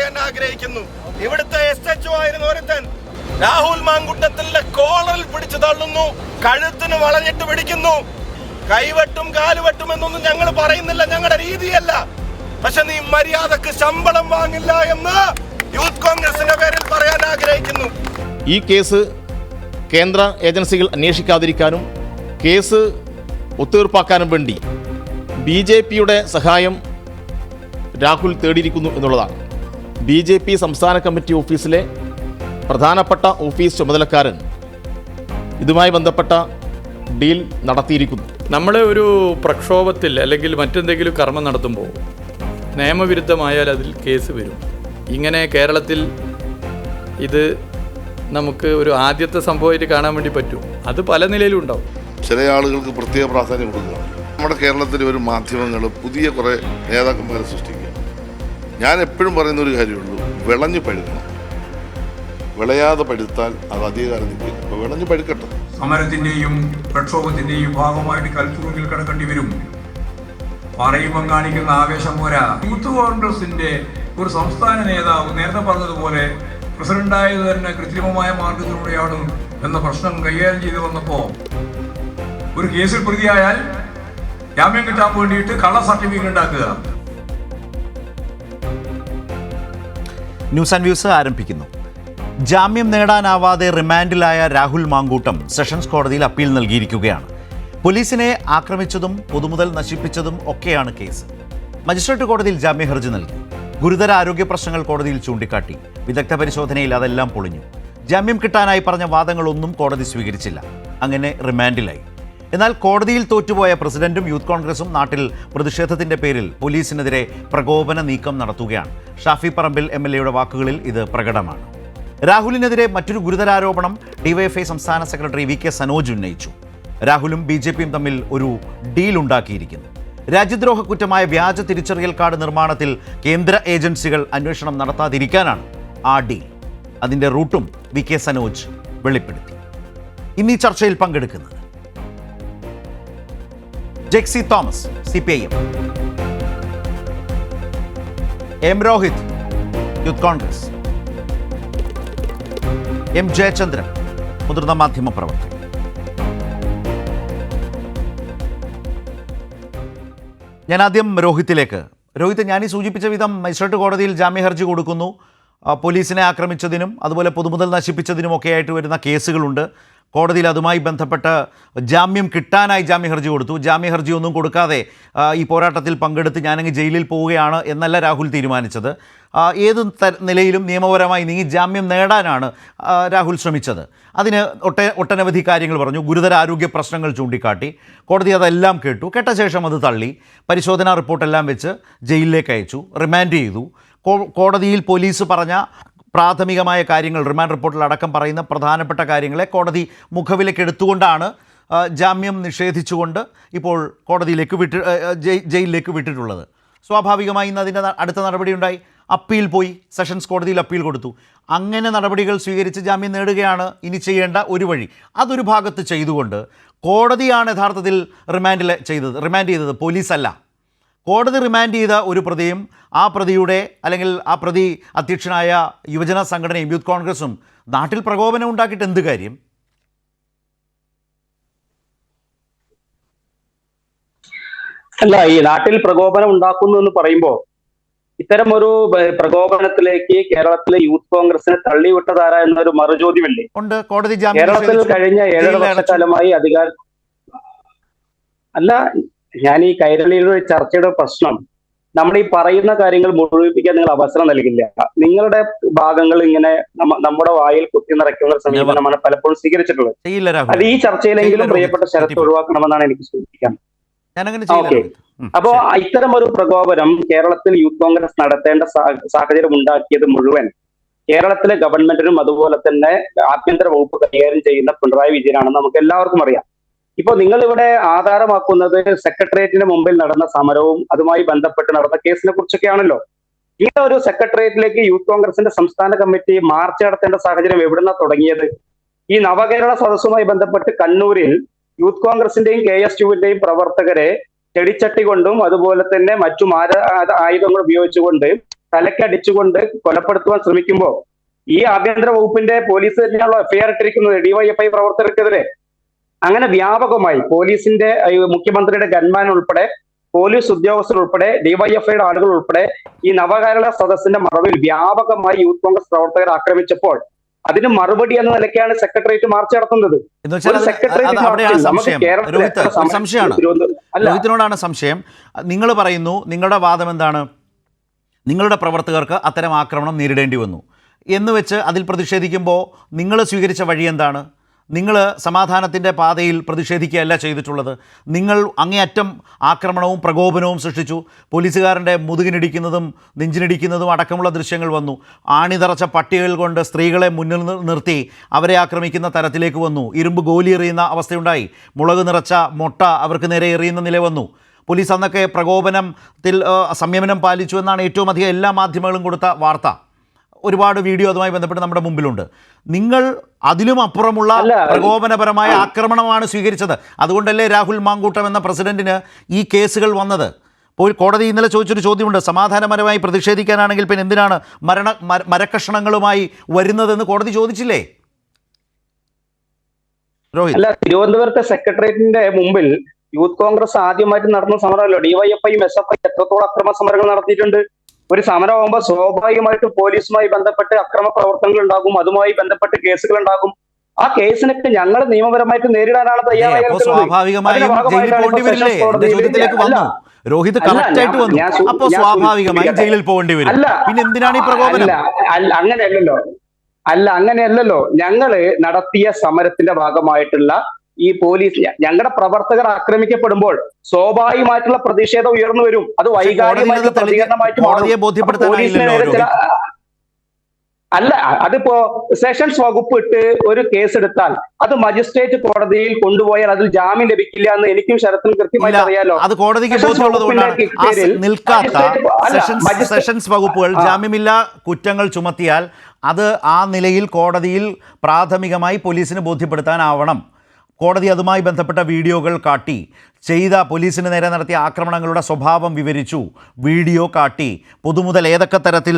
പറയാൻ ആഗ്രഹിക്കുന്നു. ഇവിടുത്തെ SHO ആയിരുന്ന ഒരുത്തൻ രാഹുൽ മാങ്കുട്ടത്തിന്റെ കോളറിൽ പിടിച്ചു തള്ളുന്നു, കഴുത്തിന് വളഞ്ഞിട്ട് പിടിക്കുന്നു. കൈവെട്ടും കാലുവെട്ടും എന്നൊന്നും ഞങ്ങൾ പറയുന്നില്ല, ഞങ്ങളുടെ രീതിയല്ല. പക്ഷെ നീ മര്യാദക്ക് ശമ്പളം വാങ്ങില്ല എന്ന് യൂത്ത് കോൺഗ്രസിന്റെ പേരിൽ പറയാൻ ആഗ്രഹിക്കുന്നു. ഈ കേസ് കേന്ദ്ര ഏജൻസികൾ അന്വേഷിക്കാതിരിക്കാനും കേസ് ഒത്തുതീർപ്പാക്കാനും വേണ്ടി BJPയുടെ സഹായം രാഹുൽ തേടിയിരിക്കുന്നു എന്നുള്ളതാണ്. BJP സംസ്ഥാന കമ്മിറ്റി ഓഫീസിലെ പ്രധാനപ്പെട്ട ഓഫീസ് ചുമതലക്കാരൻ ഇതുമായി ബന്ധപ്പെട്ട ഡീൽ നടത്തിയിരിക്കുന്നു. നമ്മൾ ഒരു പ്രക്ഷോഭത്തിൽ അല്ലെങ്കിൽ മറ്റെന്തെങ്കിലും കർമ്മം നടത്തുമ്പോൾ നിയമവിരുദ്ധമായാൽ അതിൽ കേസ് വരും. ഇങ്ങനെ കേരളത്തിൽ ഇത് നമുക്ക് ഒരു ആദ്യത്തെ സംഭവമായിട്ട് കാണാൻ വേണ്ടി പറ്റും. അത് പല നിലയിലും ഉണ്ടാവും. ചില ആളുകൾക്ക് പ്രത്യേക പ്രാധാന്യം കൊടുക്കുക. നമ്മുടെ കേരളത്തിലെ ഒരു മാധ്യമങ്ങൾ പുതിയ കുറേ നേതാക്കന്മാരെ സൃഷ്ടിക്കുക. ഞാൻ എപ്പോഴും പറയുന്ന ഒരു കാര്യമുള്ളൂ, വിളഞ്ഞു പഴുക്കണം. വിളയാതെ പഴുത്താൽ അത് അധികാരം നിൽക്കില്ല. അപ്പോൾ വിളഞ്ഞു പഴുക്കട്ടെ. സമരത്തിൻ്റെയും പ്രക്ഷോഭത്തിൻ്റെയും ഭാഗമായിട്ട് കൽത്തുറുങ്കിൽ കിടക്കേണ്ടി വരും. പറയുമ്പം കാണിക്കുന്ന ആവേശം പോരാ. യൂത്ത് കോൺഗ്രസിൻ്റെ ഒരു സംസ്ഥാന നേതാവ് നേരത്തെ പറഞ്ഞതുപോലെ പ്രസിഡന്റായത് തന്നെ കൃത്രിമമായ മാർഗത്തിലൂടെയാണ് എന്ന പ്രശ്നം കൈകാര്യം ചെയ്തു വന്നപ്പോൾ ഒരു കേസിൽ പ്രതിയായാൽ ജാമ്യം കിട്ടാൻ വേണ്ടിയിട്ട് കള്ള സർട്ടിഫിക്കറ്റ് ഉണ്ടാക്കുക. ന്യൂസ് ആൻഡ് വ്യൂസ് ആരംഭിക്കുന്നു. ജാമ്യം നേടാനാവാതെ റിമാൻഡിലായ രാഹുൽ മാങ്കൂട്ടം സെഷൻസ് കോടതിയിൽ അപ്പീൽ നൽകിയിരിക്കുകയാണ്. പോലീസിനെ ആക്രമിച്ചതും പൊതുമുതൽ നശിപ്പിച്ചതും ഒക്കെയാണ് കേസ്. മജിസ്ട്രേറ്റ് കോടതിയിൽ ജാമ്യ ഹർജി നൽകി. ഗുരുതര ആരോഗ്യ പ്രശ്നങ്ങൾ കോടതിയിൽ ചൂണ്ടിക്കാട്ടി. വിദഗ്ധ പരിശോധനയിൽ അതെല്ലാം പൊളിഞ്ഞു. ജാമ്യം കിട്ടാനായി പറഞ്ഞ വാദങ്ങളൊന്നും കോടതി സ്വീകരിച്ചില്ല. അങ്ങനെ റിമാൻഡിലായി. എന്നാൽ കോടതിയിൽ തോറ്റുപോയ പ്രസിഡന്റും യൂത്ത് കോൺഗ്രസും നാട്ടിൽ പ്രതിഷേധത്തിന്റെ പേരിൽ പോലീസിനെതിരെ പ്രകോപന നീക്കം നടത്തുകയാണ്. ഷാഫി പറമ്പിൽ MLA വാക്കുകളിൽ ഇത് പ്രകടമാണ്. രാഹുലിനെതിരെ മറ്റൊരു ഗുരുതരാരോപണം DYFI സംസ്ഥാന സെക്രട്ടറി VK സനോജ് ഉന്നയിച്ചു. രാഹുലും BJPയും തമ്മിൽ ഒരു ഡീൽ ഉണ്ടാക്കിയിരിക്കുന്നു. രാജ്യദ്രോഹ കുറ്റമായ വ്യാജ തിരിച്ചറിയൽ കാർഡ് നിർമ്മാണത്തിൽ കേന്ദ്ര ഏജൻസികൾ അന്വേഷണം നടത്താതിരിക്കാനാണ് ആ ഡീൽ. അതിൻ്റെ റൂട്ടും VK സനോജ് വെളിപ്പെടുത്തി. ഇന്ന് ഈ ചർച്ചയിൽ പങ്കെടുക്കുന്നത് Jexy Thomas CPIM, M Rohith youth Congress, M Jayachandran മുതിർന്ന മാധ്യമ പ്രവർത്തകൻ. ഞാൻ ആദ്യം രോഹിത്തിലേക്ക്. രോഹിത്, ഞാൻ ഈ സൂചിപ്പിച്ച വിധം മജിസ്ട്രേറ്റ് കോടതിയിൽ ജാമ്യ ഹർജി കൊടുക്കുന്നു. പോലീസിനെ ആക്രമിച്ചതിനും അതുപോലെ പൊതുമുതൽ നശിപ്പിച്ചതിനുമൊക്കെ ആയിട്ട് വരുന്ന കേസുകളുണ്ട്. കോടതിയിൽ അതുമായി ബന്ധപ്പെട്ട് ജാമ്യം കിട്ടാനായി ജാമ്യ ഹർജി കൊടുത്തു. ജാമ്യ ഹർജി ഒന്നും കൊടുക്കാതെ ഈ പോരാട്ടത്തിൽ പങ്കെടുത്ത് ഞാനങ്ങ് ജയിലിൽ പോവുകയാണ് എന്നല്ല രാഹുൽ തീരുമാനിച്ചത്. ഏത് നിലയിലും നിയമപരമായി നീങ്ങി ജാമ്യം നേടാനാണ് രാഹുൽ ശ്രമിച്ചത്. അതിന് ഒട്ടനവധി കാര്യങ്ങൾ പറഞ്ഞു. ഗുരുതര ആരോഗ്യ പ്രശ്നങ്ങൾ ചൂണ്ടിക്കാട്ടി. കോടതി അതെല്ലാം കേട്ട ശേഷം അത് തള്ളി. പരിശോധനാ റിപ്പോർട്ടെല്ലാം വെച്ച് ജയിലിലേക്ക് അയച്ചു, റിമാൻഡ് ചെയ്തു. കോടതിയിൽ പോലീസ് പറഞ്ഞ പ്രാഥമികമായ കാര്യങ്ങൾ, റിമാൻഡ് റിപ്പോർട്ടിൽ അടക്കം പറയുന്ന പ്രധാനപ്പെട്ട കാര്യങ്ങളെ കോടതി മുഖവിലേക്ക് എടുത്തുകൊണ്ടാണ് ജാമ്യം നിഷേധിച്ചുകൊണ്ട് ഇപ്പോൾ കോടതിയിലേക്ക് ജയിലിലേക്ക് വിട്ടിട്ടുള്ളത്. സ്വാഭാവികമായി ഇന്ന് അതിൻ്റെ അടുത്ത നടപടി ഉണ്ടായി. അപ്പീൽ പോയി, സെഷൻസ് കോടതിയിൽ അപ്പീൽ കൊടുത്തു. അങ്ങനെ നടപടികൾ സ്വീകരിച്ച് ജാമ്യം നേടുകയാണ് ഇനി ചെയ്യേണ്ട ഒരു വഴി. അതൊരു ഭാഗത്ത് ചെയ്തുകൊണ്ട് കോടതിയാണ് യഥാർത്ഥത്തിൽ റിമാൻഡ് ചെയ്തത്, പോലീസല്ല. കോടതി റിമാൻഡ് ചെയ്ത ഒരു പ്രതിയും ആ പ്രതിയുടെ അല്ലെങ്കിൽ ആ പ്രതി അധ്യക്ഷനായ യുവജന സംഘടനയും യൂത്ത് കോൺഗ്രസും നാട്ടിൽ പ്രകോപനം ഉണ്ടാക്കിയിട്ട് എന്ത് കാര്യം? അല്ല, ഈ നാട്ടിൽ പ്രകോപനം ഉണ്ടാക്കുന്നു എന്ന് പറയുമ്പോൾ ഇത്തരം ഒരു പ്രകോപനത്തിലേക്ക് കേരളത്തിലെ യൂത്ത് കോൺഗ്രസിനെ തള്ളിവിട്ടതാരാ എന്നൊരു മറുചോദ്യമല്ലേ ഉണ്ട്. കോടതി കേരളത്തിൽ കഴിഞ്ഞ 7 വർഷക്കാലമായി അല്ല, ഞാൻ ഈ കൈരളിയുടെ ചർച്ചയുടെ പ്രശ്നം, നമ്മൾ ഈ പറയുന്ന കാര്യങ്ങൾ മുഴുവിപ്പിക്കാൻ നിങ്ങൾ അവസരം നൽകില്ല. നിങ്ങളുടെ ഭാഗങ്ങൾ ഇങ്ങനെ നമ്മുടെ വായിൽ കുത്തി നിറയ്ക്കുന്ന ഒരു സമീപനമാണ് പലപ്പോഴും സ്വീകരിച്ചിട്ടുള്ളത്. അത് ഈ ചർച്ചയിലെങ്കിലും പ്രിയപ്പെട്ട ശരത്ത് ഒഴിവാക്കണമെന്നാണ് എനിക്ക് സൂചിപ്പിക്കാൻ. ഓക്കെ, അപ്പോ ഇത്തരം ഒരു പ്രകോപനം കേരളത്തിൽ യൂത്ത് കോൺഗ്രസ് നടത്തേണ്ട സാഹചര്യം ഉണ്ടാക്കിയത് മുഴുവൻ കേരളത്തിലെ ഗവൺമെന്റിനും അതുപോലെ തന്നെ ആഭ്യന്തര വകുപ്പ് കൈകാര്യം ചെയ്യുന്ന പിണറായി വിജയനാണെന്ന് നമുക്ക് എല്ലാവർക്കും അറിയാം. ഇപ്പൊ നിങ്ങൾ ഇവിടെ ആധാരമാക്കുന്നത് സെക്രട്ടേറിയറ്റിന് മുമ്പിൽ നടന്ന സമരവും അതുമായി ബന്ധപ്പെട്ട് നടന്ന കേസിനെ കുറിച്ചൊക്കെയാണല്ലോ. ഇങ്ങനെ ഒരു സെക്രട്ടേറിയറ്റിലേക്ക് യൂത്ത് കോൺഗ്രസിന്റെ സംസ്ഥാന കമ്മിറ്റി മാർച്ച് നടത്തേണ്ട സാഹചര്യം എവിടുന്നാ തുടങ്ങിയത്? ഈ നവകേരള സദസ്സുമായി ബന്ധപ്പെട്ട് കണ്ണൂരിൽ യൂത്ത് കോൺഗ്രസിന്റെയും KSUവിന്റെയും പ്രവർത്തകരെ ചെടിച്ചട്ടി കൊണ്ടും അതുപോലെ തന്നെ മറ്റു ആയുധങ്ങൾ ഉപയോഗിച്ചുകൊണ്ട് തലക്കടിച്ചുകൊണ്ട് കൊലപ്പെടുത്തുവാൻ ശ്രമിക്കുമ്പോൾ ഈ ആഭ്യന്തര വകുപ്പിന്റെ പോലീസ് തന്നെയാണല്ലോ എഫ്ഐആർ ഇട്ടിരിക്കുന്നത് ഡിവൈഎഫ്ഐ പ്രവർത്തകർക്കെതിരെ. അങ്ങനെ വ്യാപകമായി പോലീസിന്റെ മുഖ്യമന്ത്രിയുടെ ഗൺമാൻ ഉൾപ്പെടെ പോലീസ് ഉദ്യോഗസ്ഥർ ഉൾപ്പെടെ ഡിവൈഎഫ്ഐയുടെ ആളുകൾ ഉൾപ്പെടെ ഈ നവകേരള സദസ്സിന്റെ മറവിൽ വ്യാപകമായി യൂത്ത് കോൺഗ്രസ് പ്രവർത്തകർ ആക്രമിച്ചപ്പോൾ അതിന് മറുപടി എന്ന നിലയ്ക്കാണ് സെക്രട്ടേറിയറ്റ് മാർച്ച് നടത്തുന്നത്. രോഹിത്തിനോടാണ് സംശയം. നിങ്ങൾ പറയുന്നു, നിങ്ങളുടെ വാദം എന്താണ്? നിങ്ങളുടെ പ്രവർത്തകർക്ക് അത്തരം ആക്രമണം നേരിടേണ്ടി വന്നു എന്ന് വെച്ച് അതിൽ പ്രതിഷേധിക്കുമ്പോൾ നിങ്ങൾ സ്വീകരിച്ച വഴി എന്താണ്? നിങ്ങൾ സമാധാനത്തിൻ്റെ പാതയിൽ പ്രതിഷേധിക്കുകയല്ല ചെയ്തിട്ടുള്ളത്. നിങ്ങൾ അങ്ങേയറ്റം ആക്രമണവും പ്രകോപനവും സൃഷ്ടിച്ചു. പോലീസുകാരൻ്റെ മുതുകിനിടിക്കുന്നതും നെഞ്ചിനിടിക്കുന്നതും അടക്കമുള്ള ദൃശ്യങ്ങൾ വന്നു. ആണിതറച്ച പട്ടികൾ കൊണ്ട് സ്ത്രീകളെ മുന്നിൽ നിർത്തി അവരെ ആക്രമിക്കുന്ന തരത്തിലേക്ക് വന്നു. ഇരുമ്പ് ഗോലി എറിയുന്ന അവസ്ഥയുണ്ടായി. മുളക് നിറച്ച മൊട്ട അവർക്ക് നേരെ എറിയുന്ന നില വന്നു. പോലീസ് അന്നൊക്കെ പ്രകോപനത്തിൽ സംയമനം പാലിച്ചു എന്നാണ് ഏറ്റവും അധികം എല്ലാ മാധ്യമങ്ങളും കൊടുത്ത വാർത്ത. ഒരുപാട് വീഡിയോ അതുമായി ബന്ധപ്പെട്ട് നമ്മുടെ മുമ്പിലുണ്ട്. നിങ്ങൾ അതിലും അപ്പുറമുള്ള പ്രകോപനപരമായ ആക്രമണമാണ് സ്വീകരിച്ചത്. അതുകൊണ്ടല്ലേ രാഹുൽ മാങ്കൂട്ടം എന്ന പ്രസിഡന്റിന് ഈ കേസുകൾ വന്നത്? കോടതി ഇന്നലെ ചോദിച്ചൊരു ചോദ്യമുണ്ട്, സമാധാനപരമായി പ്രതിഷേധിക്കാനാണെങ്കിൽ പിന്നെ എന്തിനാണ് മരക്കഷണങ്ങളുമായി വരുന്നതെന്ന് കോടതി ചോദിച്ചില്ലേ? രോഹിത്, അല്ല, തിരുവനന്തപുരത്തെ സെക്രട്ടേറിയറ്റിന്റെ മുമ്പിൽ യൂത്ത് കോൺഗ്രസ് ആദ്യമായിട്ട് നടന്ന സമരമല്ലോ. ഡിവൈഎഫ്ഐയും എസ്എഫ്ഐ എത്രത്തോളം അക്രമ സമരങ്ങൾ നടത്തിയിട്ടുണ്ട്. ഒരു സമരമാകുമ്പോൾ സ്വാഭാവികമായിട്ട് പോലീസുമായി ബന്ധപ്പെട്ട് അക്രമ പ്രവർത്തനങ്ങൾ ഉണ്ടാകും, അതുമായി ബന്ധപ്പെട്ട് കേസുകൾ ഉണ്ടാകും. ആ കേസിനൊക്കെ ഞങ്ങൾ നിയമപരമായിട്ട് നേരിടാനാണ് തയ്യാറായത്. സ്വാഭാവികമായും ജയിലിൽ പോകേണ്ടി വരില്ലേ? ചോദ്യത്തിലേക്ക് വന്നു രോഹിത്, കറക്റ്റ് ആയിട്ട് വന്നു. അപ്പൊ സ്വാഭാവികമായി ജയിലിൽ പോകേണ്ടി വരും. പിന്നെ എന്തിനാണ് ഈ പ്രകോപനം? അങ്ങനെയല്ലല്ലോ. ഞങ്ങള് നടത്തിയ സമരത്തിന്റെ ഭാഗമായിട്ടുള്ള ഈ പോലീസ് ഞങ്ങളുടെ പ്രവർത്തകർ ആക്രമിക്കപ്പെടുമ്പോൾ സ്വാഭാവികമായിട്ടുള്ള പ്രതിഷേധം ഉയർന്നു വരും. അത് വൈകാരികമായിട്ട് പ്രതികരണമായിട്ട് അല്ല. അതിപ്പോ സെഷൻസ് വകുപ്പ് ഇട്ട് ഒരു കേസ് എടുത്താൽ അത് മജിസ്ട്രേറ്റ് കോടതിയിൽ കൊണ്ടുപോയാൽ അതിൽ ജാമ്യം ലഭിക്കില്ല എന്ന് എനിക്കും ശരത്തിനും കൃത്യമായിട്ട് അറിയാലോ. അത് കോടതിക്ക് നിൽക്കാത്ത സെഷൻസ് വകുപ്പുകൾ ജാമ്യമില്ലാ കുറ്റങ്ങൾ ചുമത്തിയാൽ അത് ആ നിലയിൽ കോടതിയിൽ പ്രാഥമികമായി പോലീസിന് ബോധ്യപ്പെടുത്താനാവണം. കോടതി അതുമായി ബന്ധപ്പെട്ട വീഡിയോകൾ കാട്ടി, ചെയ്ത പോലീസിന് നേരെ നടത്തിയ ആക്രമണങ്ങളുടെ സ്വഭാവം വിവരിച്ചു, വീഡിയോ കാട്ടി, പൊതുമുതൽ ഏതൊക്കെ തരത്തിൽ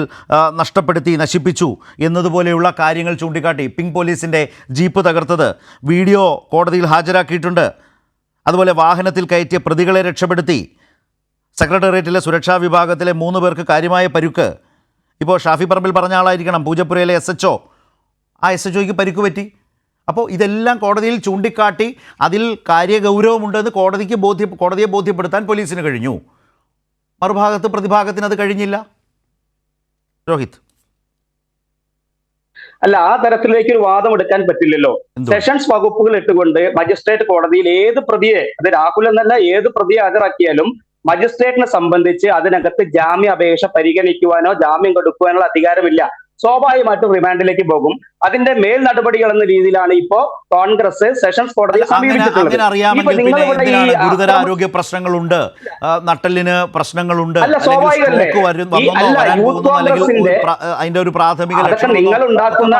നഷ്ടപ്പെടുത്തി നശിപ്പിച്ചു എന്നതുപോലെയുള്ള കാര്യങ്ങൾ ചൂണ്ടിക്കാട്ടി. പിങ്ക് പോലീസിൻ്റെ ജീപ്പ് തകർത്തത് വീഡിയോ കോടതിയിൽ ഹാജരാക്കിയിട്ടുണ്ട്. അതുപോലെ വാഹനത്തിൽ കയറ്റിയ പ്രതികളെ രക്ഷപ്പെടുത്തി. സെക്രട്ടേറിയറ്റിലെ സുരക്ഷാ വിഭാഗത്തിലെ 3 പേർക്ക് കാര്യമായ പരുക്ക്. ഇപ്പോൾ ഷാഫി പറമ്പിൽ പറഞ്ഞ ആളായിരിക്കണം പൂജപ്പുരയിലെ SHO. ആ SHOയ്ക്ക് പരുക്ക് പറ്റി. അപ്പോൾ ഇതെല്ലാം കോടതിയിൽ ചൂണ്ടിക്കാട്ടി അതിൽ കാര്യഗൗരവമുണ്ടെന്ന് കോടതിയെ ബോധ്യപ്പെടുത്താൻ പോലീസിന് കഴിഞ്ഞു. മറുഭാഗത്ത് പ്രതിഭാഗത്തിന് അത് കഴിഞ്ഞില്ല. രോഹിത്, അല്ല, ആ തരത്തിലേക്ക് ഒരു വാദം എടുക്കാൻ പറ്റില്ലല്ലോ. സെഷൻസ് വകുപ്പുകൾ ഇട്ടുകൊണ്ട് മജിസ്ട്രേറ്റ് കോടതിയിൽ ഏത് പ്രതിയെ, അത് രാഹുൽ എന്നല്ല, ഏത് പ്രതിയെ ഹാജരാക്കിയാലും മജിസ്ട്രേറ്റിനെ സംബന്ധിച്ച് അതിനകത്ത് ജാമ്യ അപേക്ഷ പരിഗണിക്കുവാനോ ജാമ്യം കൊടുക്കുവാനോ അധികാരമില്ല. സ്വാഭാവികമായിട്ടും റിമാൻഡിലേക്ക് പോകും. അതിന്റെ മേൽ നടപടികൾ എന്ന രീതിയിലാണ് ഇപ്പോ കോൺഗ്രസ് സെഷൻസ് കോടതിയെ സമീപിച്ചിട്ടുള്ളത്. ഗുരുതര ആരോഗ്യ പ്രശ്നങ്ങളുണ്ട്, നട്ടലിന് പ്രശ്നങ്ങളുണ്ട്, അതിന്റെ ഒരു പ്രാഥമിക നിങ്ങൾ ഉണ്ടാക്കുന്ന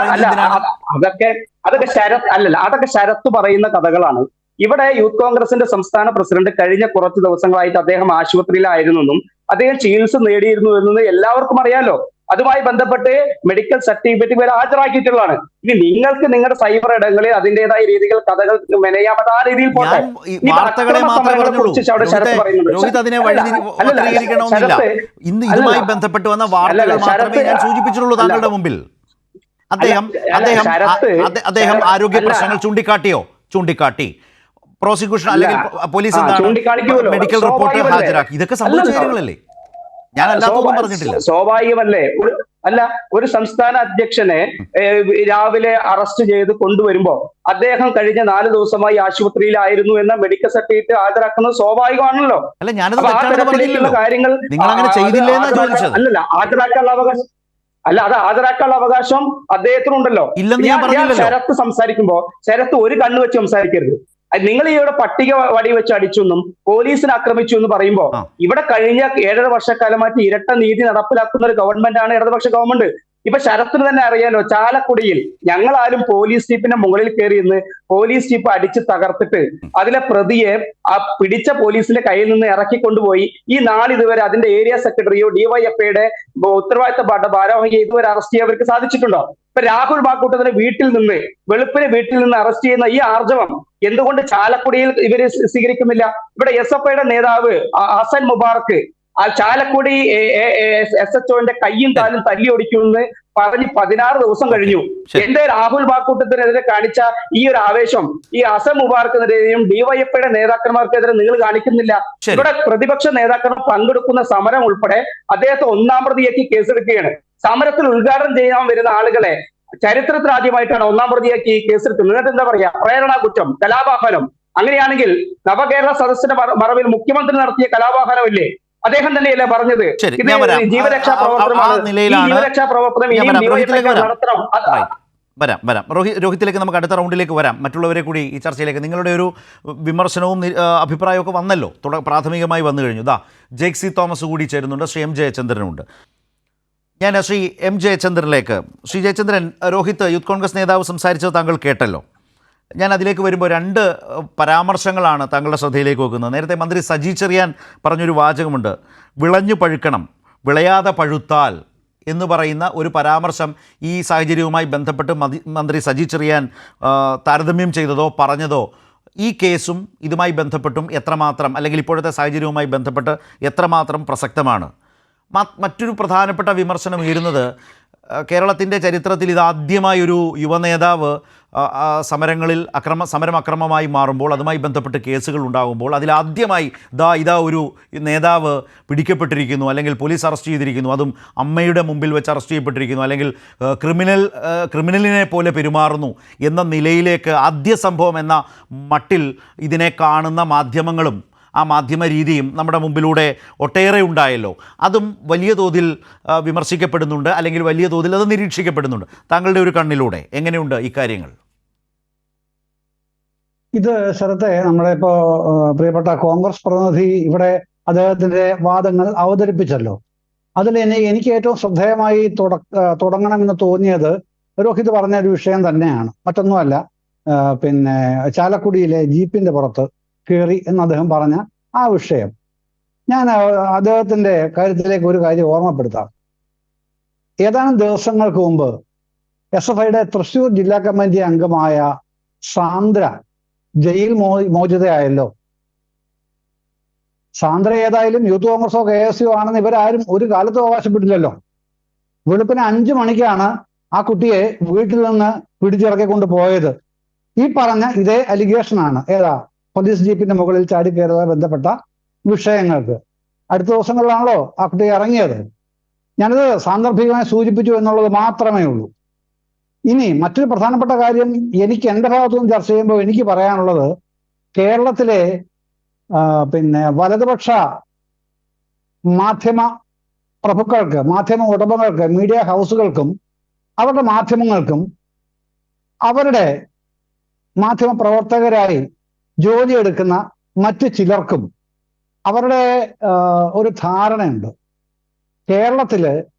അതൊക്കെ ശരത്ത് പറയുന്ന കഥകളാണ്. ഇവിടെ യൂത്ത് കോൺഗ്രസിന്റെ സംസ്ഥാന പ്രസിഡന്റ് കഴിഞ്ഞ കുറച്ച് ദിവസങ്ങളായിട്ട് അദ്ദേഹം ആശുപത്രിയിലായിരുന്നെന്നും അദ്ദേഹം ചികിത്സ നേടിയിരുന്നു എന്നത് എല്ലാവർക്കും അറിയാലോ. അതുമായി ബന്ധപ്പെട്ട് മെഡിക്കൽ സർട്ടിഫിക്കറ്റ് വരെ ഹാജരാക്കിയിട്ടുള്ളതാണ്. ഇനി നിങ്ങൾക്ക് നിങ്ങളുടെ സൈബർ ഇടങ്ങളിൽ അതിന്റേതായ രീതികൾ കഥകൾ മെനയാമത് ആ രീതിയിൽ പോട്ടെ. ഇതുമായി ബന്ധപ്പെട്ട് വന്ന വാർത്തകൾ മാത്രമേ ഞാൻ സൂചിപ്പിച്ചിട്ടുള്ളൂ താങ്കളുടെ മുമ്പിൽ. അദ്ദേഹം ആരോഗ്യ പ്രശ്നങ്ങൾ ചൂണ്ടിക്കാട്ടി. പ്രോസിക്യൂഷൻ അല്ലെങ്കിൽ പോലീസ് മെഡിക്കൽ റിപ്പോർട്ട് ഹാജരാക്കി. ഇതൊക്കെ സംഭവിച്ച കാര്യങ്ങളല്ലേ? ഞാൻ അല്ലാതൊന്നും പറഞ്ഞിട്ടില്ല. സ്വാഭാവികമല്ലേ? ഒരു സംസ്ഥാന അധ്യക്ഷനെ രാവിലെ അറസ്റ്റ് ചെയ്ത് കൊണ്ടുവരുമ്പോ അദ്ദേഹം കഴിഞ്ഞ 4 ദിവസമായി ആശുപത്രിയിലായിരുന്നു എന്ന മെഡിക്കൽ സർട്ടിഫിക്കറ്റ് ഹാജരാക്കുന്നത് സ്വാഭാവികമാണല്ലോ. അല്ല, ഞാനത് കാര്യങ്ങൾ നിങ്ങൾ അങ്ങനെ ചെയ്തില്ലേ എന്നാ ചോദിച്ചത്. അല്ലല്ല, ഹാജരാക്കാനുള്ള അവകാശം അത് ഹാജരാക്കാനുള്ള അവകാശം അദ്ദേഹത്തിനുണ്ടല്ലോ. ഇല്ലെന്ന് ഞാൻ പറഞ്ഞില്ലല്ലോ. ശരത്ത് സംസാരിക്കുമ്പോ ശരത്ത് ഒരു കണ്ണ് വെച്ച് സംസാരിക്കരുത്. നിങ്ങൾ ഇവിടെ പട്ടിക വടി വെച്ച് അടിച്ചെന്നും പോലീസിനെ ആക്രമിച്ചു എന്ന് പറയുമ്പോൾ ഇവിടെ കഴിഞ്ഞ 7.5 വർഷക്കാലമായിട്ട് ഇരട്ട നീതി നടപ്പിലാക്കുന്ന ഒരു ഗവൺമെന്റ് ആണ് ഇടതുപക്ഷ ഗവൺമെന്റ്. ഇപ്പൊ ശരത്തിന് തന്നെ അറിയാലോ, ചാലക്കുടിയിൽ ഞങ്ങളാരും പോലീസ് ജീപ്പിന്റെ മുകളിൽ കയറി ഇന്ന് പോലീസ് ജീപ്പ് അടിച്ച് തകർത്തിട്ട് അതിലെ പ്രതിയെ ആ പിടിച്ച പോലീസിന്റെ കയ്യിൽ നിന്ന് ഇറക്കിക്കൊണ്ടുപോയി ഈ നാളിതുവരെ അതിന്റെ ഏരിയ സെക്രട്ടറിയോ ഡിവൈഎഫ്ഐയുടെ ഉത്തരവാദിത്തപ്പെട്ട ഭാരവാഹിയെ ഇതുവരെ അറസ്റ്റ് ചെയ്യാൻ അവർക്ക് സാധിച്ചിട്ടുണ്ടോ? ഇപ്പൊ രാഹുൽ മാക്കൂട്ടത്തിന്റെ വീട്ടിൽ നിന്ന് വെളുപ്പിന് വീട്ടിൽ നിന്ന് അറസ്റ്റ് ചെയ്യുന്ന ഈ ആർജവം എന്തുകൊണ്ട് ചാലക്കുടിയിൽ ഇവര് സ്വീകരിക്കുന്നില്ല? ഇവിടെ SFIയുടെ നേതാവ് ഹസൻ മുബാറക്ക് ആ ചാലക്കുടി SHOന്റെ കയ്യും കാലും തല്ലി ഒടിക്കുമെന്ന് പറഞ്ഞ് 16 ദിവസം കഴിഞ്ഞു. എന്റെ രാഹുൽ മാക്കൂട്ടത്തിനെതിരെ കാണിച്ച ഈ ഒരു ആവേശം ഈ ഹസൻ മുബാറക്കിനെതിരെയും ഡിവൈഎഫ്ഐയുടെ നേതാക്കന്മാർക്കെതിരെ നിങ്ങൾ കാണിക്കുന്നില്ല. ഇവിടെ പ്രതിപക്ഷ നേതാക്കൾ പങ്കെടുക്കുന്ന സമരം ഉൾപ്പെടെ അദ്ദേഹത്തെ 1-ാം പ്രതിയാക്കി കേസെടുക്കുകയാണ്. സമരത്തിൽ ഉദ്ഘാടനം ചെയ്യാൻ വരുന്ന ആളുകളെ ചരിത്രത്തിൽ ആദ്യമായിട്ടാണ് 1-ാം പ്രതിയാക്കി കേസെടുക്കുന്നത്. എന്നിട്ട് എന്താ പറയാ, പ്രേരണ കുറ്റം, കലാപാഹനം. അങ്ങനെയാണെങ്കിൽ നവകേരള സദസ്സിന്റെ മറവിൽ മുഖ്യമന്ത്രി നടത്തിയ കലാപാഹനമല്ലേ? അദ്ദേഹം തന്നെയല്ലേ പറഞ്ഞത് ഇത് ജീവരക്ഷാ പ്രവർത്തനമാണ്, ജീവരക്ഷാ പ്രവർത്തനം നടത്തണം. വരാം രോഹിത്തിലേക്ക് നമുക്ക് അടുത്ത റൗണ്ടിലേക്ക് വരാം. മറ്റുള്ളവരെ കൂടി ഈ ചർച്ചയിലേക്ക്. നിങ്ങളുടെ ഒരു വിമർശനവും അഭിപ്രായമൊക്കെ വന്നല്ലോ, പ്രാഥമികമായി വന്നു കഴിഞ്ഞു. ജെയ്ക്സി തോമസ് കൂടി ചേരുന്നുണ്ട്, ശ്രീ M ജയചന്ദ്രനുണ്ട്. ഞാൻ ശ്രീ M ജയചന്ദ്രനിലേക്ക്. ശ്രീ ജയചന്ദ്രൻ, രോഹിത് യൂത്ത് കോൺഗ്രസ് നേതാവ് സംസാരിച്ചത് താങ്കൾ കേട്ടല്ലോ. ഞാൻ അതിലേക്ക് വരുമ്പോൾ 2 പരാമർശങ്ങളാണ് താങ്കളുടെ ശ്രദ്ധയിലേക്ക് വെക്കുന്നത്. നേരത്തെ മന്ത്രി സജി ചെറിയാൻ പറഞ്ഞൊരു വാചകമുണ്ട്, വിളഞ്ഞു പഴുക്കണം, വിളയാതെ പഴുത്താൽ എന്ന് പറയുന്ന ഒരു പരാമർശം ഈ സാഹചര്യവുമായി ബന്ധപ്പെട്ട് മന്ത്രി സജി ചെറിയാൻ താരതമ്യം ചെയ്തതോ പറഞ്ഞതോ ഈ കേസും ഇതുമായി ബന്ധപ്പെട്ടും എത്രമാത്രം, അല്ലെങ്കിൽ ഇപ്പോഴത്തെ സാഹചര്യവുമായി ബന്ധപ്പെട്ട് എത്രമാത്രം പ്രസക്തമാണ്? മറ്റൊരു പ്രധാനപ്പെട്ട വിമർശനം ഉയരുന്നത്, കേരളത്തിൻ്റെ ചരിത്രത്തിൽ ഇതാദ്യമായൊരു യുവനേതാവ് സമരങ്ങളിൽ സമരം അക്രമമായി മാറുമ്പോൾ അതുമായി ബന്ധപ്പെട്ട് കേസുകൾ ഉണ്ടാകുമ്പോൾ അതിലാദ്യമായി ഇതാ ഒരു നേതാവ് പിടിക്കപ്പെട്ടിരിക്കുന്നു, അല്ലെങ്കിൽ പോലീസ് അറസ്റ്റ് ചെയ്തിരിക്കുന്നു, അതും അമ്മയുടെ മുമ്പിൽ വെച്ച് അറസ്റ്റ് ചെയ്യപ്പെട്ടിരിക്കുന്നു, അല്ലെങ്കിൽ ക്രിമിനലിനെ പോലെ പെരുമാറുന്നു എന്ന നിലയിലേക്ക് ആദ്യ സംഭവം എന്ന മട്ടിൽ ഇതിനെ കാണുന്ന മാധ്യമങ്ങളും ആ മാധ്യമ രീതിയും നമ്മുടെ മുമ്പിലൂടെ ഒട്ടേറെ ഉണ്ടായല്ലോ. അതും വലിയ തോതിൽ വിമർശിക്കപ്പെടുന്നുണ്ട്, അല്ലെങ്കിൽ വലിയ തോതിൽ അത് നിരീക്ഷിക്കപ്പെടുന്നുണ്ട്. താങ്കളുടെ ഒരു കണ്ണിലൂടെ എങ്ങനെയുണ്ട് ഇക്കാര്യങ്ങൾ? ഇത് ശരത്തെ, നമ്മുടെ ഇപ്പോൾ പ്രിയപ്പെട്ട കോൺഗ്രസ് പ്രതിനിധി ഇവിടെ അദ്ദേഹത്തിന്റെ വാദങ്ങൾ അവതരിപ്പിച്ചല്ലോ. അതിൽ എനിക്ക് ഏറ്റവും ശ്രദ്ധേയമായി തുടങ്ങണമെന്ന് തോന്നിയത് രോഹിത് പറഞ്ഞ ഒരു വിഷയം തന്നെയാണ്, മറ്റൊന്നുമല്ല. ചാലക്കുടിയിലെ ജീപ്പിന്റെ പുറത്ത് കയറി എന്ന് അദ്ദേഹം പറഞ്ഞ ആ വിഷയം. ഞാൻ അദ്ദേഹത്തിന്റെ കാര്യത്തിലേക്ക് ഒരു കാര്യം ഓർമ്മപ്പെടുത്താം. ഏതാനും ദിവസങ്ങൾക്ക് മുമ്പ് SFIയുടെ തൃശ്ശൂർ ജില്ലാ കമ്മിറ്റി അംഗമായ സാന്ദ്ര ജയിൽ മോചിതയായല്ലോ. സാന്ദ്ര ഏതായാലും യൂത്ത് കോൺഗ്രസോ KSU ആണെന്ന് ഇവരാരും ഒരു കാലത്തും അവകാശപ്പെട്ടില്ലല്ലോ. വെളുപ്പിന് 5 മണിക്കാണ് ആ കുട്ടിയെ വീട്ടിൽ നിന്ന് പിടിച്ചിറക്കിക്കൊണ്ട് പോയത്. ഈ പറഞ്ഞ ഇതേ അലിഗേഷനാണ് പോലീസ് ജീപ്പിന്റെ മുകളിൽ ചാടിക്കയറുമായി ബന്ധപ്പെട്ട വിഷയങ്ങൾക്ക്. അടുത്ത ദിവസങ്ങളിലാണല്ലോ ആ കുട്ടി ഇറങ്ങിയത്. ഞാനത് സാന്ദർഭികമായി സൂചിപ്പിച്ചു എന്നുള്ളത് മാത്രമേ ഉള്ളൂ. ഇനി മറ്റൊരു പ്രധാനപ്പെട്ട കാര്യം എനിക്ക് എൻ്റെ ഭാഗത്തുനിന്ന് ചർച്ച ചെയ്യുമ്പോൾ എനിക്ക് പറയാനുള്ളത്, കേരളത്തിലെ വലതുപക്ഷ മാധ്യമ പ്രഭുക്കൾക്ക്, മാധ്യമ ഉടമകൾക്ക്, മീഡിയ ഹൗസുകൾക്കും അവരുടെ മാധ്യമങ്ങൾക്കും അവരുടെ മാധ്യമ പ്രവർത്തകരായി ജോലിയെടുക്കുന്ന മറ്റു ചിലർക്കും അവരുടെ ഒരു ധാരണയുണ്ട്. കേരളത്തില്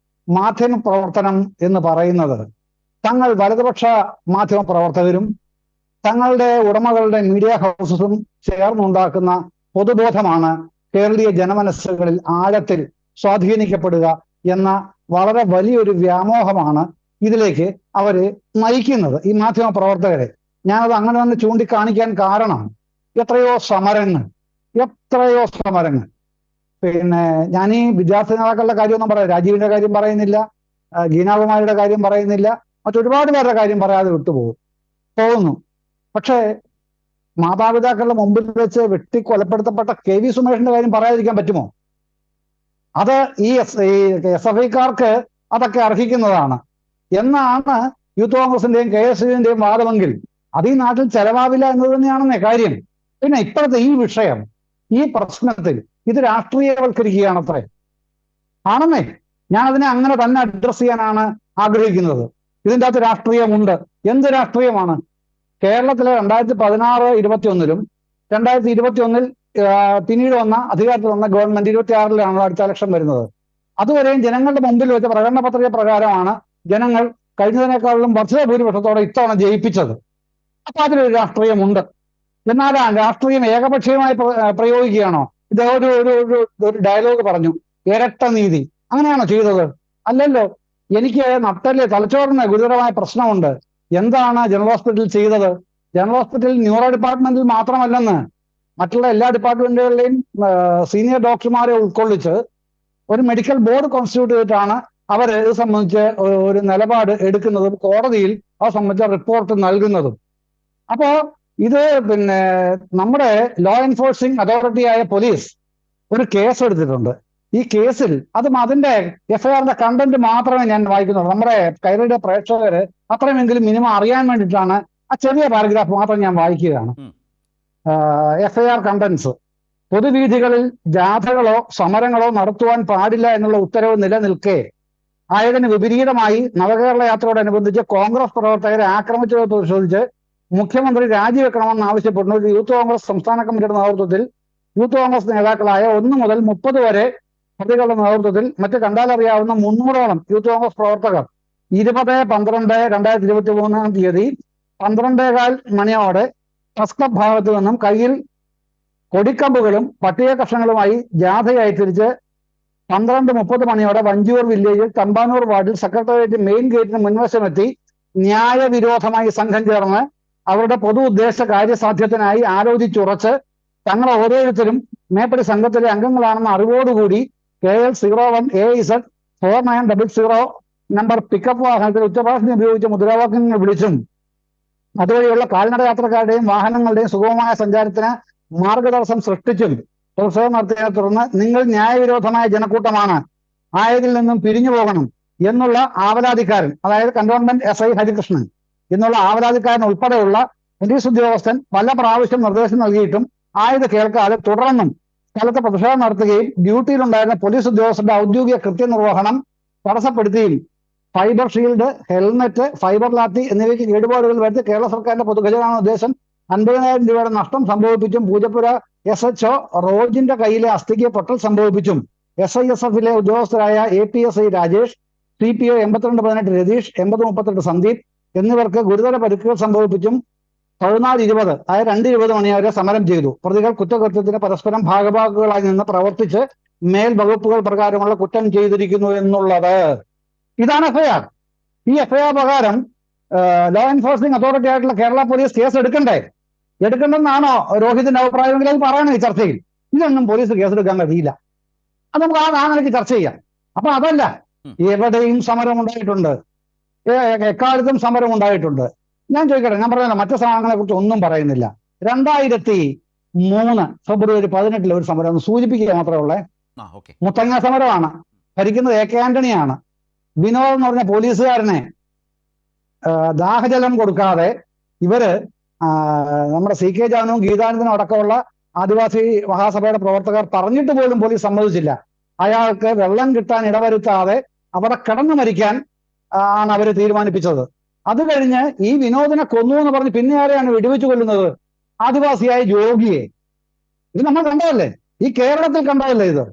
മാധ്യമ പ്രവർത്തനം എന്ന് പറയുന്നത് തങ്ങൾ വലതുപക്ഷ മാധ്യമ പ്രവർത്തകരും തങ്ങളുടെ ഉടമകളുടെ മീഡിയ ഹൗസസും ചേർന്നുണ്ടാക്കുന്ന പൊതുബോധമാണ് കേരളീയ ജനമനസ്സുകളിൽ ആഴത്തിൽ സ്വാധീനിക്കപ്പെടുക എന്ന വളരെ വലിയൊരു വ്യാമോഹമാണ് ഇതിലേക്ക് അവര് നയിക്കുന്നത്, ഈ മാധ്യമ പ്രവർത്തകരെ. ഞാനത് അങ്ങനെ തന്നെ ചൂണ്ടിക്കാണിക്കാൻ കാരണം എത്രയോ സമരങ്ങൾ. ഞാൻ ഈ വിദ്യാർത്ഥി നേതാക്കളുടെ കാര്യമൊന്നും പറയാം, രാജീവിന്റെ കാര്യം പറയുന്നില്ല, ഗീനാകുമാരിയുടെ കാര്യം പറയുന്നില്ല, മറ്റൊരുപാട് പേരുടെ കാര്യം പറയാതെ പോകുന്നു. പക്ഷേ മാതാപിതാക്കളുടെ മുമ്പിൽ വെച്ച് വെട്ടിക്കൊലപ്പെടുത്തപ്പെട്ട KV സുമേഷിന്റെ കാര്യം പറയാതിരിക്കാൻ പറ്റുമോ? അത് ഈ SFIക്കാർക്ക് അതൊക്കെ അർഹിക്കുന്നതാണ് എന്നാണ് യൂത്ത് കോൺഗ്രസിന്റെയും KSUവിന്റെയും വാദമെങ്കിൽ അത് ഈ നാട്ടിൽ ചെലവാവില്ല എന്നത് തന്നെയാണെന്നേ കാര്യം. പിന്നെ ഇപ്പോഴത്തെ ഈ വിഷയം, ഈ പ്രശ്നത്തിൽ ഇത് രാഷ്ട്രീയവൽക്കരിക്കുകയാണത്രേ. ആണെന്നേ, ഞാൻ അതിനെ അങ്ങനെ തന്നെ അഡ്രസ് ചെയ്യാനാണ് ആഗ്രഹിക്കുന്നത്. ഇതിൻ്റെ അകത്ത് രാഷ്ട്രീയമുണ്ട്. എന്ത് രാഷ്ട്രീയമാണ്? കേരളത്തിലെ 2016-21 2021 പിന്നീട് അധികാരത്തിൽ വന്ന ഗവൺമെന്റ് 26-ലാണ് അടുത്ത ഇലക്ഷൻ വരുന്നത്. അതുവരെയും ജനങ്ങളുടെ മുമ്പിൽ വെച്ച പ്രകടന പത്രിക പ്രകാരമാണ് ജനങ്ങൾ കഴിഞ്ഞതിനേക്കാളും വർദ്ധിത ഭൂരിപക്ഷത്തോടെ ഇത്തവണ ജയിപ്പിച്ചത്. അപ്പൊ അതിലൊരു രാഷ്ട്രീയമുണ്ട്. എന്നാൽ ആ രാഷ്ട്രീയം ഏകപക്ഷീയമായി പ്രയോഗിക്കുകയാണോ? ഇത് ഒരു ഡയലോഗ് പറഞ്ഞു, ഇരട്ട നീതി. അങ്ങനെയാണോ ചെയ്തത്? അല്ലല്ലോ. എനിക്ക് നട്ടല് തലച്ചോറിന് ഗുരുതരമായ പ്രശ്നമുണ്ട്. എന്താണ് ജനറൽ ഹോസ്പിറ്റലിൽ ചെയ്തത്? ജനറൽ ഹോസ്പിറ്റൽ ന്യൂറോ ഡിപ്പാർട്ട്മെന്റിൽ മാത്രമല്ലെന്ന്, മറ്റുള്ള എല്ലാ ഡിപ്പാർട്ട്മെന്റുകളിലെയും സീനിയർ ഡോക്ടർമാരെ ഉൾക്കൊള്ളിച്ച് ഒരു മെഡിക്കൽ ബോർഡ് കോൺസ്റ്റിറ്റ്യൂട്ട് ചെയ്തിട്ടാണ് അവർ ഇത് സംബന്ധിച്ച് ഒരു നിലപാട് എടുക്കുന്നതും കോടതിയിൽ അത് സംബന്ധിച്ച റിപ്പോർട്ട് നൽകുന്നതും. അപ്പോ ഇത് നമ്മുടെ ലോ എൻഫോഴ്സിംഗ് അതോറിറ്റിയായ പോലീസ് ഒരു കേസ് എടുത്തിട്ടുണ്ട്. ഈ കേസിൽ അതിന്റെ എഫ്ഐആറിന്റെ കണ്ടന്റ് മാത്രമേ ഞാൻ വായിക്കുന്നുള്ളൂ. നമ്മുടെ കൈരളിയുടെ പ്രേക്ഷകര് അത്രയുമെങ്കിലും മിനിമം അറിയാൻ വേണ്ടിയിട്ടാണ് ആ ചെറിയ പാരഗ്രാഫ് മാത്രം ഞാൻ വായിക്കുകയാണ്. എഫ്ഐആർ കണ്ടന്റ്സ്: പൊതുവീഥികളിൽ ജാഥകളോ സമരങ്ങളോ നടത്തുവാൻ പാടില്ല എന്നുള്ള ഉത്തരവ് നിലനിൽക്കെ ആയതിന് വിപരീതമായി നവകേരള യാത്രയോടനുബന്ധിച്ച് കോൺഗ്രസ് പ്രവർത്തകരെ ആക്രമിച്ചത് പരിശോധിച്ച് മുഖ്യമന്ത്രി രാജിവെക്കണമെന്ന് ആവശ്യപ്പെടുന്ന ഒരു യൂത്ത് കോൺഗ്രസ് സംസ്ഥാന കമ്മിറ്റിയുടെ നേതൃത്വത്തിൽ യൂത്ത് കോൺഗ്രസ് നേതാക്കളായ 1 മുതൽ 30 വരെ പ്രതികളുടെ നേതൃത്വത്തിൽ മറ്റ് കണ്ടാലറിയാവുന്ന 300ഓളം യൂത്ത് കോൺഗ്രസ് പ്രവർത്തകർ 20/12/2023 12:15 മണിയോടെ പ്രസ് ക്ലബ് ഭാഗത്തു നിന്നും കയ്യിൽ കൊടിക്കമ്പുകളും പട്ടിക കഷ്ണങ്ങളുമായി ജാഥയായി തിരിച്ച് 12:30 മണിയോടെ വഞ്ചിയൂർ വില്ലേജിൽ തമ്പാനൂർ വാർഡിൽ സെക്രട്ടേറിയറ്റ് മെയിൻ ഗേറ്റിന് മുൻവശമെത്തി ന്യായവിരോധമായി സംഘം ചേർന്ന് അവരുടെ പൊതു ഉദ്ദേശ കാര്യസാധ്യത്തിനായി ആലോചിച്ചുറച്ച് തങ്ങൾ ഓരോരുത്തരും മേപ്പടി സംഘത്തിലെ അംഗങ്ങളാണെന്ന അറിവോടുകൂടി KL01 AZ 4900 നമ്പർ പിക്കപ്പ് വാഹനത്തിൽ ഉച്ചഭാഷണി ഉപയോഗിച്ച് മുദ്രാവാക്യങ്ങൾ വിളിച്ചും അതുവഴിയുള്ള കാൽനട യാത്രക്കാരുടെയും വാഹനങ്ങളുടെയും സുഗമമായ സഞ്ചാരത്തിന് മാർഗതടസ്സം സൃഷ്ടിച്ചും പ്രതിഷേധം നടത്തിയതിനെ തുടർന്ന് നിങ്ങൾ ന്യായവിരോധമായ ജനക്കൂട്ടമാണ്, ആയതിൽ നിന്നും പിരിഞ്ഞു പോകണം എന്നുള്ള ആവലാതിക്കാരൻ, അതായത് കന്റോൺമെന്റ് SI ഹരികൃഷ്ണൻ എന്നുള്ള ആവലാതിക്കാരൻ ഉൾപ്പെടെയുള്ള പോലീസ് ഉദ്യോഗസ്ഥൻ പല പ്രാവശ്യം നിർദ്ദേശം നൽകിയിട്ടും ആയത് കേൾക്കാതെ തുടർന്നും സ്ഥലത്ത് പ്രതിഷേധം നടത്തുകയും ഡ്യൂട്ടിയിലുണ്ടായിരുന്ന പോലീസ് ഉദ്യോഗസ്ഥരുടെ ഔദ്യോഗിക കൃത്യനിർവഹണം തടസ്സപ്പെടുത്തുകയും fibre shield, helmet, fibre lathi എന്നിവയ്ക്ക് കേടുപാടുകൾ വരുത്തി കേരള സർക്കാരിന്റെ പൊതുഖജനാവിന് ഉദ്ദേശം 50,000 രൂപയുടെ നഷ്ടം സംഭവിപ്പിച്ചും പൂജപ്പുര SHO റോജിന്റെ കയ്യിലെ അസ്ഥിക്ക് പൊട്ടൽ സംഭവിപ്പിച്ചും SISF-ലെ ഉദ്യോഗസ്ഥരായ APSI രാജേഷ്, CPO 8218 രതീഷ്, 8038 സന്ദീപ് എന്നിവർക്ക് ഗുരുതര പരിക്കുകൾ സംഭവിപ്പിച്ചും 14:20 അതായത് 2:20 മണി വരെ സമരം ചെയ്തു. പ്രതികൾ കുറ്റകൃത്യത്തിന് പരസ്പരം ഭാഗഭാക്കുകളായി നിന്ന് പ്രവർത്തിച്ച് മേൽ വകുപ്പുകൾ പ്രകാരമുള്ള കുറ്റം ചെയ്തിരിക്കുന്നു എന്നുള്ളത്. ഇതാണ് എഫ്ഐആർ. ഈ എഫ്ഐആർ പ്രകാരം ലോ എൻഫോഴ്സിംഗ് അതോറിറ്റി ആയിട്ടുള്ള കേരള പോലീസ് കേസ് എടുക്കണ്ടെന്നാണോ രോഹിതിന്റെ അഭിപ്രായമെങ്കിൽ അത് പറയണം ഈ ചർച്ചയിൽ. ഇതൊന്നും പോലീസ് കേസെടുക്കാൻ കഴിയില്ല. അത് നമുക്ക് ആ നിലയ്ക്ക് ചർച്ച ചെയ്യാം. അപ്പൊ അതല്ല, എവിടെയും സമരം ഉണ്ടായിട്ടുണ്ട്, എക്കാലത്തും സമരം ഉണ്ടായിട്ടുണ്ട്. ഞാൻ ചോദിക്കട്ടെ, ഞാൻ പറഞ്ഞല്ലോ മറ്റു സമരങ്ങളെ കുറിച്ച് ഒന്നും പറയുന്നില്ല. 2003 ഫെബ്രുവരി 18 ഒരു സമരം സൂചിപ്പിക്കുക മാത്രമേ ഉള്ളേ. മുത്തങ്ങ സമരമാണ്. ഭരിക്കുന്നത് AK ആന്റണിയാണ്. വിനോദ് എന്ന് പറഞ്ഞ പോലീസുകാരനെ ദാഹജലം കൊടുക്കാതെ ഇവര് നമ്മുടെ CK ജാനുവും ഗീതാനന്ദനും അടക്കമുള്ള ആദിവാസി മഹാസഭയുടെ പ്രവർത്തകർ പറഞ്ഞിട്ട് പോലും പോലീസ് സമ്മതിച്ചില്ല. അയാൾക്ക് വെള്ളം കിട്ടാൻ ഇടവരുത്താതെ അവിടെ കിടന്നു മരിക്കാൻ ആണ് അവര് തീരുമാനിപ്പിച്ചത്. അത് കഴിഞ്ഞ് ഈ വിനോദിനെ കൊന്നു എന്ന് പറഞ്ഞ് പിന്നെ ആരെയാണ് വെടിവെച്ച് കൊല്ലുന്നത്? ആദിവാസിയായ ജോഗിയെ. ഇത് നമ്മൾ കണ്ടതല്ലേ, ഈ കേരളത്തിൽ കണ്ടതല്ലേ ഇത്.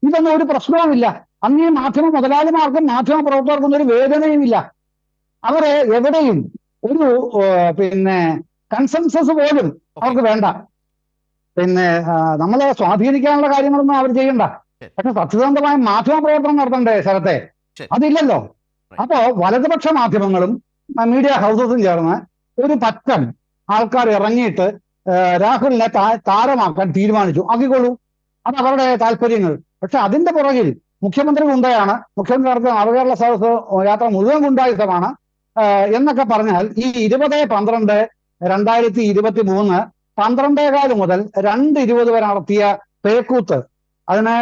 ഇതൊന്നും ഒരു പ്രശ്നവുമില്ല. അന്ന് ഈ മാധ്യമ മുതലാളിമാർക്കും മാധ്യമ പ്രവർത്തകർക്കും ഒരു വേദനയുമില്ല. അവരെ എവിടെയും ഒരു കൺസെൻസസ് പോലും അവർക്ക് വേണ്ട. നമ്മളെ സ്വാധീനിക്കാനുള്ള കാര്യങ്ങളൊന്നും അവർ ചെയ്യണ്ട. പക്ഷെ സത്യസന്ധമായ മാധ്യമ പ്രവർത്തനം നടത്തണ്ടേ സ്ഥലത്തെ? അതില്ലല്ലോ. അപ്പോ വലതുപക്ഷ മാധ്യമങ്ങളും മീഡിയ ഹൗസസും ചേർന്ന് ഒരു പറ്റം ആൾക്കാർ ഇറങ്ങിയിട്ട് രാഹുലിനെ താരമാക്കാൻ തീരുമാനിച്ചു. ആക്കിക്കൊള്ളൂ, അത് അവരുടെ താല്പര്യങ്ങൾ. പക്ഷെ അതിന്റെ പുറകിൽ മുഖ്യമന്ത്രി ഗുണ്ടയാണ്, മുഖ്യമന്ത്രി നടത്തിയ നവകേരള സദസ് യാത്ര മുഴുവൻ ഗുണ്ടായുധമാണ് എന്നൊക്കെ പറഞ്ഞാൽ ഈ 20/12/2023 12:15 മുതൽ 2:20 വരെ നടത്തിയ പേക്കൂത്ത്, അതിന്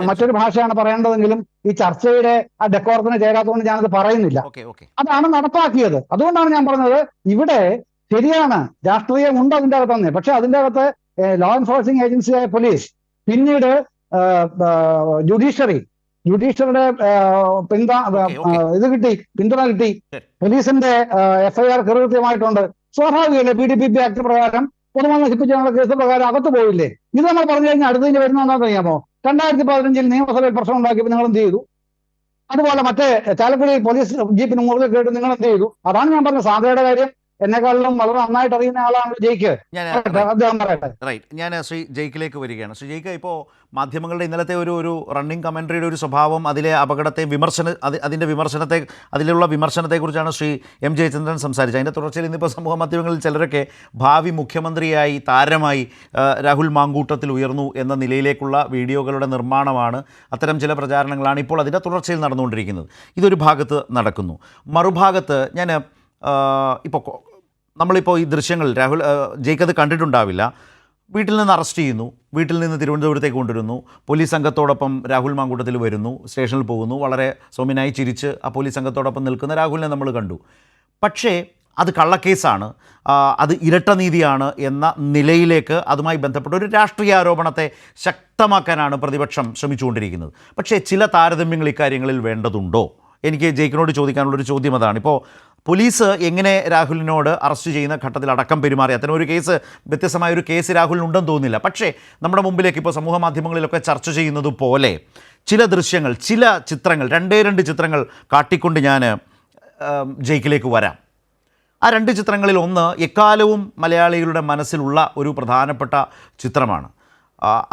മറ്റൊരു ഭാഷയാണ് പറയേണ്ടതെങ്കിലും ഈ ചർച്ചയുടെ ആ ഡെക്കോറത്തിന് ചേരാത്തതുകൊണ്ട് ഞാനത് പറയുന്നില്ല. അതാണ് നടപ്പാക്കിയത്. അതുകൊണ്ടാണ് ഞാൻ പറഞ്ഞത് ഇവിടെ ശരിയാണ്, രാഷ്ട്രീയം ഉണ്ട് അതിൻ്റെ അകത്ത് തന്നെ. പക്ഷെ അതിൻ്റെ അകത്ത് ലോ എൻഫോഴ്സിംഗ് ഏജൻസിയായ പോലീസ്, പിന്നീട് ജുഡീഷ്യറിയുടെ പിന്തുണ കിട്ടി. പോലീസിന്റെ FIR കൃത്യമായിട്ടുണ്ട്. സ്വാഭാവികമല്ലേ, PDPP ആക്ട് പ്രകാരം പൊതുമ നശിപ്പിച്ചുള്ള കേസ് പ്രകാരം അകത്ത് പോയില്ലേ. ഇത് നമ്മൾ പറഞ്ഞു കഴിഞ്ഞാൽ അടുത്തതിന് വരുന്ന എന്താണെന്ന് അറിയാമോ? 2015 നിയമസഭയിൽ പ്രശ്നം ഉണ്ടാക്കിയപ്പോൾ നിങ്ങൾ എന്ത് ചെയ്തു? അതുപോലെ മറ്റേ ചാലക്കുടി പോലീസ് ജീപ്പിന് മുകളിൽ കേട്ട് നിങ്ങൾ എന്ത് ചെയ്തു? അതാണ് ഞാൻ പറഞ്ഞത്. സാന്ദ്രയുടെ കാര്യം എന്നെക്കാളിലും വളരെ നന്നായിട്ട് അറിയുന്ന ആളാണ് ജയിക്ക്. അദ്ദേഹം പറയട്ടെ. റൈറ്റ്, ഞാൻ ശ്രീ ജയിക്കിലേക്ക് വരികയാണ്. ശ്രീ ജയിക്ക്, ഇപ്പോൾ മാധ്യമങ്ങളുടെ ഇന്നലത്തെ ഒരു റണ്ണിങ് കമൻട്രിയുടെ ഒരു സ്വഭാവം, അതിലെ അപകടത്തെ അതിലുള്ള വിമർശനത്തെക്കുറിച്ചാണ് ശ്രീ എം ജയചന്ദ്രൻ സംസാരിച്ചത്. അതിൻ്റെ തുടർച്ചയിൽ ഇന്നിപ്പോൾ സമൂഹ മാധ്യമങ്ങളിൽ ചിലരൊക്കെ ഭാവി മുഖ്യമന്ത്രിയായി താരമായി രാഹുൽ മാങ്കൂട്ടത്തിൽ ഉയർന്നു എന്ന നിലയിലേക്കുള്ള വീഡിയോകളുടെ നിർമ്മാണമാണ്, അത്തരം ചില പ്രചാരണങ്ങളാണ് ഇപ്പോൾ അതിൻ്റെ തുടർച്ചയിൽ നടന്നുകൊണ്ടിരിക്കുന്നത്. ഇതൊരു ഭാഗത്ത് നടക്കുന്നു. മറുഭാഗത്ത് നമ്മളിപ്പോൾ ഈ ദൃശ്യങ്ങൾ ജയിക്കത് കണ്ടിട്ടുണ്ടാവില്ല. വീട്ടിൽ നിന്ന് അറസ്റ്റ് ചെയ്യുന്നു, വീട്ടിൽ നിന്ന് തിരുവനന്തപുരത്തേക്ക് കൊണ്ടുവരുന്നു, പോലീസ് സംഘത്തോടൊപ്പം രാഹുൽ മാങ്കൂട്ടത്തിൽ വരുന്നു, സ്റ്റേഷനിൽ പോകുന്നു, വളരെ സൗമ്യനായി ചിരിച്ച് ആ പോലീസ് സംഘത്തോടൊപ്പം നിൽക്കുന്ന രാഹുലിനെ നമ്മൾ കണ്ടു. പക്ഷേ അത് കള്ളക്കേസാണ്, അത് ഇരട്ട നീതിയാണ് എന്ന നിലയിലേക്ക് അതുമായി ബന്ധപ്പെട്ട ഒരു രാഷ്ട്രീയ ആരോപണത്തെ ശക്തമാക്കാനാണ് പ്രതിപക്ഷം ശ്രമിച്ചുകൊണ്ടിരിക്കുന്നത്. പക്ഷേ ചില താരതമ്യങ്ങൾ ഇക്കാര്യങ്ങളിൽ വേണ്ടതുണ്ടോ? എനിക്ക് ജയിക്കിനോട് ചോദിക്കാനുള്ളൊരു ചോദ്യം അതാണ്. ഇപ്പോൾ പോലീസ് എങ്ങനെ രാഹുലിനോട് അറസ്റ്റ് ചെയ്യുന്ന ഘട്ടത്തിൽ അടക്കം പെരുമാറി, അത്തരം ഒരു കേസ്, വ്യത്യസ്തമായൊരു കേസ് രാഹുലിനുണ്ടെന്ന് തോന്നുന്നില്ല. പക്ഷേ നമ്മുടെ മുമ്പിലേക്ക് ഇപ്പോൾ സമൂഹ മാധ്യമങ്ങളിലൊക്കെ ചർച്ച ചെയ്യുന്നത് പോലെ ചില ദൃശ്യങ്ങൾ, ചില ചിത്രങ്ങൾ, രണ്ട് ചിത്രങ്ങൾ കാട്ടിക്കൊണ്ട് ഞാൻ ജയിക്കിലേക്ക് വരാം. ആ രണ്ട് ചിത്രങ്ങളിൽ ഒന്ന് എക്കാലവും മലയാളികളുടെ മനസ്സിലുള്ള ഒരു പ്രധാനപ്പെട്ട ചിത്രമാണ്.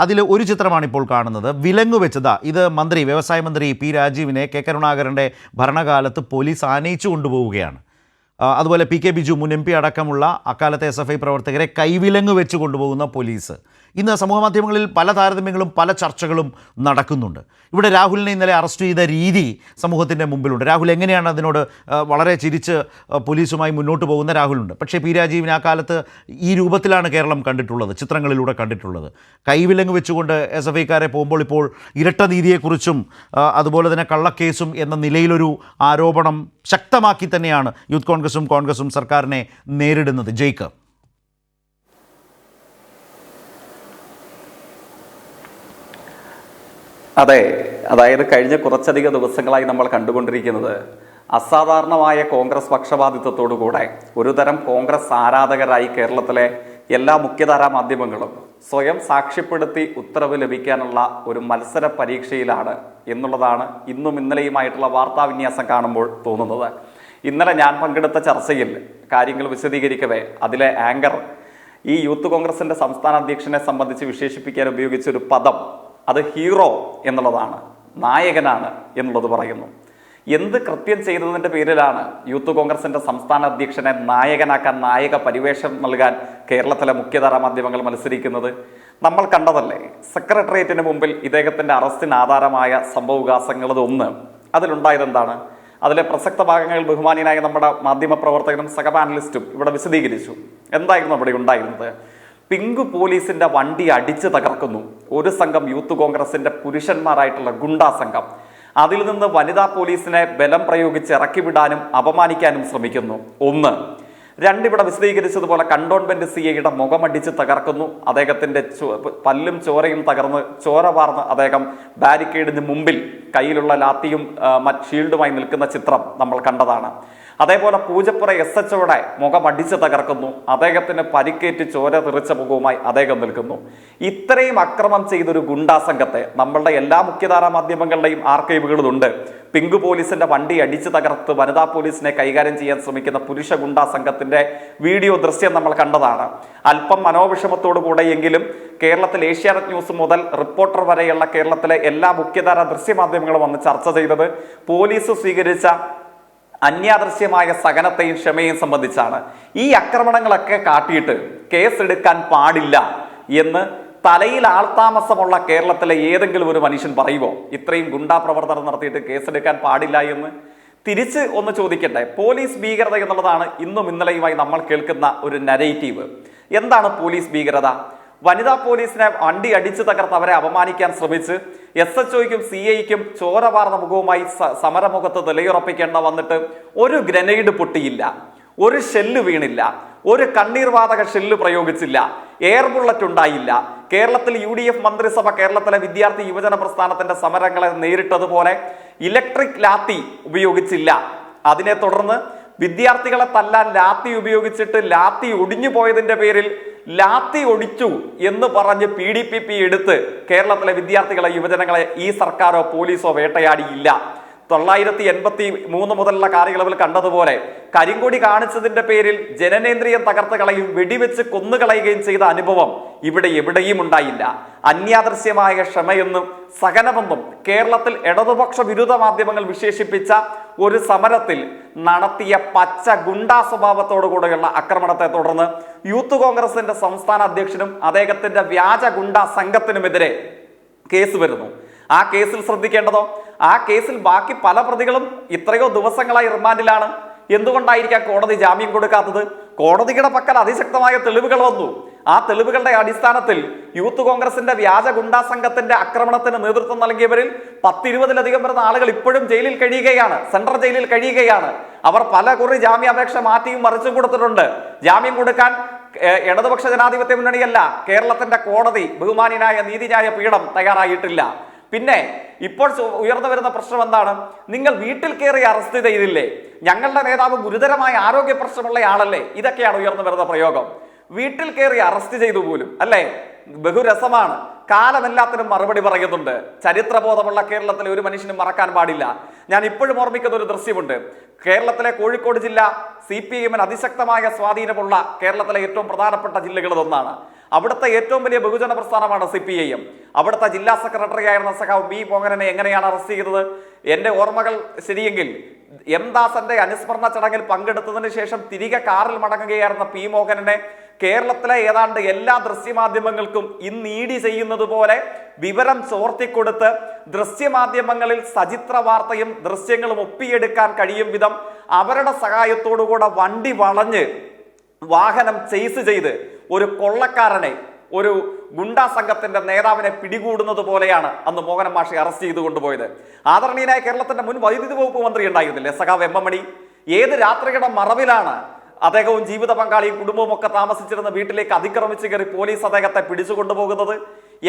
അതിൽ ഒരു ചിത്രമാണ് ഇപ്പോൾ കാണുന്നത്. വിലങ്ങ് വെച്ചതാ, ഇത് വ്യവസായ മന്ത്രി പി രാജീവിനെ കെ കരുണാകരൻ്റെ ഭരണകാലത്ത് പോലീസ് ആനയിച്ചു കൊണ്ടുപോവുകയാണ്. അതുപോലെ പി കെ ബിജു മുൻ MP അടക്കമുള്ള അക്കാലത്തെ SFI പ്രവർത്തകരെ കൈവിലങ്ങ് വെച്ച് കൊണ്ടുപോകുന്ന പോലീസ്. ഇന്ന് സമൂഹമാധ്യമങ്ങളിൽ പല താരതമ്യങ്ങളും പല ചർച്ചകളും നടക്കുന്നുണ്ട്. ഇവിടെ രാഹുലിനെ ഇന്നലെ അറസ്റ്റ് ചെയ്ത രീതി സമൂഹത്തിൻ്റെ മുമ്പിലുണ്ട്. രാഹുൽ എങ്ങനെയാണ് അതിനോട് വളരെ ചിരിച്ച് പോലീസുമായി മുന്നോട്ട് പോകുന്ന രാഹുലുണ്ട്. പക്ഷേ പി രാജീവിനെ ആ കാലത്ത് ഈ രൂപത്തിലാണ് കേരളം കണ്ടിട്ടുള്ളത്, ചിത്രങ്ങളിലൂടെ കണ്ടിട്ടുള്ളത്. കൈവിലങ്ങ് വെച്ചുകൊണ്ട് SFIക്കാരെ പോകുമ്പോൾ ഇപ്പോൾ ഇരട്ട നീതിയെക്കുറിച്ചും അതുപോലെ തന്നെ കള്ളക്കേസും എന്ന നിലയിലൊരു ആരോപണം ശക്തമാക്കി തന്നെയാണ് യൂത്ത് കോൺഗ്രസും സർക്കാരിനെ നേരിടുന്നത്. ജയിക്ക്. അതെ, അതായത് കഴിഞ്ഞ കുറച്ചധികം ദിവസങ്ങളായി നമ്മൾ കണ്ടുകൊണ്ടിരിക്കുന്നത് അസാധാരണമായ കോൺഗ്രസ് പക്ഷപാതിത്വത്തോടുകൂടെ ഒരുതരം കോൺഗ്രസ് ആരാധകരായി കേരളത്തിലെ എല്ലാ മുഖ്യധാരാ മാധ്യമങ്ങളും സ്വയം സാക്ഷ്യപ്പെടുത്തി ഉത്തരവ് ലഭിക്കാനുള്ള ഒരു മത്സര പരീക്ഷയിലാണ് എന്നുള്ളതാണ് ഇന്നും ഇന്നലെയുമായിട്ടുള്ള വാർത്താവിന്യാസം കാണുമ്പോൾ തോന്നുന്നത്. ഇന്നലെ ഞാൻ പങ്കെടുത്ത ചർച്ചയിൽ കാര്യങ്ങൾ വിശദീകരിക്കവേ അതിലെ ആങ്കർ ഈ യൂത്ത് കോൺഗ്രസിന്റെ സംസ്ഥാന അധ്യക്ഷനെ സംബന്ധിച്ച് വിശേഷിപ്പിക്കാൻ ഉപയോഗിച്ചൊരു പദം, അത് ഹീറോ എന്നുള്ളതാണ്, നായകനാണ് എന്നുള്ളത് പറയുന്നു. എന്ത് കൃത്യം ചെയ്തതിൻ്റെ പേരിലാണ് യൂത്ത് കോൺഗ്രസിന്റെ സംസ്ഥാന അധ്യക്ഷനെ നായകനാക്കാൻ, നായക പരിവേഷം നൽകാൻ കേരളത്തിലെ മുഖ്യധാരാ മാധ്യമങ്ങൾ മത്സരിക്കുന്നത്? നമ്മൾ കണ്ടതല്ലേ, സെക്രട്ടേറിയറ്റിന് മുമ്പിൽ ഇദ്ദേഹത്തിന്റെ അറസ്റ്റിന് ആധാരമായ സംഭവവികാസങ്ങളതൊന്ന്. അതിലുണ്ടായത് എന്താണ്? അതിലെ പ്രസക്ത ഭാഗങ്ങൾ ബഹുമാന്യനായ നമ്മുടെ മാധ്യമപ്രവർത്തകനും സഹപാനലിസ്റ്റും ഇവിടെ വിശദീകരിച്ചു. എന്തായിരുന്നു അവിടെ ഉണ്ടായിരുന്നത്? പിങ്ക് പോലീസിന്റെ വണ്ടി അടിച്ചു തകർക്കുന്നു ഒരു സംഘം യൂത്ത് കോൺഗ്രസിന്റെ പുരുഷന്മാരായിട്ടുള്ള ഗുണ്ടാ സംഘം. അതിൽ നിന്ന് വനിതാ പോലീസിനെ ബലം പ്രയോഗിച്ച് ഇറക്കിവിടാനും അപമാനിക്കാനും ശ്രമിക്കുന്നു. ഒന്ന്. രണ്ടിവിടെ വിശദീകരിച്ചതുപോലെ കണ്ടോൺമെന്റ് CIയുടെ മുഖമടിച്ച് തകർക്കുന്നു. അദ്ദേഹത്തിന്റെ പല്ലും ചോരയും തകർന്ന് ചോര വാർന്ന് അദ്ദേഹം ബാരിക്കേഡിന് മുമ്പിൽ കയ്യിലുള്ള ലാത്തിയും ഷീൽഡുമായി നിൽക്കുന്ന ചിത്രം നമ്മൾ കണ്ടതാണ്. അതേപോലെ പൂജപ്പുര SHOയുടെ മുഖമടിച്ച് തകർക്കുന്നു. അദ്ദേഹത്തിന് പരിക്കേറ്റ് ചോര തെറിച്ച മുഖവുമായി അദ്ദേഹം നിൽക്കുന്നു. ഇത്രയും അക്രമം ചെയ്തൊരു ഗുണ്ടാ സംഘത്തെ നമ്മളുടെ എല്ലാ മുഖ്യധാരാ മാധ്യമങ്ങളുടെയും ആർക്കൈവുകളിലുണ്ട്. പിങ്ക് പോലീസിന്റെ വണ്ടി അടിച്ചു തകർത്ത് വനിതാ പോലീസിനെ കൈകാര്യം ചെയ്യാൻ ശ്രമിക്കുന്ന പുരുഷ ഗുണ്ടാ സംഘത്തിന്റെ വീഡിയോ ദൃശ്യം നമ്മൾ കണ്ടതാണ്. അല്പം മനോവിഷമത്തോടു കൂടെയെങ്കിലും കേരളത്തിൽ ഏഷ്യാനെറ്റ് ന്യൂസ് മുതൽ റിപ്പോർട്ടർ വരെയുള്ള കേരളത്തിലെ എല്ലാ മുഖ്യധാരാ ദൃശ്യമാധ്യമങ്ങളും വന്ന് ചർച്ച ചെയ്തത് പോലീസ് സ്വീകരിച്ച അന്യാദൃശ്യമായ സഹനത്തെയും ക്ഷമയും സംബന്ധിച്ചാണ്. ഈ ആക്രമണങ്ങളൊക്കെ കാട്ടിയിട്ട് കേസെടുക്കാൻ പാടില്ല എന്ന് തലയിൽ ആൾതാമസമുള്ള കേരളത്തിലെ ഏതെങ്കിലും ഒരു മനുഷ്യൻ പറയുമോ? ഇത്രയും ഗുണ്ടാ പ്രവർത്തനം നടത്തിയിട്ട് കേസെടുക്കാൻ പാടില്ല എന്ന്. തിരിച്ച് ഒന്ന് ചോദിക്കട്ടെ, പോലീസ് ഭീകരത എന്നുള്ളതാണ് ഇന്നും ഇന്നലെയുമായി നമ്മൾ കേൾക്കുന്ന ഒരു നരേറ്റീവ്. എന്താണ് പോലീസ് ഭീകരത? വനിതാ പോലീസിനെ വണ്ടി അടിച്ചു തകർത്ത് അവരെ അപമാനിക്കാൻ ശ്രമിച്ച് SHOയ്ക്കും CIക്കും ചോര വാർന്ന മുഖവുമായി സമരമുഖത്ത് നിലയുറപ്പിക്കേണ്ട വന്നിട്ട് ഒരു ഗ്രനേഡ് പൊട്ടിയില്ല, ഒരു ഷെല്ല് വീണില്ല, ഒരു കണ്ണീർവാതക ഷെല്ല് പ്രയോഗിച്ചില്ല, എയർ ബുള്ളറ്റ് ഉണ്ടായില്ല. കേരളത്തിൽ UDF മന്ത്രിസഭ കേരളത്തിലെ വിദ്യാർത്ഥി യുവജന പ്രസ്ഥാനത്തിന്റെ സമരങ്ങളെ നേരിട്ടതുപോലെ ഇലക്ട്രിക് ലാത്തി ഉപയോഗിച്ചില്ല. അതിനെ തുടർന്ന് വിദ്യാർത്ഥികളെ തല്ലാൻ ലാത്തി ഉപയോഗിച്ചിട്ട് ലാത്തി ഒടിഞ്ഞു പോയതിന്റെ പേരിൽ ലാത്തി ഒടിച്ചു എന്ന് പറഞ്ഞ് PDPP എടുത്ത് കേരളത്തിലെ വിദ്യാർത്ഥികളെ യുവജനങ്ങളെ ഈ സർക്കാരോ പോലീസോ വേട്ടയാടിയില്ല. 1983 മുതലുള്ള കാലയളവിൽ കണ്ടതുപോലെ കരിങ്കൊടി കാണിച്ചതിന്റെ പേരിൽ ജനനേന്ദ്രിയം തകർത്ത് കളയും, വെടിവെച്ച് കൊന്നുകളയുകയും ചെയ്ത അനുഭവം ഇവിടെ എവിടെയും ഉണ്ടായില്ല. അന്യാദൃശ്യമായ ക്ഷമയെന്നും സഹനമെന്നും കേരളത്തിൽ ഇടതുപക്ഷ വിരുദ്ധ മാധ്യമങ്ങൾ വിശേഷിപ്പിച്ച ഒരു സമരത്തിൽ നടത്തിയ പച്ച ഗുണ്ടാ സ്വഭാവത്തോടുകൂടെയുള്ള ആക്രമണത്തെ തുടർന്ന് യൂത്ത് കോൺഗ്രസിന്റെ സംസ്ഥാന അധ്യക്ഷനും അദ്ദേഹത്തിന്റെ വ്യാജ ഗുണ്ടാ സംഘത്തിനുമെതിരെ കേസ് വരുന്നു. ആ കേസിൽ ശ്രദ്ധിക്കേണ്ടതോ, ആ കേസിൽ ബാക്കി പല പ്രതികളും എത്രയോ ദിവസങ്ങളായി റിമാൻഡിലാണ്. എന്തുകൊണ്ടായിരിക്കാം കോടതി ജാമ്യം കൊടുക്കാത്തത്? കോടതിയുടെ പക്കൽ അതിശക്തമായ തെളിവുകൾ വന്നു. ആ തെളിവുകളുടെ അടിസ്ഥാനത്തിൽ യൂത്ത് കോൺഗ്രസിന്റെ വ്യാജ ഗുണ്ടാ സംഘത്തിന്റെ ആക്രമണത്തിന് നേതൃത്വം നൽകിയവരിൽ 10-20ലധികം വരുന്ന ആളുകൾ ഇപ്പോഴും ജയിലിൽ കഴിയുകയാണ്, സെൻട്രൽ ജയിലിൽ കഴിയുകയാണ്. അവർ പല കുറി ജാമ്യാപേക്ഷ മാറ്റിയും മറിച്ചും കൊടുത്തിട്ടുണ്ട്. ജാമ്യം കൊടുക്കാൻ ഇടതുപക്ഷ ജനാധിപത്യ മുന്നണിയല്ല, കേരളത്തിന്റെ കോടതി, ബഹുമാന്യനായ നീതിന്യായ പീഠം തയ്യാറായിട്ടില്ല. പിന്നെ ഇപ്പോൾ ഉയർന്നു വരുന്ന പ്രശ്നം എന്താണ്? നിങ്ങൾ വീട്ടിൽ കയറി അറസ്റ്റ് ചെയ്തില്ലേ? ഞങ്ങളുടെ നേതാവ് ഗുരുതരമായ ആരോഗ്യ പ്രശ്നമുള്ള ആളല്ലേ? ഇതൊക്കെയാണ് ഉയർന്നു വരുന്ന പ്രയോഗം. വീട്ടിൽ കയറി അറസ്റ്റ് ചെയ്തു പോലും, അല്ലേ? ബഹുരസമാണ്. കാലമെല്ലാത്തിനും മറുപടി പറയുന്നുണ്ട്. ചരിത്രബോധമുള്ള കേരളത്തിലെ ഒരു മനുഷ്യനും മറക്കാൻ പാടില്ല. ഞാൻ ഇപ്പോഴും ഓർമ്മിക്കുന്ന ഒരു ദൃശ്യമുണ്ട്. കേരളത്തിലെ കോഴിക്കോട് ജില്ല CPIM-ന് അതിശക്തമായ സ്വാധീനമുള്ള കേരളത്തിലെ ഏറ്റവും പ്രധാനപ്പെട്ട ജില്ലകളിലൊന്നാണ്. അവിടുത്തെ ഏറ്റവും വലിയ ബഹുജന പ്രസ്ഥാനമാണ് CPIM. അവിടുത്തെ ജില്ലാ സെക്രട്ടറി ആയിരുന്ന സഖാവ് B. മോഹനനെ എങ്ങനെയാണ് അറസ്റ്റ് ചെയ്തത്? എൻ്റെ ഓർമ്മകൾ ശരിയെങ്കിൽ M. ദാസന്റെ അനുസ്മരണ ചടങ്ങിൽ പങ്കെടുത്തതിന് ശേഷം തിരികെ കാറിൽ മടങ്ങുകയായിരുന്ന P. മോഹനനെ കേരളത്തിലെ ഏതാണ്ട് എല്ലാ ദൃശ്യമാധ്യമങ്ങൾക്കും ഇന്ന് ED ചെയ്യുന്നത് പോലെ വിവരം ചോർത്തിക്കൊടുത്ത് ദൃശ്യമാധ്യമങ്ങളിൽ സചിത്ര വാർത്തയും ദൃശ്യങ്ങളും ഒപ്പിയെടുക്കാൻ കഴിയും വിധം അവരുടെ സഹായത്തോടുകൂടെ വണ്ടി വളഞ്ഞ് വാഹനം ചേസ് ചെയ്ത് ഒരു കൊള്ളക്കാരനെ, ഒരു ഗുണ്ടാ സംഘത്തിന്റെ നേതാവിനെ പിടികൂടുന്നത് പോലെയാണ് അന്ന് മോഹനൻ മാഷെ അറസ്റ്റ് ചെയ്തു കൊണ്ടുപോയത്. ആദരണീയനായ കേരളത്തിന്റെ മുൻ വൈദ്യുതി വകുപ്പ് മന്ത്രി ഉണ്ടായിരുന്നില്ലേ സഖാവ് M. മണി? ഏത് രാത്രിയുടെ മറവിലാണ് അദ്ദേഹവും ജീവിത പങ്കാളിയും കുടുംബവും ഒക്കെ താമസിച്ചിരുന്ന വീട്ടിലേക്ക് അതിക്രമിച്ച് കയറി പോലീസ് അദ്ദേഹത്തെ പിടിച്ചു കൊണ്ടുപോകുന്നത്?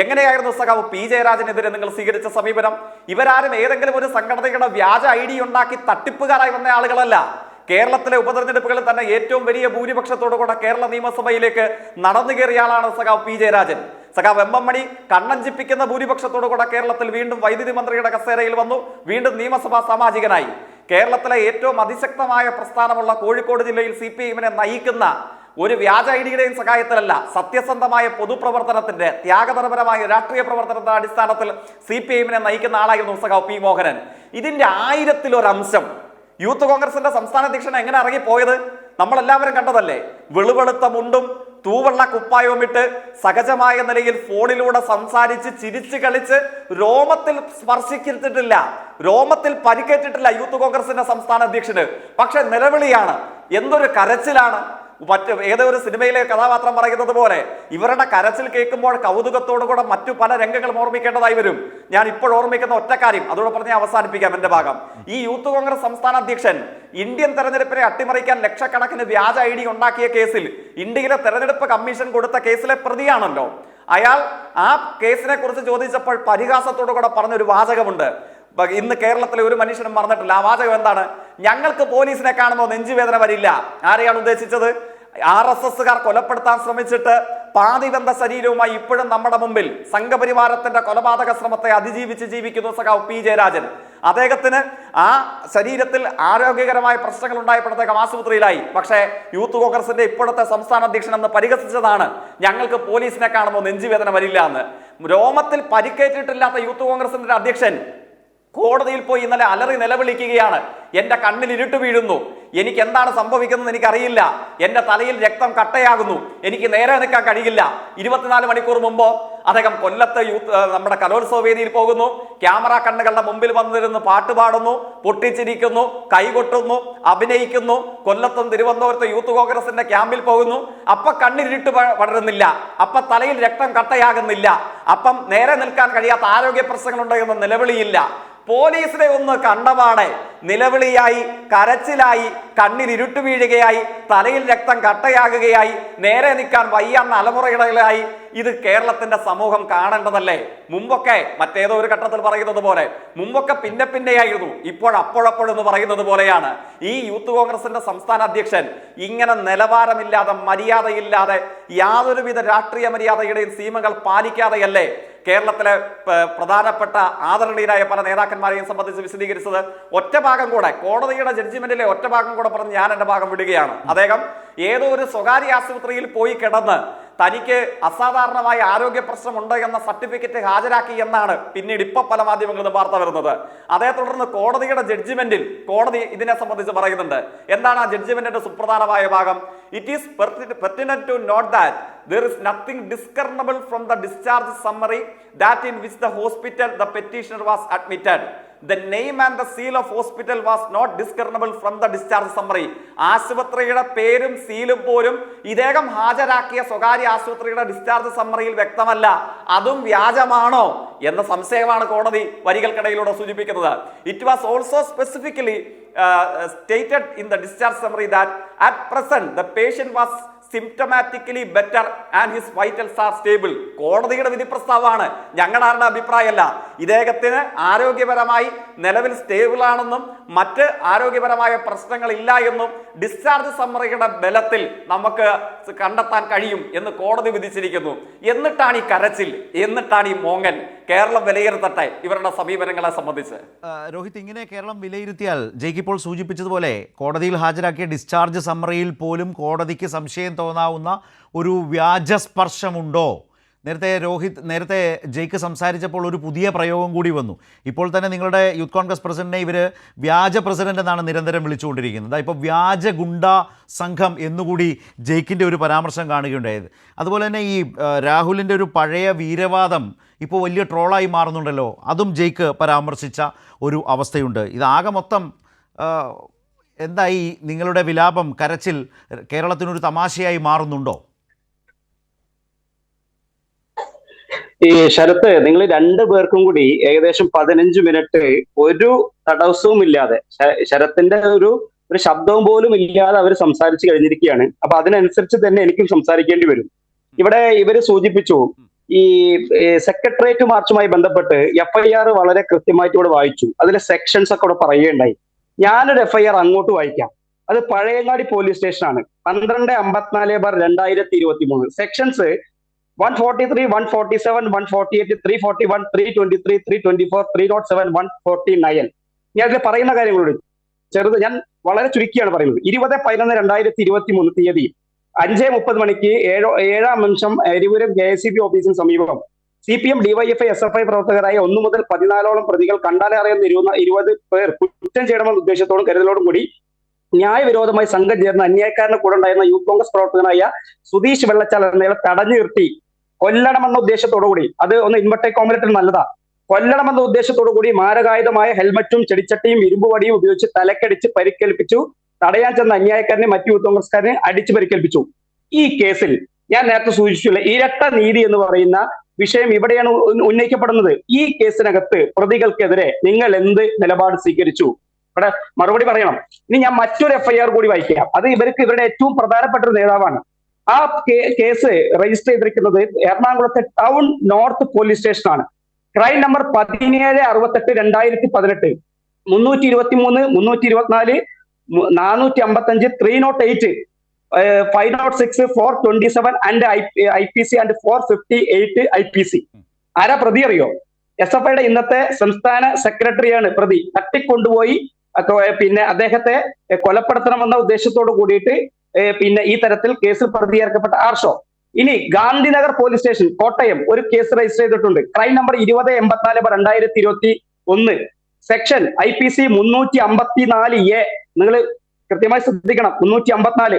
എങ്ങനെയായിരുന്നു സഖാവ് P. ജയരാജനെതിരെ നിങ്ങൾ സ്വീകരിച്ച സമീപനം? ഇവരാരും ഏതെങ്കിലും ഒരു സംഘടനയുടെ വ്യാജ ID ഉണ്ടാക്കി തട്ടിപ്പുകാരായി വന്ന ആളുകളല്ല. കേരളത്തിലെ ഉപതെരഞ്ഞെടുപ്പുകളിൽ തന്നെ ഏറ്റവും വലിയ ഭൂരിപക്ഷത്തോടുകൂടെ കേരള നിയമസഭയിലേക്ക് നടന്നു കയറിയ ആളാണ് സഖാവ് P. ജയരാജൻ. സഖാവ് M. മണി കണ്ണഞ്ചിപ്പിക്കുന്ന ഭൂരിപക്ഷത്തോടുകൂടെ കേരളത്തിൽ വീണ്ടും വൈദ്യുതി മന്ത്രിയുടെ കസേരയിൽ വന്നു, വീണ്ടും നിയമസഭാ സാമാജികനായി. കേരളത്തിലെ ഏറ്റവും അതിശക്തമായ പ്രസ്ഥാനമുള്ള കോഴിക്കോട് ജില്ലയിൽ CPIM-നെ നയിക്കുന്ന ഒരു വ്യാജ ഐഡിയുടെയും സഹായത്തിലല്ല, സത്യസന്ധമായ പൊതുപ്രവർത്തനത്തിന്റെ, ത്യാഗതരപരമായ രാഷ്ട്രീയ പ്രവർത്തനത്തിന്റെ അടിസ്ഥാനത്തിൽ CPIM-നെ നയിക്കുന്ന ആളായിരുന്നു സഖാവ് P. മോഹനൻ. ഇതിന്റെ 1000-ലൊരംശം യൂത്ത് കോൺഗ്രസിന്റെ സംസ്ഥാന അധ്യക്ഷൻ എങ്ങനെ ഇറങ്ങിപ്പോയത് നമ്മളെല്ലാവരും കണ്ടതല്ലേ. വെളുവെളുത്ത മുണ്ടും തൂവെള്ള കുപ്പായവും ഇട്ട് സഹജമായ നിലയിൽ ഫോണിലൂടെ സംസാരിച്ച് ചിരിച്ചു കളിച്ച് രോമത്തിൽ സ്പർശിച്ചിട്ടില്ല, രോമത്തിൽ പരിക്കേറ്റിട്ടില്ല യൂത്ത് കോൺഗ്രസിന്റെ സംസ്ഥാന അധ്യക്ഷന്. പക്ഷെ നിലവിളിയാണ്, എന്തൊരു കരച്ചിലാണ്. മറ്റ് ഏതോ ഒരു സിനിമയിലെ കഥാപാത്രം പറയുന്നത് പോലെ ഇവരുടെ കരച്ചിൽ കേൾക്കുമ്പോൾ കൗതുകത്തോടുകൂടെ മറ്റു പല രംഗങ്ങളും ഓർമ്മിക്കേണ്ടതായി വരും. ഞാൻ ഇപ്പോൾ ഓർമ്മിക്കുന്ന ഒറ്റ കാര്യം അതോടെ പറഞ്ഞ് അവസാനിപ്പിക്കാം എന്റെ ഭാഗം. ഈ യൂത്ത് കോൺഗ്രസ് സംസ്ഥാന അധ്യക്ഷൻ ഇന്ത്യൻ തെരഞ്ഞെടുപ്പിനെ അട്ടിമറിക്കാൻ ലക്ഷക്കണക്കിന് വ്യാജ ID ഉണ്ടാക്കിയ കേസിൽ ഇന്ത്യയിലെ തെരഞ്ഞെടുപ്പ് കമ്മീഷൻ കൊടുത്ത കേസിലെ പ്രതിയാണല്ലോ അയാൾ. ആ കേസിനെ കുറിച്ച് ചോദിച്ചപ്പോൾ പരിഹാസത്തോടുകൂടെ പറഞ്ഞൊരു വാചകമുണ്ട്, ഇന്ന് കേരളത്തിലെ ഒരു മനുഷ്യനും മറന്നിട്ടില്ല. ആ വാചകം എന്താണ്? ഞങ്ങൾക്ക് പോലീസിനെ കാണുമ്പോൾ നെഞ്ചുവേദന വരില്ല. ആരെയാണ് ഉദ്ദേശിച്ചത്? RSSകാർ കൊലപ്പെടുത്താൻ ശ്രമിച്ചിട്ട് പാതിവെന്ത ശരീരവുമായി ഇപ്പോഴും നമ്മുടെ മുമ്പിൽ സംഘപരിവാരത്തിന്റെ കൊലപാതക ശ്രമത്തെ അതിജീവിച്ച് ജീവിക്കുന്നു സഖാവ് P. ജയരാജൻ. അദ്ദേഹത്തിന് ആ ശരീരത്തിൽ ആരോഗ്യകരമായ പ്രശ്നങ്ങൾ ഉണ്ടായപ്പോൾ അദ്ദേഹം ആശുപത്രിയിലായി. പക്ഷേ യൂത്ത് കോൺഗ്രസിന്റെ ഇപ്പോഴത്തെ സംസ്ഥാന അധ്യക്ഷൻ എന്ന് പരിഹസിച്ചതാണ് ഞങ്ങൾക്ക് പോലീസിനെ കാണുമ്പോൾ നെഞ്ചുവേദന വരില്ല എന്ന്. രോമത്തിൽ പരിക്കേറ്റിട്ടില്ലാത്ത യൂത്ത് കോൺഗ്രസിന്റെ അധ്യക്ഷൻ കോടതിയിൽ പോയി ഇന്നലെ അലറി നിലവിളിക്കുകയാണ്. എന്റെ കണ്ണിൽ ഇരുട്ട് വീഴുന്നു, എനിക്ക് എന്താണ് സംഭവിക്കുന്നത് എനിക്കറിയില്ല, എന്റെ തലയിൽ രക്തം കട്ടയാകുന്നു, എനിക്ക് നേരെ നിൽക്കാൻ കഴിയില്ല. 24 മണിക്കൂർ മുമ്പ് അദ്ദേഹം കൊല്ലത്ത് നമ്മുടെ കലോത്സവ വേദിയിൽ പോകുന്നു, ക്യാമറ കണ്ണുകളുടെ മുമ്പിൽ വന്നിരുന്ന് പാട്ട് പാടുന്നു, പൊട്ടിച്ചിരിക്കുന്നു, കൈകൊട്ടുന്നു, അഭിനയിക്കുന്നു. കൊല്ലത്തും തിരുവനന്തപുരത്ത് യൂത്ത് കോൺഗ്രസിന്റെ ക്യാമ്പിൽ പോകുന്നു. അപ്പൊ കണ്ണിരിട്ട് വളരുന്നില്ല, അപ്പൊ തലയിൽ രക്തം കട്ടയാകുന്നില്ല, അപ്പം നേരെ നിൽക്കാൻ കഴിയാത്ത ആരോഗ്യ പ്രശ്നങ്ങളുണ്ട് എന്ന നിലവിളിയില്ല. പോലീസിനെ ഒന്ന് കണ്ടപാടെ നിലവിളിയായി, കരച്ചിലായി, കണ്ണിൽ ഇരുട്ട് വീഴുകയായി, തലയിൽ രക്തം കട്ടയാകുകയായി, നേരെ നിൽക്കാൻ വയ്യാന്ന അലമുറയിടയിലായി. ഇത് കേരളത്തിന്റെ സമൂഹം കാണേണ്ടതല്ലേ? മുമ്പൊക്കെ മറ്റേതോ ഒരു ഘട്ടത്തിൽ പറയുന്നത് പോലെ മുമ്പൊക്കെ പിന്നെയായിരുന്നു, അപ്പോഴപ്പോഴെന്ന് പറയുന്നത് പോലെയാണ്. ഈ യൂത്ത് കോൺഗ്രസിന്റെ സംസ്ഥാന അധ്യക്ഷൻ ഇങ്ങനെ നിലവാരമില്ലാതെ, മര്യാദയില്ലാതെ, യാതൊരുവിധ രാഷ്ട്രീയ മര്യാദയുടെയും സീമകൾ പാലിക്കാതെയല്ലേ കേരളത്തിലെ പ്രധാനപ്പെട്ട ആദരണീയരായ പല നേതാക്കന്മാരെയും സംബന്ധിച്ച് വിശദീകരിച്ചത്. ഒറ്റ ഭാഗം കൂടെ കോടതിയുടെ ജഡ്ജിമെന്റിലെ ഒറ്റ ഭാഗം കൂടെ പറഞ്ഞ് ഞാൻ എൻ്റെ ഭാഗം വിടുകയാണ്. അദ്ദേഹം ഏതോ ഒരു സ്വകാര്യ ആശുപത്രിയിൽ പോയി കിടന്ന് തനിക്ക് അസാധാരണമായ ആരോഗ്യ പ്രശ്നമുണ്ട് എന്ന സർട്ടിഫിക്കറ്റ് ഹാജരാക്കി എന്നാണ് പിന്നീട് ഇപ്പൊ പല മാധ്യമങ്ങളിലും വാർത്ത വരുന്നത്. അതേ തുടർന്ന് കോടതിയുടെ ജഡ്ജിമെന്റിൽ കോടതി ഇതിനെ സംബന്ധിച്ച് പറയുന്നുണ്ട്. എന്താണ് ആ ജഡ്ജിമെന്റിന്റെ സുപ്രധാനമായ ഭാഗം? It is pertinent to note that there is nothing discernible from the discharge summary that in which the hospital the petitioner was admitted. The name and the seal of hospital was not discernible from the discharge summary. ആശുപത്രിയുടെ പേരും സീലും പോലും ഇദ്ദേഹം ഹാജരാക്കിയ സ്വകാര്യ ആശുപത്രിയുടെ discharge സമ്മറിയിൽ വ്യക്തമല്ല. അതും വ്യാജമാണോ എന്ന സംശയമാണ് കോടതി വരികൾക്കിടയിലൂടെ സൂചിപ്പിക്കുന്നത്. It was also specifically stated in the discharge summary that at present the patient was symptomatically better and his vitals are stable. കോടതിയുടെ വിധി പ്രസ്താവമാണ്, ഞങ്ങളുടെ അഭിപ്രായമല്ല. ഇദ്ദേഹത്തിന് ആരോഗ്യപരമായി നിലവിൽ സ്റ്റേബിൾ ആണെന്നും മറ്റ് ആരോഗ്യപരമായ പ്രശ്നങ്ങൾ ഇല്ല എന്നും ഡിസ്ചാർജ് സമ്മറിയുടെ ബലത്തിൽ നമുക്ക് കണ്ടെത്താൻ കഴിയും എന്ന് കോടതി വിധിച്ചിരിക്കുന്നു. എന്നിട്ടാണ് ഈ കരച്ചിൽ, എന്നിട്ടാണ് ഈ മോങ്ങൽ. കേരളം വിലയിരുത്തട്ടെ ഇവരുടെ സമീപനങ്ങളെ സംബന്ധിച്ച്. രോഹിത്, ഇങ്ങനെ കേരളം വിലയിരുത്തിയാൽ ജയ്ക്ക് ഇപ്പോൾ സൂചിപ്പിച്ചതുപോലെ കോടതിയിൽ ഹാജരാക്കിയ ഡിസ്ചാർജ് സമ്മറിയിൽ പോലും കോടതിക്ക് സംശയം തോന്നാവുന്ന ഒരു വ്യാജസ്പർശമുണ്ടോ? നേരത്തെ ജയ്ക്ക് സംസാരിച്ചപ്പോൾ ഒരു പുതിയ പ്രയോഗം കൂടി വന്നു. ഇപ്പോൾ തന്നെ നിങ്ങളുടെ യൂത്ത് കോൺഗ്രസ് പ്രസിഡന്റിനെ ഇവർ വ്യാജ പ്രസിഡന്റ് എന്നാണ് നിരന്തരം വിളിച്ചുകൊണ്ടിരിക്കുന്നത്. ഇപ്പോൾ വ്യാജ ഗുണ്ട സംഘം എന്നുകൂടി ജയ്ക്കിൻ്റെ ഒരു പരാമർശം കാണുകയുണ്ടായത്. അതുപോലെ തന്നെ ഈ രാഹുലിൻ്റെ ഒരു പഴയ വീരവാദം ഇപ്പോൾ വലിയ ട്രോളായി മാറുന്നുണ്ടല്ലോ, അതും ജയ്ക്ക് പരാമർശിച്ച ഒരു അവസ്ഥയുണ്ട്. ഇതാകെ മൊത്തം എന്തായി നിങ്ങളുടെ വിലാപം, കരച്ചിൽ കേരളത്തിനൊരു തമാശയായി മാറുന്നുണ്ടോ? ഈ ശരത്ത്, നിങ്ങൾ രണ്ടു പേർക്കും കൂടി ഏകദേശം 15 മിനിറ്റ് ഒരു തടസ്സവും ഇല്ലാതെ, ശരത്തിന്റെ ഒരു ശബ്ദവും പോലും ഇല്ലാതെ അവർ സംസാരിച്ചു കഴിഞ്ഞിരിക്കുകയാണ്. അപ്പൊ അതിനനുസരിച്ച് തന്നെ എനിക്കും സംസാരിക്കേണ്ടി വരും. ഇവിടെ ഇവര് സൂചിപ്പിച്ചു, ഈ സെക്രട്ടേറിയറ്റ് മാർച്ചുമായി ബന്ധപ്പെട്ട് FIR വളരെ കൃത്യമായിട്ട് ഇവിടെ വായിച്ചു. അതിലെ സെക്ഷൻസ് ഒക്കെ ഇവിടെ പറയുകയുണ്ടായി. ഞാനൊരു FIR അങ്ങോട്ട് വായിക്കാം. അത് പഴയങ്ങാടി പോലീസ് സ്റ്റേഷനാണ്. 1254/2023 സെക്ഷൻസ് 143, 147, 148, 341, 323, 324, 307, 149. ഞാൻ ഇതിൽ പറയുന്ന കാര്യങ്ങളോട് ഞാൻ വളരെ ചുരുക്കിയാണ് പറയുന്നത്. 20/11/2023 തീയതി 5:30 മണിക്ക് 7 എരിപുരം KSCB ഓഫീസിന് സമീപം CPM, DYFI, SFI പ്രവർത്തകരായ 1 മുതൽ 14 പ്രതികൾ കണ്ടാലെ അറിയുന്ന 20 പേർ കുറ്റം ചെയ്യണമെന്ന ഉദ്ദേശത്തോടും കരുതലോടും കൂടി ന്യായവിരോധമായി സംഘം ചേർന്ന അന്യായക്കാരന്റെ കൂടെ ഉണ്ടായിരുന്ന യൂത്ത് കോൺഗ്രസ് പ്രവർത്തകനായ സുധീഷ് വെള്ളച്ചാൽ എന്നയാളെ തടഞ്ഞു നിർത്തി കൊല്ലണമെന്ന ഉദ്ദേശത്തോടു കൂടി, അത് ഒന്ന് ഇൻവെർട്ടഡ് കോമലേറ്റർ നല്ലതാ, കൊല്ലണമെന്ന ഉദ്ദേശത്തോടു കൂടി മാരകായുധമായ ഹെൽമറ്റും ചെടിച്ചട്ടിയും ഇരുമ്പുവടിയും ഉപയോഗിച്ച് തലക്കടിച്ച് പരിക്കേൽപ്പിച്ചു. തടയാൻ ചെന്ന അന്യായക്കാരനെ മറ്റു യൂത്ത് കോൺഗ്രസ്കാരനെ അടിച്ചു പരിക്കേൽപ്പിച്ചു. ഈ കേസിൽ ഞാൻ നേരത്തെ സൂചിച്ചിട്ടുള്ള ഇരട്ട നീതി എന്ന് പറയുന്ന വിഷയം ഇവിടെയാണ് ഉന്നയിക്കപ്പെടുന്നത്. ഈ കേസിനകത്ത് പ്രതികൾക്കെതിരെ നിങ്ങൾ എന്ത് നിലപാട് സ്വീകരിച്ചു? ഇവിടെ മറുപടി പറയണം. ഇനി ഞാൻ മറ്റൊരു FIR കൂടി വായിക്കാം. അത് ഇവരുടെ ഏറ്റവും പ്രധാനപ്പെട്ട ഒരു നേതാവാണ്. ആ കേസ് രജിസ്റ്റർ ചെയ്തിരിക്കുന്നത് എറണാകുളത്തെ ടൗൺ നോർത്ത് പോലീസ് സ്റ്റേഷനാണ്. Crime number 1768/2018, 323, 324, 455, 308, 506, 427 and IPC and 458 IPC. ആരാ പ്രതി അറിയോ? SFIയുടെ ഇന്നത്തെ സംസ്ഥാന സെക്രട്ടറിയാണ് പ്രതി. തട്ടിക്കൊണ്ടുപോയി പിന്നെ അദ്ദേഹത്തെ കൊലപ്പെടുത്തണമെന്ന ഉദ്ദേശത്തോട് കൂടിയിട്ട് പിന്നെ ഈ തരത്തിൽ കേസിൽ പ്രതി ചേർക്കപ്പെട്ട ആർഷോ. ഇനി ഗാന്ധിനഗർ പോലീസ് സ്റ്റേഷൻ കോട്ടയം ഒരു കേസ് രജിസ്റ്റർ ചെയ്തിട്ടുണ്ട്. Crime number 2084/2021, section IPC 354A. നിങ്ങൾ കൃത്യമായി ശ്രദ്ധിക്കണം. 354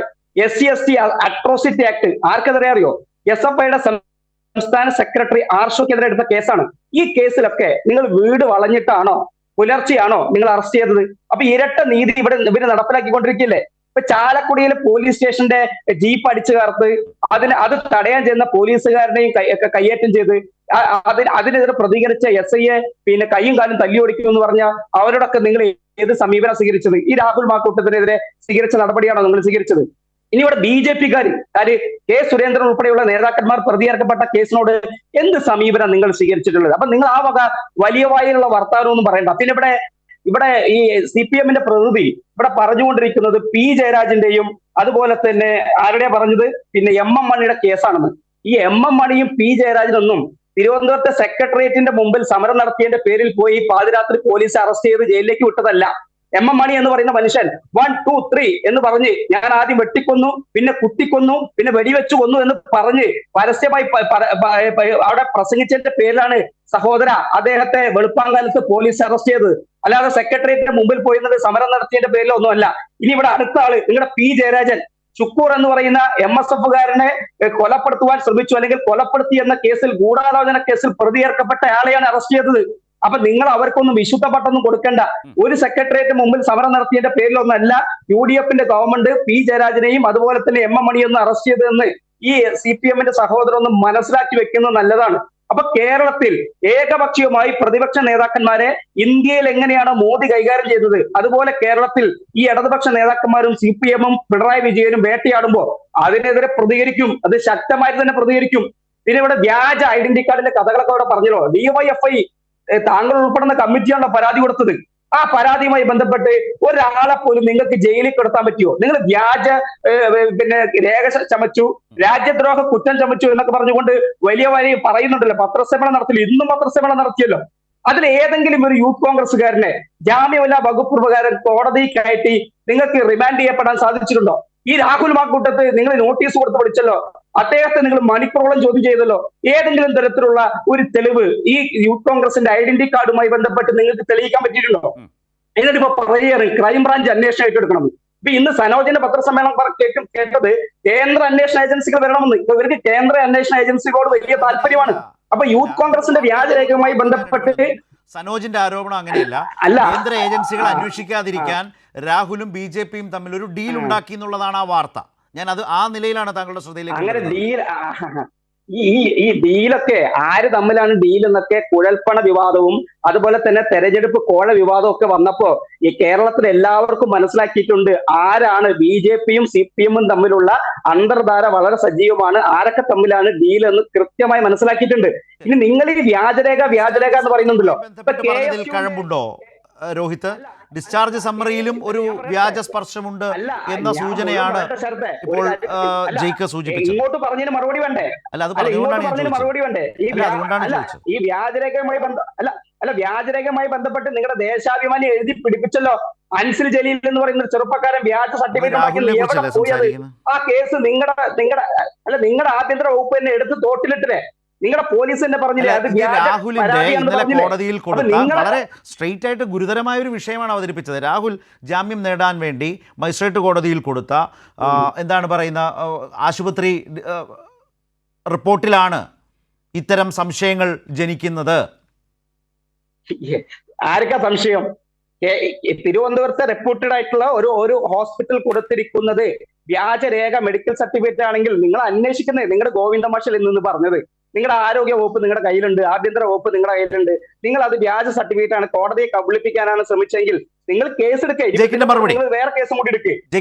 SC/ST അട്രോസിറ്റി ആക്ട്. ആർക്കെതിരെ അറിയോ? SFIയുടെ സംസ്ഥാന സെക്രട്ടറി ആർഷോക്കെതിരെ എടുത്ത കേസാണ്. ഈ കേസിലൊക്കെ നിങ്ങൾ വീട് വളഞ്ഞിട്ടാണോ പുലർച്ചെയാണോ നിങ്ങൾ അറസ്റ്റ് ചെയ്തത്? അപ്പൊ ഇരട്ട നീതി ഇവര് നടപ്പിലാക്കിക്കൊണ്ടിരിക്കില്ലേ? ഇപ്പൊ ചാലക്കുടിയിലെ പോലീസ് സ്റ്റേഷന്റെ ജീപ്പ് അടിച്ചു കയർത്ത് അത് തടയാൻ ചെയ്യുന്ന പോലീസുകാരനെയും കയ്യേറ്റം ചെയ്ത് അതിനെതിരെ പ്രതികരിച്ച SIയെ പിന്നെ കൈയും കാലും തല്ലി ഓടിക്കും എന്ന് പറഞ്ഞാൽ അവരോടൊക്കെ നിങ്ങൾ ഏത് സമീപനം സ്വീകരിച്ചത്? ഈ രാഹുൽ മാക്കൂട്ടത്തിനെതിരെ സ്വീകരിച്ച നടപടിയാണോ നിങ്ങൾ സ്വീകരിച്ചത്? ഇനി ഇവിടെ BJPക്കാർ K. സുരേന്ദ്രൻ ഉൾപ്പെടെയുള്ള നേതാക്കന്മാർ പ്രതി ചേർക്കപ്പെട്ട കേസിനോട് എന്ത് സമീപനം നിങ്ങൾ സ്വീകരിച്ചിട്ടുള്ളത്? അപ്പൊ നിങ്ങൾ ആ വക വലിയ വായിലുള്ള വർത്താനമൊന്നും പറയണ്ട. പിന്നെ ഇവിടെ ഈ CPMന്റെ പ്രതിനിധി ഇവിടെ പറഞ്ഞുകൊണ്ടിരിക്കുന്നത് P. ജയരാജന്റെയും അതുപോലെ തന്നെ ആരുടെയാ പറഞ്ഞത്, പിന്നെ MM മണിയുടെ കേസാണെന്ന്. ഈ MM മണിയും P. ജയരാജനൊന്നും തിരുവനന്തപുരത്തെ സെക്രട്ടേറിയറ്റിന്റെ മുമ്പിൽ സമരം നടത്തിയതിന്റെ പേരിൽ പോയി പാതിരാത്രി പോലീസ് അറസ്റ്റ് ചെയ്ത് ജയിലിലേക്ക് വിട്ടതല്ല. എം എം മണി എന്ന് പറയുന്ന മനുഷ്യൻ 1, 2, 3 എന്ന് പറഞ്ഞ് ഞാൻ ആദ്യം വെട്ടിക്കൊന്നു, പിന്നെ കുത്തിക്കൊന്നു, പിന്നെ വെടിവെച്ചു കൊന്നു എന്ന് പറഞ്ഞ് പരസ്യമായി അവിടെ പ്രസംഗിച്ചതിന്റെ പേരിലാണ് സഹോദര അദ്ദേഹത്തെ വെളുപ്പാങ്കാലത്ത് പോലീസ് അറസ്റ്റ് ചെയ്തത്. അല്ലാതെ സെക്രട്ടേറിയറ്റിന്റെ മുമ്പിൽ പോയിരുന്നത് സമരം നടത്തിയതിന്റെ പേരിലൊന്നുമല്ല. ഇനി ഇവിടെ അടുത്ത ആള് നിങ്ങളുടെ പി ജയരാജൻ, ഷുക്കൂർ എന്ന് പറയുന്ന MSF-കാരനെ കൊലപ്പെടുത്തുവാൻ ശ്രമിച്ചു അല്ലെങ്കിൽ കൊലപ്പെടുത്തി എന്ന കേസിൽ, ഗൂഢാലോചന കേസിൽ പ്രതിയേർക്കപ്പെട്ട ആളെയാണ് അറസ്റ്റ് ചെയ്തത്. അപ്പൊ നിങ്ങൾ അവർക്കൊന്നും വിശുദ്ധ പട്ടൊന്നും കൊടുക്കണ്ട. ഒരു സെക്രട്ടേറിയറ്റ് മുമ്പിൽ സമരം നടത്തിയതിന്റെ പേരിലൊന്നല്ല UDF-ന്റെ ഗവൺമെന്റ് പി ജയരാജനെയും അതുപോലെ തന്നെ എം എം മണിയൊന്നും അറസ്റ്റ് ചെയ്തതെന്ന് ഈ CPM-ന്റെ സഹോദരൻ ഒന്ന് മനസ്സിലാക്കി വെക്കുന്നത് നല്ലതാണ്. അപ്പൊ കേരളത്തിൽ ഏകപക്ഷീയമായി പ്രതിപക്ഷ നേതാക്കന്മാരെ ഇന്ത്യയിൽ എങ്ങനെയാണ് മോദി കൈകാര്യം ചെയ്തത്, അതുപോലെ കേരളത്തിൽ ഈ ഇടതുപക്ഷ നേതാക്കന്മാരും CPM-ഉം പിണറായി വിജയനും വേട്ടയാടുമ്പോൾ അതിനെതിരെ പ്രതികരിക്കും, അത് ശക്തമായി തന്നെ പ്രതികരിക്കും. പിന്നെ ഇവിടെ വ്യാജ ഐഡന്റി കാർഡിന്റെ കഥകളൊക്കെ ഇവിടെ പറഞ്ഞല്ലോ. DYFI താങ്കൾ ഉൾപ്പെടുന്ന കമ്മിറ്റിയാണോ പരാതി കൊടുത്തത്? ആ പരാതിയുമായി ബന്ധപ്പെട്ട് ഒരാളെ പോലും നിങ്ങൾക്ക് ജയിലിൽ കിടത്താൻ പറ്റുമോ? നിങ്ങൾ വ്യാജ രേഖ ചമച്ചു, രാജ്യദ്രോഹ കുറ്റം ചമച്ചു എന്നൊക്കെ പറഞ്ഞുകൊണ്ട് വലിയ പറയുന്നുണ്ടല്ലോ. പത്രസമ്മേളനം നടത്തില്ല, ഇന്നും പത്രസമ്മേളനം നടത്തിയല്ലോ. അതിൽ ഏതെങ്കിലും ഒരു യൂത്ത് കോൺഗ്രസ്സുകാരനെ ജാമ്യമില്ലാ വകുപ്പ് പ്രകാരം കോടതി കയറ്റി നിങ്ങൾക്ക് റിമാൻഡ് ചെയ്യപ്പെടാൻ സാധിച്ചിട്ടുണ്ടോ? ഈ രാഹുൽ മാക്കൂട്ടത്ത് നിങ്ങൾ നോട്ടീസ് കൊടുത്ത് വിളിച്ചല്ലോ, അദ്ദേഹത്തെ നിങ്ങൾ മണിക്കൂറോളം ചോദ്യം ചെയ്തല്ലോ. ഏതെങ്കിലും തരത്തിലുള്ള ഒരു തെളിവ് ഈ യൂത്ത് കോൺഗ്രസിന്റെ ഐഡന്റി കാർഡുമായി ബന്ധപ്പെട്ട് നിങ്ങൾക്ക് തെളിയിക്കാൻ പറ്റിയിട്ടുണ്ടോ? എന്നിട്ട് ഇപ്പൊ പറയുകയാണ് ക്രൈംബ്രാഞ്ച് അന്വേഷണം ഏറ്റെടുക്കണം. ഇപ്പൊ ഇന്ന് സനോജിന്റെ പത്രസമ്മേളനം കേട്ടത് കേന്ദ്ര അന്വേഷണ ഏജൻസികൾ വരണമെന്ന്. ഇപ്പൊ ഇവർക്ക് കേന്ദ്ര അന്വേഷണ ഏജൻസികളോട് വലിയ താല്പര്യമാണ്. അപ്പൊ യൂത്ത് കോൺഗ്രസിന്റെ വ്യാജരേഖയുമായി ബന്ധപ്പെട്ട് സനോജിന്റെ ആരോപണം അങ്ങനെയല്ല. കേന്ദ്ര ഏജൻസികൾ അന്വേഷിക്കാതിരിക്കാൻ രാഹുലും BJP-യും തമ്മിൽ ഒരു ഡീൽ ഉണ്ടാക്കി എന്നുള്ളതാണ് ആ വാർത്ത. ഞാൻ അത് ആ നിലയിലാണ് താങ്കളുടെ ശ്രദ്ധയിലേക്ക്. അങ്ങനെ ഡീൽ, ഈ ഡീലൊക്കെ ആര് തമ്മിലാണ് ഡീൽ എന്നൊക്കെ കുഴൽപ്പണ വിവാദവും അതുപോലെ തന്നെ തെരഞ്ഞെടുപ്പ് കോഴ വിവാദവും ഒക്കെ വന്നപ്പോ ഈ കേരളത്തിൽ എല്ലാവർക്കും മനസ്സിലാക്കിയിട്ടുണ്ട് ആരാണ് BJP-യും CPM-ഉം തമ്മിലുള്ള അന്തർധാര വളരെ സജീവമാണ്, ആരൊക്കെ തമ്മിലാണ് ഡീൽ എന്ന് കൃത്യമായി മനസ്സിലാക്കിയിട്ടുണ്ട്. ഇനി നിങ്ങൾ ഈ വ്യാജരേഖ എന്ന് പറയുന്നുണ്ടല്ലോ, കഴമ്പുണ്ടോ രോഹിത്? ഡിസ്ചാർജ് സമ്മറിയിലും ഒരു വ്യാജ സ്പർശമുണ്ട് എന്ന സൂചനയാണ് ഇപ്പോൾ ജയിക്ക് സൂചിപ്പിച്ചത്. ഇങ്ങോട്ട് പറഞ്ഞതിന് മറുപടി വേണ്ടേ? അല്ല, അത് പറഞ്ഞുകൊണ്ടാണ് മറുപടി വേണ്ടേ? ഈ വ്യാജരേഖയുമായി ബന്ധപ്പെട്ട് നിങ്ങളുടെ ദേശാഭിമാനി എഴുതി പിടിപ്പിച്ചല്ലോ. അൻസിൽ ജലീൽ എന്ന് പറയുന്ന ഒരു ചെറുപ്പക്കാരൻ വ്യാജ സർട്ടിഫിക്കറ്റ്, ആ കേസ് നിങ്ങളുടെ ആഭ്യന്തര വകുപ്പ് തന്നെ എടുത്ത് തോട്ടിലിട്ടേ. നിങ്ങളുടെ പോലീസ് തന്നെ പറഞ്ഞില്ലേ അത് രാഹുലിന്റെ ഇന്നലെ കോടതിയിൽ കൊടുത്ത വളരെ സ്ട്രെയിറ്റ് ആയിട്ട് ഗുരുതരമായ ഒരു വിഷയമാണ് അവതരിപ്പിച്ചത്. രാഹുൽ ജാമ്യം നേടാൻ വേണ്ടി മജിസ്ട്രേറ്റ് കോടതിയിൽ കൊടുത്ത എന്താണ് പറയുന്ന ആശുപത്രി റിപ്പോർട്ടിലാണ് ഇത്തരം സംശയങ്ങൾ ജനിക്കുന്നത്. ആർക്കാ സംശയം? തിരുവനന്തപുരത്തെ റെപ്യൂട്ടഡ് ആയിട്ടുള്ള ഒരു ഹോസ്പിറ്റൽ കൊടുത്തിരിക്കുന്നത് വ്യാജരേഖ മെഡിക്കൽ സർട്ടിഫിക്കറ്റ് ആണെങ്കിൽ നിങ്ങൾ അന്വേഷിക്കുന്നത് നിങ്ങളുടെ ഗോവിന്ദ മാഷൽ എന്ന് പറഞ്ഞത്. നിങ്ങളുടെ ആരോഗ്യ വകുപ്പ് നിങ്ങളുടെ കയ്യിലുണ്ട്, ആഭ്യന്തര വകുപ്പ് നിങ്ങളുടെ കയ്യിലുണ്ട്. നിങ്ങൾ അത് വ്യാജ സർട്ടിഫിക്കറ്റ് ആണ്, കോടതിയെ കബളിപ്പിക്കാനാണ് ശ്രമിച്ചെങ്കിൽ നിങ്ങൾ കേസ് എടുക്കുക, വേറെ കേസ് കൂടി എടുക്കുക.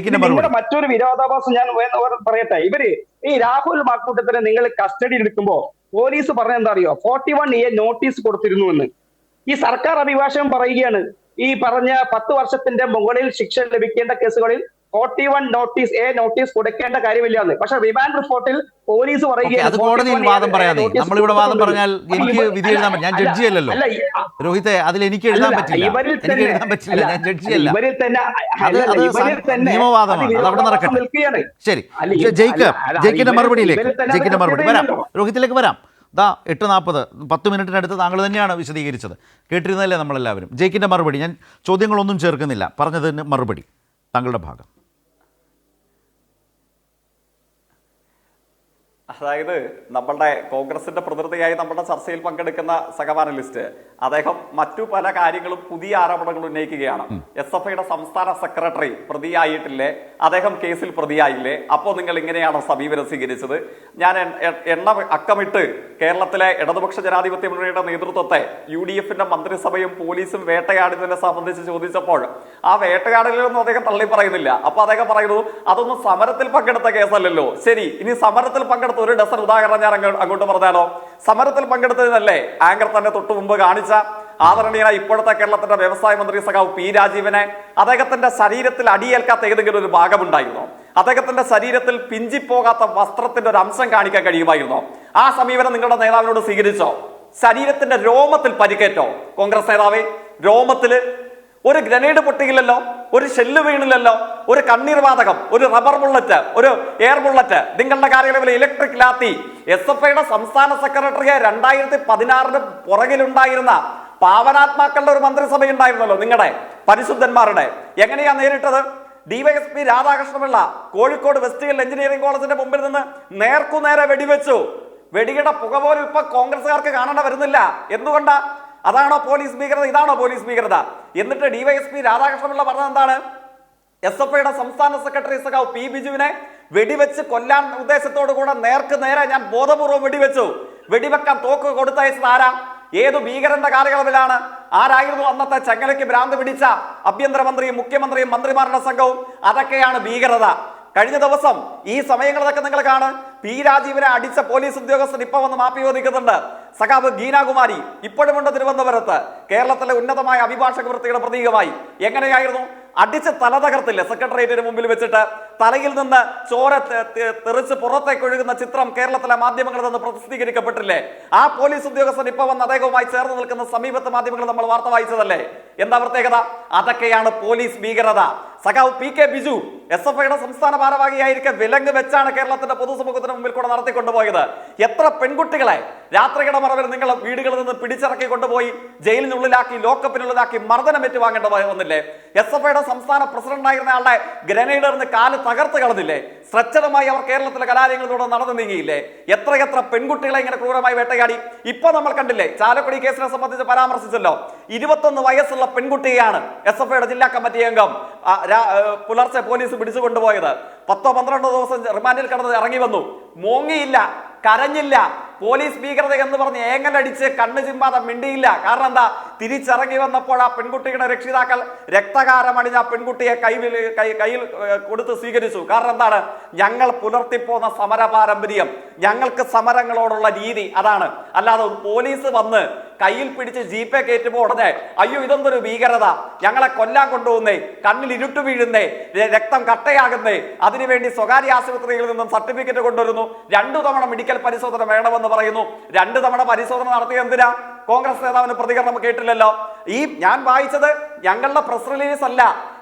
നിങ്ങളുടെ മറ്റൊരു വിരോധാഭാസം ഞാൻ പറയട്ടെ. ഈ രാഹുൽ മാക്കൂട്ടത്തിനെ നിങ്ങൾ കസ്റ്റഡിയിൽ എടുക്കുമ്പോ പോലീസ് പറഞ്ഞ എന്താ അറിയോ? 41A നോട്ടീസ് കൊടുത്തിരുന്നു എന്ന്. ഈ സർക്കാർ അഭിഭാഷകൻ പറയുകയാണ് ഈ പറഞ്ഞ 10 വർഷത്തിന്റെ മുകളിൽ ശിക്ഷ ലഭിക്കേണ്ട കേസുകളിൽ 41 നോട്ടീസ് കൊടുക്കേണ്ട കാര്യമില്ല എന്ന്. പക്ഷെ റിമാൻഡ് റിപ്പോർട്ടിൽ പോലീസ് പറയുകയാണ് കോടതിയിൽ വാദം പറയാതെ നമ്മളിവിടെ വാദം പറഞ്ഞാൽ എനിക്ക് വിധി എഴുതാൻ പറ്റും. ഞാൻ ജഡ്ജി അല്ലല്ലോ രോഹിത്തെ, അതിൽ എനിക്ക് എഴുതാൻ പറ്റില്ല. ഞാൻ ജഡ്ജി അല്ല. നിയമവാദമാണ്, അത് അവിടെ നടക്കട്ടെ. ശരി, ജയിക്കിന്റെ മറുപടി വരാം, രോഹിത്തിലേക്ക് വരാം. 8:40 10 മിനിറ്റിനടുത്ത് താങ്കൾ തന്നെയാണ് വിശദീകരിച്ചത്, കേട്ടിരുന്നതല്ലേ നമ്മളെല്ലാവരും. ജയിക്കിന്റെ മറുപടി, ഞാൻ ചോദ്യങ്ങളൊന്നും ചേർക്കുന്നില്ല, പറഞ്ഞതിന് മറുപടി താങ്കളുടെ ഭാഗം. അതായത് നമ്മളുടെ കോൺഗ്രസിന്റെ പ്രതിനിധിയായി നമ്മുടെ ചർച്ചയിൽ പങ്കെടുക്കുന്ന സഹപാനലിസ്റ്റ് അദ്ദേഹം മറ്റു പല കാര്യങ്ങളും പുതിയ ആരോപണങ്ങൾ ഉന്നയിക്കുകയാണ്. SFIയുടെ സംസ്ഥാന സെക്രട്ടറി പ്രതിയായിട്ടില്ലേ, അദ്ദേഹം കേസിൽ പ്രതിയായില്ലേ, അപ്പോൾ നിങ്ങൾ ഇങ്ങനെയാണോ സമീപനം സ്വീകരിച്ചത്? ഞാൻ എണ്ണ അക്കമിട്ട് കേരളത്തിലെ ഇടതുപക്ഷ ജനാധിപത്യ മുന്നണിയുടെ നേതൃത്വത്തെ UDF-ന്റെ മന്ത്രിസഭയും പോലീസും വേട്ടയാടുന്നതിനെ സംബന്ധിച്ച് ചോദിച്ചപ്പോൾ ആ വേട്ടയാടലൊന്നും അദ്ദേഹം തള്ളി പറയുന്നില്ല. അപ്പൊ അദ്ദേഹം പറയുന്നു അതൊന്നും സമരത്തിൽ പങ്കെടുത്ത കേസല്ലല്ലോ. ശരി, ഇനി സമരത്തിൽ പങ്കെടുത്ത ഒരു ഡസൻ ഉദാഹരണം ഞാൻ അങ്ങോട്ട് പറഞ്ഞാലോ? സമരത്തിൽ പങ്കെടുത്തതിനല്ലേ ആങ്കർ തന്നെ തൊട്ടു മുമ്പ് കാണിച്ച ആദരണീയനായ ഇപ്പോഴത്തെ കേരളത്തിന്റെ വ്യവസായ മന്ത്രി സഖാവ് പി രാജീവനെ അദ്ദേഹത്തിന്റെ ശരീരത്തിൽ അടിയേൽക്കാത്ത ഏതെങ്കിലും ഒരു ഭാഗമുണ്ടായിരുന്നോ? അദ്ദേഹത്തിന്റെ ശരീരത്തിൽ പിഞ്ചിപ്പോകാത്ത വസ്ത്രത്തിന്റെ ഒരു അംശം കാണിക്കാൻ കഴിയുമായിരുന്നോ? ആ സമീപനം നിങ്ങളുടെ നേതാവിനോട് സ്വീകരിച്ചോ? ശരീരത്തിന്റെ രോമത്തിൽ പരിക്കേറ്റോ? കോൺഗ്രസ് നേതാവേ, രോമത്തില് ഒരു ഗ്രനേഡ് പൊട്ടിയില്ലല്ലോ, ഒരു ഷെല്ല് വീണില്ലല്ലോ, ഒരു കണ്ണീർ വാതകം, ഒരു റബ്ബർ ബുള്ളറ്റ്, ഒരു എയർ ബുള്ളറ്റ്, നിങ്ങളുടെ കാര്യങ്ങളിൽ ഇലക്ട്രിക് ലാത്തി. SFIയുടെ സംസ്ഥാന സെക്രട്ടറിയെ 2016 പുറകിലുണ്ടായിരുന്ന പാവനാത്മാക്കളുടെ ഒരു മന്ത്രിസഭ ഉണ്ടായിരുന്നല്ലോ, നിങ്ങളുടെ പരിശുദ്ധന്മാരുടെ. എങ്ങനെയാ നേരിട്ടത്? DYSP Radhakrishna Pillai Kozhikode west hill engineering കോളേജിന്റെ മുമ്പിൽ നിന്ന് നേർക്കുനേരെ വെടിവെച്ചു. വെടിയുടെ പുക പോലും ഇപ്പൊ കോൺഗ്രസുകാർക്ക് കാണേണ്ട വരുന്നില്ല. എന്തുകൊണ്ടാ? അതാണോ പോലീസ് ഭീകരത? ഇതാണോ പോലീസ് ഭീകരത? എന്നിട്ട് DYSP രാധാകൃഷ്ണപിള്ള പറഞ്ഞത് എന്താണ്? SFIയുടെ സംസ്ഥാന സെക്രട്ടറി സഖാവ് പി ബിജുവിനെ വെടിവെച്ച് കൊല്ലാൻ ഉദ്ദേശത്തോടു കൂടെ നേർക്ക് നേരെ ഞാൻ ബോധപൂർവ്വം വെടിവെച്ചു. വെടിവെക്കാൻ തോക്ക് കൊടുത്തയച്ചത് ആരാ? ഏതു ഭീകരന്റെ കാലയളവിലാണ്? ആരായിരുന്നു അന്നത്തെ ചങ്ങലയ്ക്ക് ഭ്രാന്ത് പിടിച്ച ആഭ്യന്തരമന്ത്രിയും മുഖ്യമന്ത്രിയും മന്ത്രിമാരുടെ സംഘവും? അതൊക്കെയാണ് ഭീകരത. കഴിഞ്ഞ ദിവസം ഈ സമയങ്ങളിലൊക്കെ നിങ്ങൾ കാണ്, പി രാജീവനെ അടിച്ച പോലീസ് ഉദ്യോഗസ്ഥൻ ഇപ്പൊ വന്ന് മാപ്പി ചോദിക്കുന്നുണ്ട്. സഖാവ് ഗീനാകുമാരി ഇപ്പോഴുമുണ്ട് തിരുവനന്തപുരത്ത്, കേരളത്തിലെ ഉന്നതമായ അഭിഭാഷക വൃത്തിയുടെ പ്രതീകമായി. എങ്ങനെയായിരുന്നു? അടിച്ച് തല തകർത്തില്ലേ സെക്രട്ടേറിയറ്റിന് മുമ്പിൽ വെച്ചിട്ട്? തലയിൽ നിന്ന് ചോര തെറിച്ച് പുറത്തേക്ക് ഒഴുകുന്ന ചിത്രം കേരളത്തിലെ മാധ്യമങ്ങളിൽ നിന്ന് പ്രസിദ്ധീകരിക്കപ്പെട്ടില്ലേ? ആ പോലീസ് ഉദ്യോഗസ്ഥൻ ഇപ്പൊ വന്ന് അദ്ദേഹവുമായി ചേർന്ന് നിൽക്കുന്ന സമീപത്തെ മാധ്യമങ്ങൾ നമ്മൾ വാർത്ത വായിച്ചതല്ലേ? എന്താ പ്രത്യേകത? അതൊക്കെയാണ് പോലീസ് ഭീകരത. സഖാവ് PK ബിജു SFIയുടെ സംസ്ഥാന ഭാരവാഹിയായിരിക്കെ വിലങ്ങ് വെച്ചാണ് കേരളത്തിന്റെ പൊതുസമൂഹത്തിന് മുമ്പിൽ കൂടെ നടത്തിക്കൊണ്ടുപോയത്. എത്ര പെൺകുട്ടികളെ രാത്രിയുടെ മറവിൽ നിങ്ങൾ വീടുകളിൽ നിന്ന് പിടിച്ചിറക്കി കൊണ്ടുപോയി ജയിലിനുള്ളിലാക്കി, ലോക്കപ്പിനുള്ളിലാക്കി മർദ്ദനം ഏറ്റുവാങ്ങേണ്ട വന്നില്ലേ? SFIയുടെ സംസ്ഥാന പ്രസിഡന്റായിരുന്ന ആളുടെ ഗ്രനേഡറിന് കാല് തകർത്ത് കളഞ്ഞില്ലേ? സ്ട്രെച്ചറുമായി അവർ കേരളത്തിലെ കലാലയങ്ങളിലൂടെ നടന്നു നീങ്ങിയില്ലേ? എത്രയെത്ര പെൺകുട്ടികളെ ഇങ്ങനെ ക്രൂരമായി വേട്ടയാടി. ഇപ്പൊ നമ്മൾ കണ്ടില്ലേ, ചാലക്കുടി കേസിനെ സംബന്ധിച്ച് പരാമർശിച്ചല്ലോ. 21 വയസ്സുള്ള പെൺകുട്ടിയാണ് SFIയുടെ ജില്ലാ കമ്മിറ്റി അംഗം പുലർച്ചെ പോലീസ് പിടിച്ചുകൊണ്ടുപോയത്. 10-12 ദിവസം റിമാൻഡിൽ കിടന്ന് ഇറങ്ങി വന്നു. മോങ്ങിയില്ല, കരഞ്ഞില്ല. പോലീസ് ഭീകരത എന്ന് പറഞ്ഞ് ഏങ്ങലടിച്ച് കണ്ണു ചിമ്പാതെ മിണ്ടിയില്ല. കാരണം എന്താ? തിരിച്ചിറങ്ങി വന്നപ്പോൾ ആ പെൺകുട്ടിയുടെ രക്ഷിതാക്കൾ രക്തകാരമണിഞ്ഞ ആ പെൺകുട്ടിയെ കയ്യിൽ കൊടുത്ത് സ്വീകരിച്ചു. കാരണം എന്താണ്? ഞങ്ങൾ പുലർത്തിപ്പോന്ന സമര പാരമ്പര്യം, ഞങ്ങൾക്ക് സമരങ്ങളോടുള്ള രീതി അതാണ്. അല്ലാതെ പോലീസ് വന്ന് കയ്യിൽ പിടിച്ച് ജീപ്പെ കയറ്റുമ്പോൾ ഉടനെ അയ്യോ ഇതൊന്നൊരു ഭീകരത, ഞങ്ങളെ കൊല്ലാൻ കൊണ്ടുപോകുന്നേ, കണ്ണിൽ ഇരുട്ട് വീഴുന്നേ, രക്തം കട്ടയാകുന്നേ, അതിനുവേണ്ടി സ്വകാര്യ ആശുപത്രികളിൽ നിന്നും സർട്ടിഫിക്കറ്റ് കൊണ്ടുവരുന്നു, 2 തവണ മെഡിക്കൽ പരിശോധന വേണമെന്ന് പറയുന്നു. 2 തവണ പരിശോധന നടത്തിയ എന്തിനാ? കോൺഗ്രസ് നേതാവിന് പ്രതികരണം കേട്ടില്ലല്ലോ. ഈ ഞാൻ വായിച്ചത് ഞങ്ങളുടെ പ്രസ് റിലീസ് അല്ല,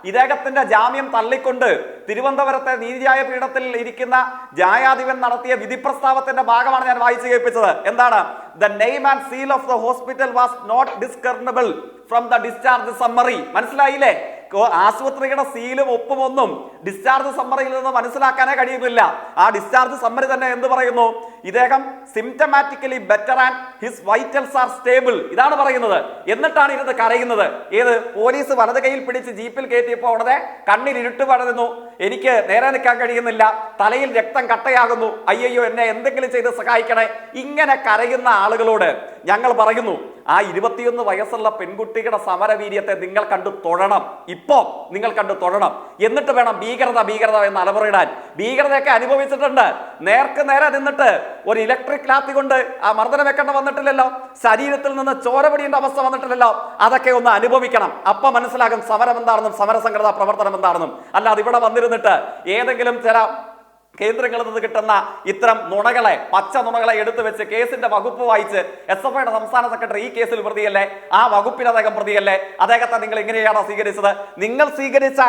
ഇദ്ദേഹത്തിന്റെ ജാമ്യം തള്ളിക്കൊണ്ട് തിരുവനന്തപുരത്തെ നീതിന്യായ പീഠത്തിൽ ഇരിക്കുന്ന ന്യായാധിപൻ നടത്തിയ വിധി പ്രസ്താവത്തിന്റെ ഭാഗമാണ് ഞാൻ വായിച്ചു കേൾപ്പിച്ചത്. എന്താണ്? The name and seal of the hospital was not discernible from the discharge summary. മനസ്സിലായില്ലേ? ആശുപത്രിയുടെ സീലും ഒപ്പും ഒന്നും ഡിസ്ചാർജ് സമ്മറിയിൽ നിന്ന് മനസ്സിലാക്കാനേ കഴിയുന്നില്ല. ആ ഡിസ്ചാർജ് സമ്മറി തന്നെ എന്ത് പറയുന്നു? ഇദ്ദേഹം symptomatically better and his vitals are stable, ഇതാണ് പറയുന്നത്. എന്നിട്ടാണ് ഇരുന്ന് കരയുന്നത്. ഏത്? പോലീസ് വലത് കൈയിൽ പിടിച്ച് ജീപ്പിൽ കയറ്റിയപ്പോൾ ഉടനെ കണ്ണിൽ ഇരുട്ട് പടരുന്നു, എനിക്ക് നേരെ നിൽക്കാൻ കഴിയുന്നില്ല, തലയിൽ രക്തം കട്ടയാകുന്നു, അയ്യോ എന്നെ എന്തെങ്കിലും ചെയ്ത് സഹായിക്കണേ. ഇങ്ങനെ കരയുന്ന ആളുകളോട് ഞങ്ങൾ പറയുന്നു, ആ 21 വയസ്സുള്ള പെൺകുട്ടിയുടെ സമരവീര്യത്തെ നിങ്ങൾ കണ്ടു തൊഴണം. ഇപ്പോ നിങ്ങൾ കണ്ടു തൊഴണം. എന്നിട്ട് വേണം ഭീകരത ഭീകരത എന്ന് അലമുറയിടാൻ. ഭീകരതയൊക്കെ അനുഭവിച്ചിട്ടുണ്ട്. നേർക്ക് നേരെ നിന്നിട്ട് ഒരു ഇലക്ട്രിക് ലാത്തി കൊണ്ട് ആ മർദ്ദനം വെക്കേണ്ട വന്നിട്ടില്ലല്ലോ, ശരീരത്തിൽ നിന്ന് ചോര പൊടിയേണ്ട അവസ്ഥ വന്നിട്ടില്ലല്ലോ. അതൊക്കെ ഒന്ന് അനുഭവിക്കണം. അപ്പൊ മനസ്സിലാകും സമരം എന്താണെന്നും സമരസംഘടനാ പ്രവർത്തനം എന്താണെന്നും. അല്ലാതെ ഇവിടെ വന്നിരുന്നിട്ട് ഏതെങ്കിലും ചില കേന്ദ്രങ്ങളിൽ നിന്ന് കിട്ടുന്ന ഇത്തരം നുണകളെ, പച്ച നുണകളെ എടുത്തു വെച്ച് കേസിന്റെ വകുപ്പ് വായിച്ച് SFIയുടെ സംസ്ഥാന സെക്രട്ടറി ഈ കേസിൽ പ്രതിയല്ലേ, ആ വകുപ്പിന് അദ്ദേഹം പ്രതിയല്ലേ, അദ്ദേഹത്തെ നിങ്ങൾ എങ്ങനെയാണ് സ്വീകരിച്ചത്? നിങ്ങൾ സ്വീകരിച്ച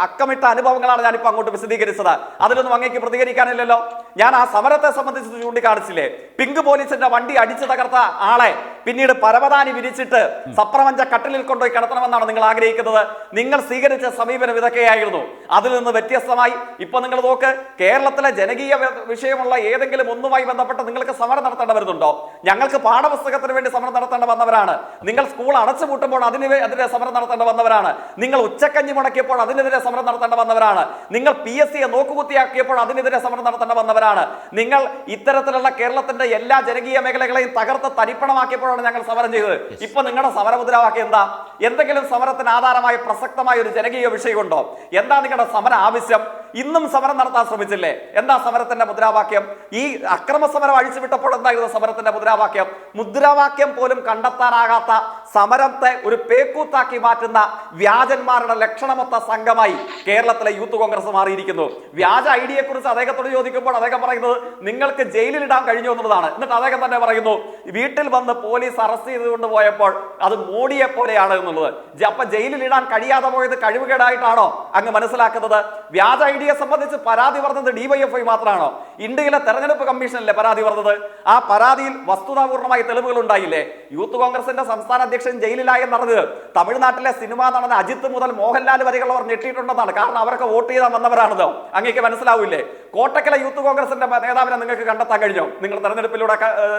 അക്കമിട്ട അനുഭവങ്ങളാണ് ഞാനിപ്പോ അങ്ങോട്ട് വിശദീകരിച്ചത്. അതിലൊന്നും അങ്ങേക്ക് പ്രതികരിക്കാനില്ലല്ലോ. ഞാൻ ആ സമരത്തെ സംബന്ധിച്ച് ചൂണ്ടിക്കാണിച്ചില്ലേ? പിങ്ക് പോലീസിന്റെ വണ്ടി അടിച്ചു തകർത്ത ആളെ പിന്നീട് പരവതാനി വിരിച്ചിട്ട് സപ്രപഞ്ച കട്ടിലിൽ കൊണ്ടുപോയി കിടത്തണമെന്നാണ് നിങ്ങൾ ആഗ്രഹിക്കുന്നത്. നിങ്ങൾ സ്വീകരിച്ച സമീപനം ഇതൊക്കെയായിരുന്നു. അതിൽ നിന്ന് വ്യത്യസ്തമായി ഇപ്പൊ നിങ്ങൾ നോക്ക്, കേരളത്തിലെ ജനകീയ വിഷയമുള്ള ഏതെങ്കിലും ഒന്നുമായി ബന്ധപ്പെട്ട് നിങ്ങൾക്ക് സമരം നടത്തേണ്ട വരുന്നുണ്ടോ? ഞങ്ങൾക്ക് പാഠപുസ്തകത്തിന് വേണ്ടി സമരം നടത്തേണ്ട വന്നവരാണ്. നിങ്ങൾ സ്കൂൾ അടച്ചുപൂട്ടുമ്പോൾ അതിനെതിരെ സമരം നടത്തേണ്ട വന്നവരാണ്. നിങ്ങൾ ഉച്ചക്കഞ്ഞി മുടക്കിയപ്പോൾ അതിനെതിരെ സമരം നടത്തേണ്ട വന്നവരാണ്. നിങ്ങൾ PSCയെ നോക്കുകുത്തിയാക്കിയപ്പോൾ അതിനെതിരെ സമരം നടത്തേണ്ട വന്നവരാണ്. നിങ്ങൾ ഇത്തരത്തിലുള്ള കേരളത്തിന്റെ എല്ലാ ജനകീയ മേഖലകളെയും തകർത്ത് തരിപ്പണമാക്കിയപ്പോൾ സമരമുദ്രാവാക്യത്തോടാണ് ഞങ്ങൾ സമരം ചെയ്തത്. ഇപ്പൊ നിങ്ങളുടെ സമരമുദ്രാവാക്യം എന്താ? എന്തെങ്കിലും സമരത്തിന് ആധാരമായ പ്രസക്തമായ ഒരു ജനകീയ വിഷയമുണ്ടോ? എന്താ നിങ്ങളുടെ സമര ആവശ്യം? ഇന്നും സമരം നടത്താൻ ശ്രമിച്ചില്ലേ? എന്താ സമരത്തിന്റെ മുദ്രാവാക്യം? ഈ അക്രമ സമരം അഴിച്ചുവിട്ടപ്പോൾ എന്തായിരുന്നു സമരത്തിന്റെ മുദ്രാവാക്യം? മുദ്രാവാക്യം പോലും കണ്ടെത്താനാകാത്ത സമരത്തെ ഒരു പേക്കൂത്താക്കി മാറ്റുന്ന വ്യാജന്മാരുടെ ലക്ഷണമൊത്ത സംഘമായി കേരളത്തിലെ യൂത്ത് കോൺഗ്രസ് മാറിയിരിക്കുന്നു. വ്യാജ ഐഡിയെ കുറിച്ച് അദ്ദേഹത്തോട് ചോദിക്കുമ്പോൾ അദ്ദേഹം പറയുന്നത് നിങ്ങൾക്ക് ജയിലിൽ ഇടാൻ കഴിഞ്ഞു എന്നുള്ളതാണ്. എന്നിട്ട് അദ്ദേഹം തന്നെ പറയുന്നു വീട്ടിൽ വന്ന് പോലീസ് അറസ്റ്റ് ചെയ്തുകൊണ്ട് പോയപ്പോൾ അത് മോഡിയെ പോലെയാണ് എന്നുള്ളത്. അപ്പൊ ജയിലിൽ ഇടാൻ കഴിയാതെ പോയത് കഴിവുകേടായിട്ടാണോ അങ്ങ് മനസ്സിലാക്കുന്നത്? വ്യാജ ഐഡിയെ സംബന്ധിച്ച് പരാതി പറഞ്ഞത് ഡിവൈഎഫ്ഐ മാത്രമാണോ? ഇന്ത്യയിലെ തെരഞ്ഞെടുപ്പ് കമ്മീഷനല്ലേ പരാതി പറഞ്ഞത്? ആ പരാതിയിൽ വസ്തുതാപൂർണമായ തെളിവുകൾ ഉണ്ടായില്ലേ? യൂത്ത് കോൺഗ്രസിന്റെ സംസ്ഥാന അധ്യക്ഷൻ ജയിലിലായി എന്നറിഞ്ഞത് തമിഴ്നാട്ടിലെ സിനിമാ നടൻ അജിത്ത് മുതൽ മോഹൻലാൽ വരെയുള്ളവർ ഞെട്ടിയിട്ടുണ്ടെന്നാണ്. കാരണം അവരൊക്കെ വോട്ട് ചെയ്താൽ വന്നവരാണല്ലോ. അങ്ങേക്ക് മനസ്സിലാവില്ലേ? കോട്ടക്കലെ യൂത്ത് കോൺഗ്രസിന്റെ നേതാവിനെ നിങ്ങൾക്ക് കണ്ടെത്താൻ കഴിഞ്ഞോ? നിങ്ങൾ തെരഞ്ഞെടുപ്പിലൂടെ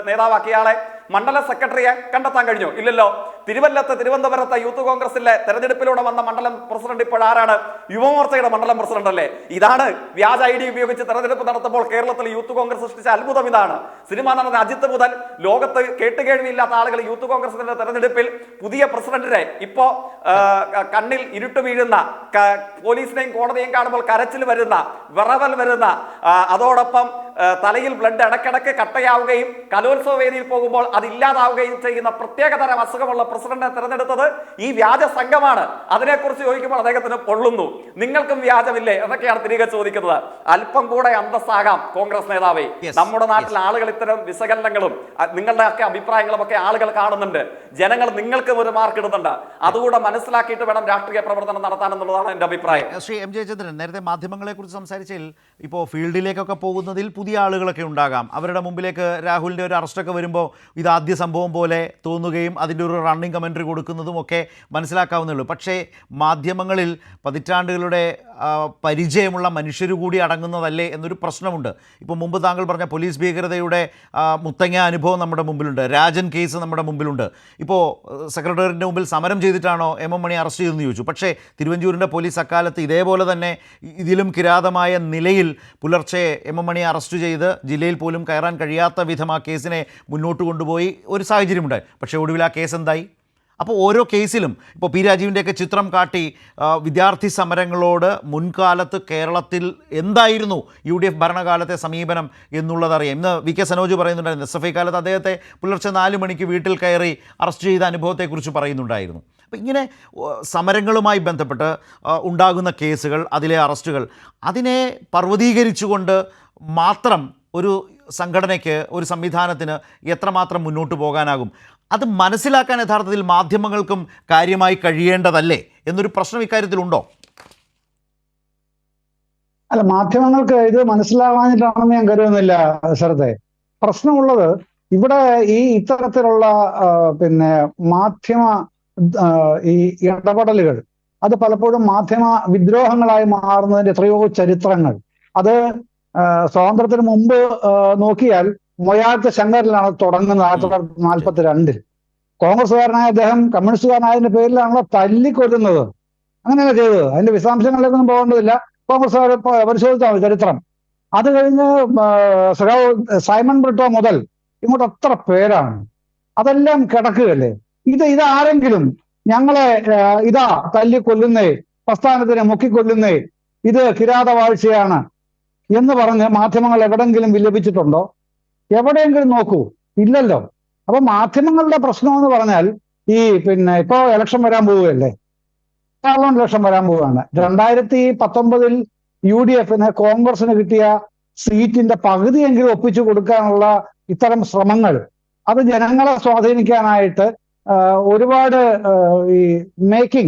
നേതാവാക്കിയാളെ മണ്ഡല സെക്രട്ടറിയെ കണ്ടെത്താൻ കഴിഞ്ഞോ? ഇല്ലല്ലോ. തിരുവനന്തപുരത്തെ യൂത്ത് കോൺഗ്രസിലെ തെരഞ്ഞെടുപ്പിലൂടെ വന്ന മണ്ഡലം പ്രസിഡന്റ് ഇപ്പോൾ ആരാണ്? യുവമോർച്ചയുടെ മണ്ഡലം പ്രസിഡന്റ് അല്ലേ? ഇതാണ് വ്യാജ ഐഡി ഉപയോഗിച്ച് തെരഞ്ഞെടുപ്പ് നടത്തുമ്പോൾ കേരളത്തിൽ യൂത്ത് കോൺഗ്രസ് സൃഷ്ടിച്ച അത്ഭുതം. ഇതാണ് സിനിമാ നടൻ അജിത്ത് മുതൽ ലോകത്ത് കേട്ടുകേഴ്വിയില്ലാത്ത ആളുകൾ യൂത്ത് കോൺഗ്രസിന്റെ തെരഞ്ഞെടുപ്പിൽ പുതിയ പ്രസിഡന്റിനെ ഇപ്പോ കണ്ണിൽ ഇരുട്ട് വീഴുന്ന, പോലീസിനെയും കോടതിയെയും കാണുമ്പോൾ കരച്ചിൽ വരുന്ന, വിറവൽ വരുന്ന, അതോടൊപ്പം തലയിൽ ബ്ലഡ് ഇടക്കിടക്ക് കട്ടയാവുകയും കലോത്സവ വേദിയിൽ പോകുമ്പോൾ അത് ഇല്ലാതാവുകയും ചെയ്യുന്ന പ്രത്യേകതരം അസുഖമുള്ള പ്രസിഡന്റിനെ തെരഞ്ഞെടുത്തത് ഈ വ്യാജ സംഘമാണ്. അതിനെക്കുറിച്ച് ചോദിക്കുമ്പോൾ അദ്ദേഹത്തിന് പൊള്ളുന്നു. നിങ്ങൾക്കും വ്യാജമില്ലേ എന്നൊക്കെയാണ് തിരികെ ചോദിക്കുന്നത്. അല്പം കൂടെ അന്തസ്സാകാം കോൺഗ്രസ് നേതാവേ. നമ്മുടെ നാട്ടിൽ ആളുകൾ ഇത്തരം വിശകലനങ്ങളും നിങ്ങളുടെ ഒക്കെ അഭിപ്രായങ്ങളും ഒക്കെ ആളുകൾ കാണുന്നുണ്ട്. ജനങ്ങൾ നിങ്ങൾക്ക് ഒരു മാർക്ക് ഇടുന്നുണ്ട്. അതുകൂടെ മനസ്സിലാക്കിയിട്ട് വേണം രാഷ്ട്രീയ പ്രവർത്തനം നടത്താനെന്നുള്ളതാണ് എന്റെ അഭിപ്രായം. ശ്രീ എം ജയചന്ദ്രൻ, നേരത്തെ മാധ്യമങ്ങളെ കുറിച്ച് സംസാരിച്ചതിൽ ഇപ്പോൾ ഫീൽഡിലേക്കൊക്കെ പോകുന്നതിൽ പുതിയ ആളുകളൊക്കെ ഉണ്ടാകാം. അവരുടെ മുമ്പിലേക്ക് രാഹുലിൻ്റെ ഒരു അറസ്റ്റൊക്കെ വരുമ്പോൾ ഇത് ആദ്യ സംഭവം പോലെ തോന്നുകയും അതിൻ്റെ ഒരു റണ്ണിങ് കമൻട്രി കൊടുക്കുന്നതും ഒക്കെ മനസ്സിലാക്കാവുന്നുള്ളൂ. പക്ഷേ മാധ്യമങ്ങളിൽ പതിറ്റാണ്ടുകളുടെ പരിചയമുള്ള മനുഷ്യർ കൂടി അടങ്ങുന്നതല്ലേ എന്നൊരു പ്രശ്നമുണ്ട്. ഇപ്പോൾ മുമ്പ് താങ്കൾ പറഞ്ഞ പോലീസ് ഭീകരതയുടെ മുത്തങ്ങ അനുഭവം നമ്മുടെ മുമ്പിലുണ്ട്. രാജൻ കേസ് നമ്മുടെ മുമ്പിലുണ്ട്. ഇപ്പോൾ സെക്രട്ടേറിയറ്റിൻ്റെ മുമ്പിൽ സമരം ചെയ്തിട്ടാണോ എം മണി അറസ്റ്റ് ചെയ്തെന്ന് ചോദിച്ചു. പക്ഷേ തിരുവഞ്ചൂരിൻ്റെ പോലീസ് അക്കാലത്ത് ഇതേപോലെ തന്നെ ഇതിലും കിരാതമായ നിലയിൽ പുലർച്ചെ എം മണിയെ അറസ്റ്റ് ചെയ്ത് ജില്ലയിൽ പോലും കയറാൻ കഴിയാത്ത വിധം ആ കേസിനെ മുന്നോട്ട് കൊണ്ടുപോയി ഒരു സാഹചര്യമുണ്ടായി. പക്ഷേ ഒടുവിൽ ആ കേസ് എന്തായി? അപ്പോൾ ഓരോ കേസിലും ഇപ്പോൾ പി രാജീവിൻ്റെയൊക്കെ ചിത്രം കാട്ടി വിദ്യാർത്ഥി സമരങ്ങളോട് മുൻകാലത്ത് കേരളത്തിൽ എന്തായിരുന്നു UDF ഭരണകാലത്തെ സമീപനം എന്നുള്ളതറിയാം. ഇന്ന് വി കെ സനോജ് പറയുന്നുണ്ടായിരുന്നു SFI കാലത്ത് അദ്ദേഹത്തെ പുലർച്ചെ 4 മണിക്ക് വീട്ടിൽ കയറി അറസ്റ്റ് ചെയ്ത അനുഭവത്തെക്കുറിച്ച് പറയുന്നുണ്ടായിരുന്നു. അപ്പോൾ ഇങ്ങനെ സമരങ്ങളുമായി ബന്ധപ്പെട്ട് ഉണ്ടാകുന്ന കേസുകൾ, അതിലെ അറസ്റ്റുകൾ, അതിനെ പർവ്വതീകരിച്ചുകൊണ്ട് മാത്രം ഒരു സംഘടനയ്ക്ക്, ഒരു സംവിധാനത്തിന് എത്രമാത്രം മുന്നോട്ട് പോകാനാകും? അത് മനസ്സിലാക്കാൻ യഥാർത്ഥത്തിൽ മാധ്യമങ്ങൾക്കും കാര്യമായി കഴിയേണ്ടതല്ലേ എന്നൊരു പ്രശ്നം ഇക്കാര്യത്തിലുണ്ടോ? അല്ല, മാധ്യമങ്ങൾക്ക് ഇത് മനസ്സിലാവാഞ്ഞിട്ടാണെന്ന് ഞാൻ കരുതുന്നില്ല ശരത്തെ. പ്രശ്നമുള്ളത് ഇവിടെ ഈ ഇത്തരത്തിലുള്ള മാധ്യമ ഈ ഇടപെടലുകൾ അത് പലപ്പോഴും മാധ്യമ വിദ്രോഹങ്ങളായി മാറുന്നതിന്റെ എത്രയോ ചരിത്രങ്ങൾ. അത് സ്വാതന്ത്ര്യത്തിന് മുമ്പ് നോക്കിയാൽ മൊയാത്ത ശങ്കറിലാണ് തുടങ്ങുന്നത്. 1942 കോൺഗ്രസ്സുകാരനായ അദ്ദേഹം കമ്മ്യൂണിസ്റ്റുകാരനായതിന്റെ പേരിലാണല്ലോ തല്ലിക്കൊല്ലുന്നത്. അങ്ങനെയല്ല ചെയ്തത്. അതിന്റെ വിശദാംശങ്ങളിലേക്കൊന്നും പോകേണ്ടതില്ല. കോൺഗ്രസ്സുകാർ പരിശോധിച്ചാൽ ചരിത്രം. അത് കഴിഞ്ഞ് സൈമൺ ബ്രിട്ടോ മുതൽ ഇങ്ങോട്ട് എത്ര പേരാണ്, അതെല്ലാം കിടക്കുകയല്ലേ. ഇതാരെങ്കിലും ഞങ്ങളെ ഇതാ തല്ലിക്കൊല്ലുന്നേ, പ്രസ്ഥാനത്തിനെ മുക്കിക്കൊല്ലുന്നേ, ഇത് കിരാതവാഴ്ചയാണ് എന്ന് പറഞ്ഞ് മാധ്യമങ്ങൾ എവിടെങ്കിലും വിലപിച്ചിട്ടുണ്ടോ? എവിടെയെങ്കിലും നോക്കൂ, ഇല്ലല്ലോ. അപ്പൊ മാധ്യമങ്ങളുടെ പ്രശ്നം എന്ന് പറഞ്ഞാൽ ഈ ഇപ്പോ ഇലക്ഷൻ വരാൻ പോവുകയല്ലേ, പാർലമെന്റ് ഇലക്ഷൻ വരാൻ പോവുകയാണ്. 2019 UDFന് കോൺഗ്രസിന് കിട്ടിയ സീറ്റിന്റെ പകുതിയെങ്കിലും ഒപ്പിച്ചു കൊടുക്കാനുള്ള ഇത്തരം ശ്രമങ്ങൾ, അത് ജനങ്ങളെ സ്വാധീനിക്കാനായിട്ട് ഒരുപാട് ഈ മേക്ക്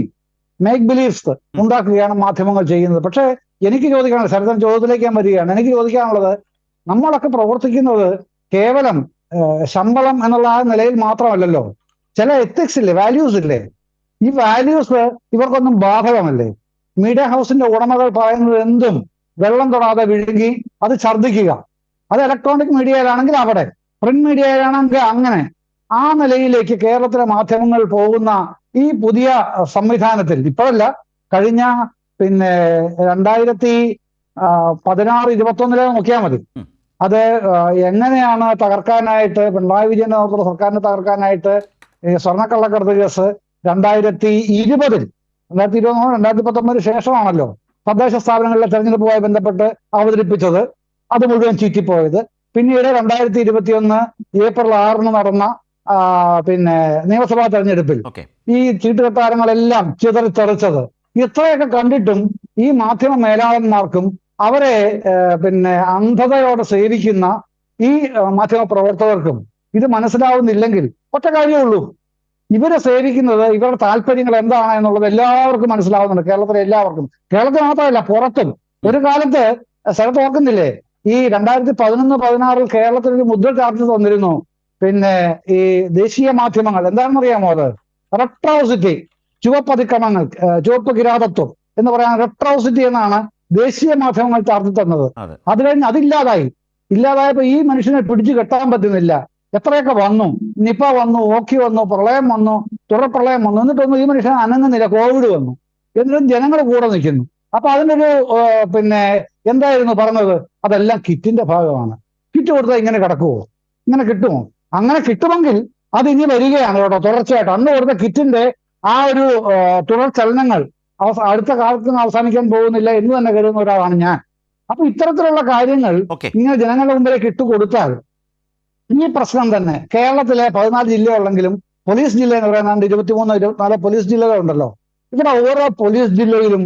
ബിലീവ്സ് ഉണ്ടാക്കുകയാണ് മാധ്യമങ്ങൾ ചെയ്യുന്നത്. പക്ഷേ എനിക്ക് ചോദിക്കാനുള്ളത്, ശരതൻ ചോദ്യത്തിലേക്ക് ഞാൻ വരികയാണ്, എനിക്ക് ചോദിക്കാനുള്ളത്, നമ്മളൊക്കെ പ്രവർത്തിക്കുന്നത് കേവലം ശമ്പളം എന്നുള്ള ആ നിലയിൽ മാത്രമല്ലല്ലോ. ചില എത്തിക്സ് ഇല്ലേ, വാല്യൂസ് ഇല്ലേ? ഈ വാല്യൂസ് ഇവർക്കൊന്നും ബാധകമല്ലേ? മീഡിയ ഹൗസിന്റെ ഉടമകൾ പറയുന്നത് എന്തും വെള്ളം തൊടാതെ വിഴുങ്ങി അത് ഛർദ്ദിക്കുക. അത് ഇലക്ട്രോണിക് മീഡിയയിലാണെങ്കിൽ അവിടെ, പ്രിന്റ് മീഡിയയിലാണെങ്കിൽ അങ്ങനെ. ആ നിലയിലേക്ക് കേരളത്തിലെ മാധ്യമങ്ങൾ പോകുന്ന ഈ പുതിയ സംവിധാനത്തിൽ ഇപ്പോഴല്ല, കഴിഞ്ഞ 2016-21 നോക്കിയാൽ മതി. അത് എങ്ങനെയാണ് തകർക്കാനായിട്ട് പിണറായി വിജയന്റെ നേതൃത്വത്തിലുള്ള സർക്കാരിനെ തകർക്കാനായിട്ട് ഈ സ്വർണ്ണക്കള്ളക്കടത്ത് കേസ് 2020 2019 ശേഷമാണല്ലോ തദ്ദേശ സ്ഥാപനങ്ങളിലെ തെരഞ്ഞെടുപ്പുമായി ബന്ധപ്പെട്ട് അവതരിപ്പിച്ചത്. അത് മുഴുവൻ ചീറ്റിപ്പോയത്. പിന്നീട് 2021 ഏപ്രിൽ 6 നടന്ന നിയമസഭാ തെരഞ്ഞെടുപ്പിൽ ഈ ചീട്ടുകെട്ടാരങ്ങളെല്ലാം ചിതറിത്തെറിച്ചത്. ഇത്രയൊക്കെ കണ്ടിട്ടും ഈ മാധ്യമ മേലാളന്മാർക്കും അവരെ അന്ധതയോടെ സേവിക്കുന്ന ഈ മാധ്യമ പ്രവർത്തകർക്കും ഇത് മനസ്സിലാവുന്നില്ലെങ്കിൽ ഒറ്റ കാര്യമുള്ളൂ, ഇവരെ സേവിക്കുന്നത് ഇവരുടെ താല്പര്യങ്ങൾ എന്താണ് എന്നുള്ളത് എല്ലാവർക്കും മനസ്സിലാവുന്നുണ്ട്. കേരളത്തിലെ എല്ലാവർക്കും, കേരളത്തിൽ മാത്രമല്ല പുറത്തും. ഒരു കാലത്ത് സ്ഥലത്ത് ഓർക്കുന്നില്ലേ, ഈ 2011-16 കേരളത്തിൽ ഒരു മുദ്ര ചാർജ് തന്നിരുന്നു. ഈ ദേശീയ മാധ്യമങ്ങൾ എന്താണെന്നറിയാമോ? അത് റെട്രോസിറ്റി, ചുവപ്പതിക്രമങ്ങൾ, ചുവപ്പ് കിരാതത്വം എന്ന് പറയാൻ റെട്രോസിറ്റി എന്നാണ് ദേശീയ മാധ്യമങ്ങൾ ചാർജ് തന്നത്. അത് കഴിഞ്ഞ് ഇല്ലാതായപ്പോ ഈ മനുഷ്യനെ പിടിച്ചു കെട്ടാൻ പറ്റുന്നില്ല. എത്രയൊക്കെ വന്നു, നിപ വന്നു, ഓഖി വന്നു, പ്രളയം വന്നു, തുടർപ്രളയം വന്നു, എന്നിട്ടൊന്നും ഈ മനുഷ്യൻ അനങ്ങുന്നില്ല. കോവിഡ് വന്നു, എന്നിട്ടും ജനങ്ങൾ കൂടെ നിൽക്കുന്നു. അപ്പൊ അതിനൊരു എന്തായിരുന്നു പറഞ്ഞത്? അതെല്ലാം കിറ്റിന്റെ ഭാഗമാണ്. കിറ്റ് കൊടുത്താൽ ഇങ്ങനെ കിടക്കുമോ? ഇങ്ങനെ കിട്ടുമോ? അങ്ങനെ കിട്ടുമെങ്കിൽ അത് ഇനി വരികയാണ് കേട്ടോ, തുടർച്ചയായിട്ട്. അന്ന് കൊടുത്ത കിറ്റിന്റെ ആ ഒരു തുടർ ചലനങ്ങൾ അടുത്ത കാലത്തൊന്നും അവസാനിക്കാൻ പോകുന്നില്ല എന്ന് തന്നെ കരുതുന്ന ഒരാളാണ് ഞാൻ. അപ്പൊ ഇത്തരത്തിലുള്ള കാര്യങ്ങൾ ഇങ്ങനെ ജനങ്ങളുടെ മുമ്പിലേക്ക് ഇട്ടുകൊടുത്താൽ ഈ പ്രശ്നം തന്നെ കേരളത്തിലെ 14 ജില്ലയുള്ളെങ്കിലും പോലീസ് ജില്ല എന്ന് പറയുന്നത് 23-24 പോലീസ് ജില്ലകളുണ്ടല്ലോ. ഇവിടെ ഓരോ പോലീസ് ജില്ലയിലും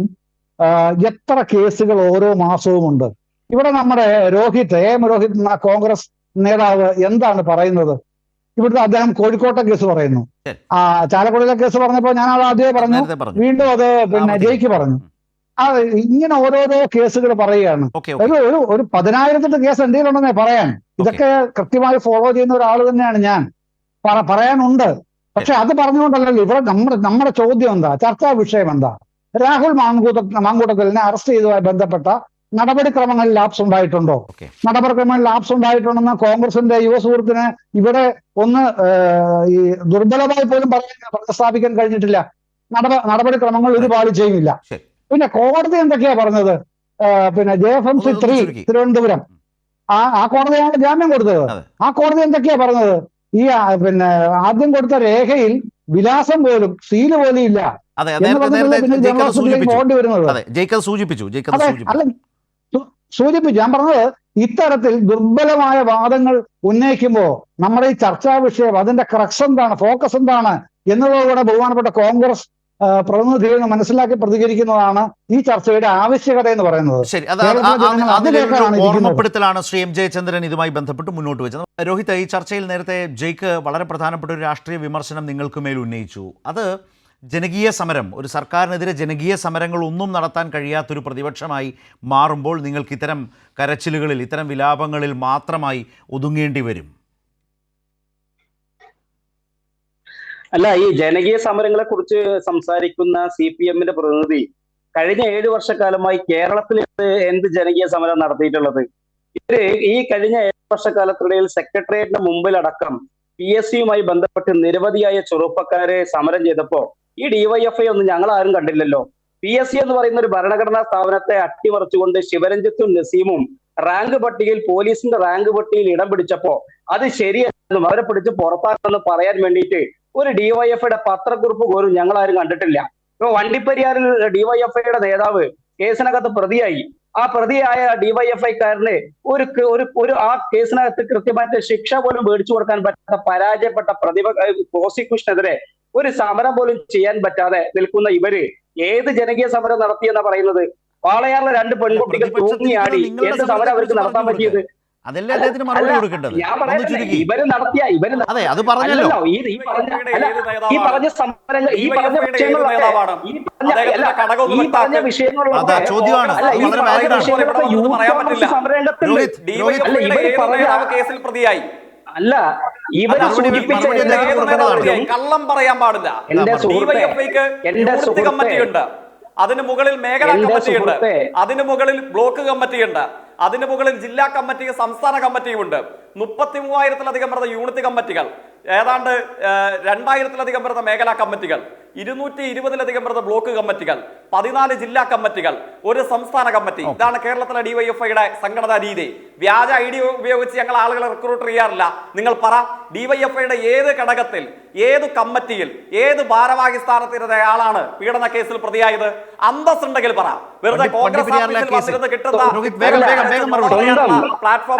എത്ര കേസുകൾ ഓരോ മാസവും ഉണ്ട്. ഇവിടെ നമ്മുടെ രോഹിത് എന്ന കോൺഗ്രസ് നേതാവ് എന്താണ് പറയുന്നത്? ഇവിടുത്തെ അദ്ദേഹം കോഴിക്കോട്ടെ കേസ് പറയുന്നു, ചാലക്കുടിയിലെ കേസ് പറഞ്ഞപ്പോ ഞാൻ അത് ആദ്യമേ പറഞ്ഞു, വീണ്ടും അത് ജയിക്ക് പറഞ്ഞു. ഇങ്ങനെ ഓരോരോ കേസുകൾ പറയുകയാണ്. ഒരു 10,000 കേസ് എന്തെങ്കിലും ഉണ്ടെന്നേ പറയാൻ. ഇതൊക്കെ കൃത്യമായി ഫോളോ ചെയ്യുന്ന ഒരാൾ തന്നെയാണ് ഞാൻ. പറയാനുണ്ട്. പക്ഷെ അത് പറഞ്ഞുകൊണ്ടല്ലല്ലോ ഇവിടെ നമ്മുടെ ചോദ്യം എന്താ, ചർച്ചാ വിഷയം എന്താ? രാഹുൽ മാങ്കൂട്ടത്തിലിനെ അറസ്റ്റ് ചെയ്തതുമായി ബന്ധപ്പെട്ട നടപടിക്രമങ്ങളിൽ ലാപ്സ് ഉണ്ടായിട്ടുണ്ടോ? നടപടിക്രമങ്ങളിൽ ലാപ്സ് ഉണ്ടായിട്ടുണ്ടെന്ന് കോൺഗ്രസിന്റെ യുവ സുഹൃത്തിന് ഇവിടെ ഒന്ന് ഈ ദുർബലമായി പോലും പ്രസ്താവിക്കാൻ കഴിഞ്ഞിട്ടില്ല. നടപടിക്രമങ്ങൾ ഒരു പാളിച്ചയുമില്ല. പിന്നെ കോടതി എന്തൊക്കെയാ പറഞ്ഞത്? JFMC 3 തിരുവനന്തപുരം ആ കോടതിയാണ് ജാമ്യം കൊടുത്തത്. ആ കോടതി എന്തൊക്കെയാ പറഞ്ഞത്? ഈ ആദ്യം കൊടുത്ത രേഖയിൽ വിലാസം പോലും സീല് പോലും ഇല്ല. സൂചിപ്പിച്ചു. ഞാൻ പറഞ്ഞത് ഇത്തരത്തിൽ ദുർബലമായ വാദങ്ങൾ ഉന്നയിക്കുമ്പോ നമ്മുടെ ഈ ചർച്ചാ വിഷയം, അതിന്റെ ക്രക്സ് എന്താണ്, ഫോക്കസ് എന്താണ് എന്നുള്ളതുകൂടെ ബഹുമാനപ്പെട്ട കോൺഗ്രസ് പ്രതിനിധികൾ മനസ്സിലാക്കി പ്രതികരിക്കുന്നതാണ് ഈ ചർച്ചയുടെ ആവശ്യകത എന്ന് പറയുന്നത്. ശരി, ഓർമ്മപ്പെടുത്തലാണ് ശ്രീ M. ജയചന്ദ്രൻ ഇതുമായി ബന്ധപ്പെട്ട് മുന്നോട്ട് വെച്ചത്. രോഹിത്, ഈ ചർച്ചയിൽ നേരത്തെ ജയ്ക്ക് വളരെ പ്രധാനപ്പെട്ട ഒരു രാഷ്ട്രീയ വിമർശനം നിങ്ങൾക്ക് മേൽ ഉന്നയിച്ചു. അത് ജനകീയ സമരം, ഒരു സർക്കാരിനെതിരെ ജനകീയ സമരങ്ങൾ ഒന്നും നടത്താൻ കഴിയാത്തൊരു പ്രതിപക്ഷമായി മാറുമ്പോൾ നിങ്ങൾക്ക് ഇത്തരം കരച്ചിലുകളിൽ, ഇത്തരം വിലാപങ്ങളിൽ മാത്രമായി ഒതുങ്ങേണ്ടി വരും. അല്ല, ഈ ജനകീയ സമരങ്ങളെ കുറിച്ച് സംസാരിക്കുന്ന CPM-ന്റെ പ്രതിനിധി കഴിഞ്ഞ 7 വർഷക്കാലമായി കേരളത്തിൽ എന്ത് ജനകീയ സമരം നടത്തിയിട്ടുള്ളത്? ഇവര് ഈ കഴിഞ്ഞ 7 വർഷക്കാലത്തിനിടയിൽ സെക്രട്ടേറിയറ്റിന്റെ മുമ്പിലടക്കം PSC-യുമായി ബന്ധപ്പെട്ട് നിരവധിയായ ചെറുപ്പക്കാരെ സമരം ചെയ്തപ്പോ ഈ DYFI ഒന്നും ഞങ്ങൾ ആരും കണ്ടില്ലല്ലോ. PSC എന്ന് പറയുന്ന ഒരു ഭരണഘടനാ സ്ഥാപനത്തെ അട്ടിമറിച്ചുകൊണ്ട് ശിവരഞ്ജിത്തും നസീമും റാങ്ക് പട്ടികയിൽ, പോലീസിന്റെ റാങ്ക് പട്ടികയിൽ ഇടം പിടിച്ചപ്പോ അത് ശരിയാണെന്നും അവരെ പിടിച്ച് പുറത്താക്കണമെന്ന് പറയാൻ വേണ്ടിയിട്ട് ഒരു DYFI-യുടെ പത്രക്കുറിപ്പ് പോലും ഞങ്ങൾ ആരും കണ്ടിട്ടില്ല. ഇപ്പൊ വണ്ടിപ്പെരിയാറിൽ DYFI-യുടെ നേതാവ് കേസിനകത്ത് പ്രതിയായി. ആ പ്രതിയായ DYFI-കാരന് ഒരു ആ കേസിനകത്ത് കൃത്യമായിട്ട് ശിക്ഷ പോലും മേടിച്ചു കൊടുക്കാൻ പറ്റാത്ത പരാജയപ്പെട്ട പ്രോസിക്യൂഷനെതിരെ ഒരു സമരം പോലും ചെയ്യാൻ പറ്റാതെ നിൽക്കുന്ന ഇവര് ഏത് ജനകീയ സമരം നടത്തിയെന്നാ പറയുന്നത്? വാളയാറിലെ 2 പെൺകുട്ടികൾ തൂങ്ങിയാടി. എന്ത് സമരം അവർക്ക് നടത്താൻ പറ്റിയത്? ഞാൻ പറയുന്നത് ഇവര് നടത്തിയ ഈ പറഞ്ഞ സമരങ്ങൾ, ഈ പറഞ്ഞ വിഷയങ്ങളിലൊക്കെ അല്ല, ഇവര് സൂചിപ്പിച്ച കള്ളം പറയാൻ പാടില്ല. എന്റെ കമ്മിറ്റിയുണ്ട്, അതിന് മുകളിൽ മേഖലാ കമ്മിറ്റിയുണ്ട്, അതിന് മുകളിൽ ബ്ലോക്ക് കമ്മിറ്റിയുണ്ട്, അതിന് മുകളിൽ ജില്ലാ കമ്മിറ്റി, സംസ്ഥാന കമ്മിറ്റിയുമുണ്ട്. 33,000-ലധികം വരുന്ന യൂണിറ്റ് കമ്മിറ്റികൾ, ഏതാണ്ട് 2000-ലധികം വരുന്ന മേഖലാ കമ്മിറ്റികൾ, 220-ലധികം വരുന്ന ബ്ലോക്ക് കമ്മിറ്റികൾ, 14 ജില്ലാ കമ്മിറ്റികൾ, ഒരു സംസ്ഥാന കമ്മിറ്റി. ഇതാണ് കേരളത്തിലെ ഡിവൈഎഫ്ഐയുടെ സംഘടനാ രീതി. വ്യാജ ഐഡി ഉപയോഗിച്ച് ഞങ്ങൾ ആളുകളെ റിക്രൂട്ട് ചെയ്യാറില്ല. നിങ്ങൾ പറ, ഡിവൈഎഫ്ഐയുടെ ഏത് ഘടകത്തിൽ, ഏത് കമ്മിറ്റിയിൽ, ഏത് ഭാരവാഹി സ്ഥാനത്തിരുന്ന ആളാണ് പീഡന കേസിൽ പ്രതിയായത്? അന്തസ്സുണ്ടെങ്കിൽ പറ. വെറുതെ കോൺഗ്രസ് ഓഫീസിൽ വന്നിരുന്ന് കിട്ടുന്ന പ്ലാറ്റ്ഫോം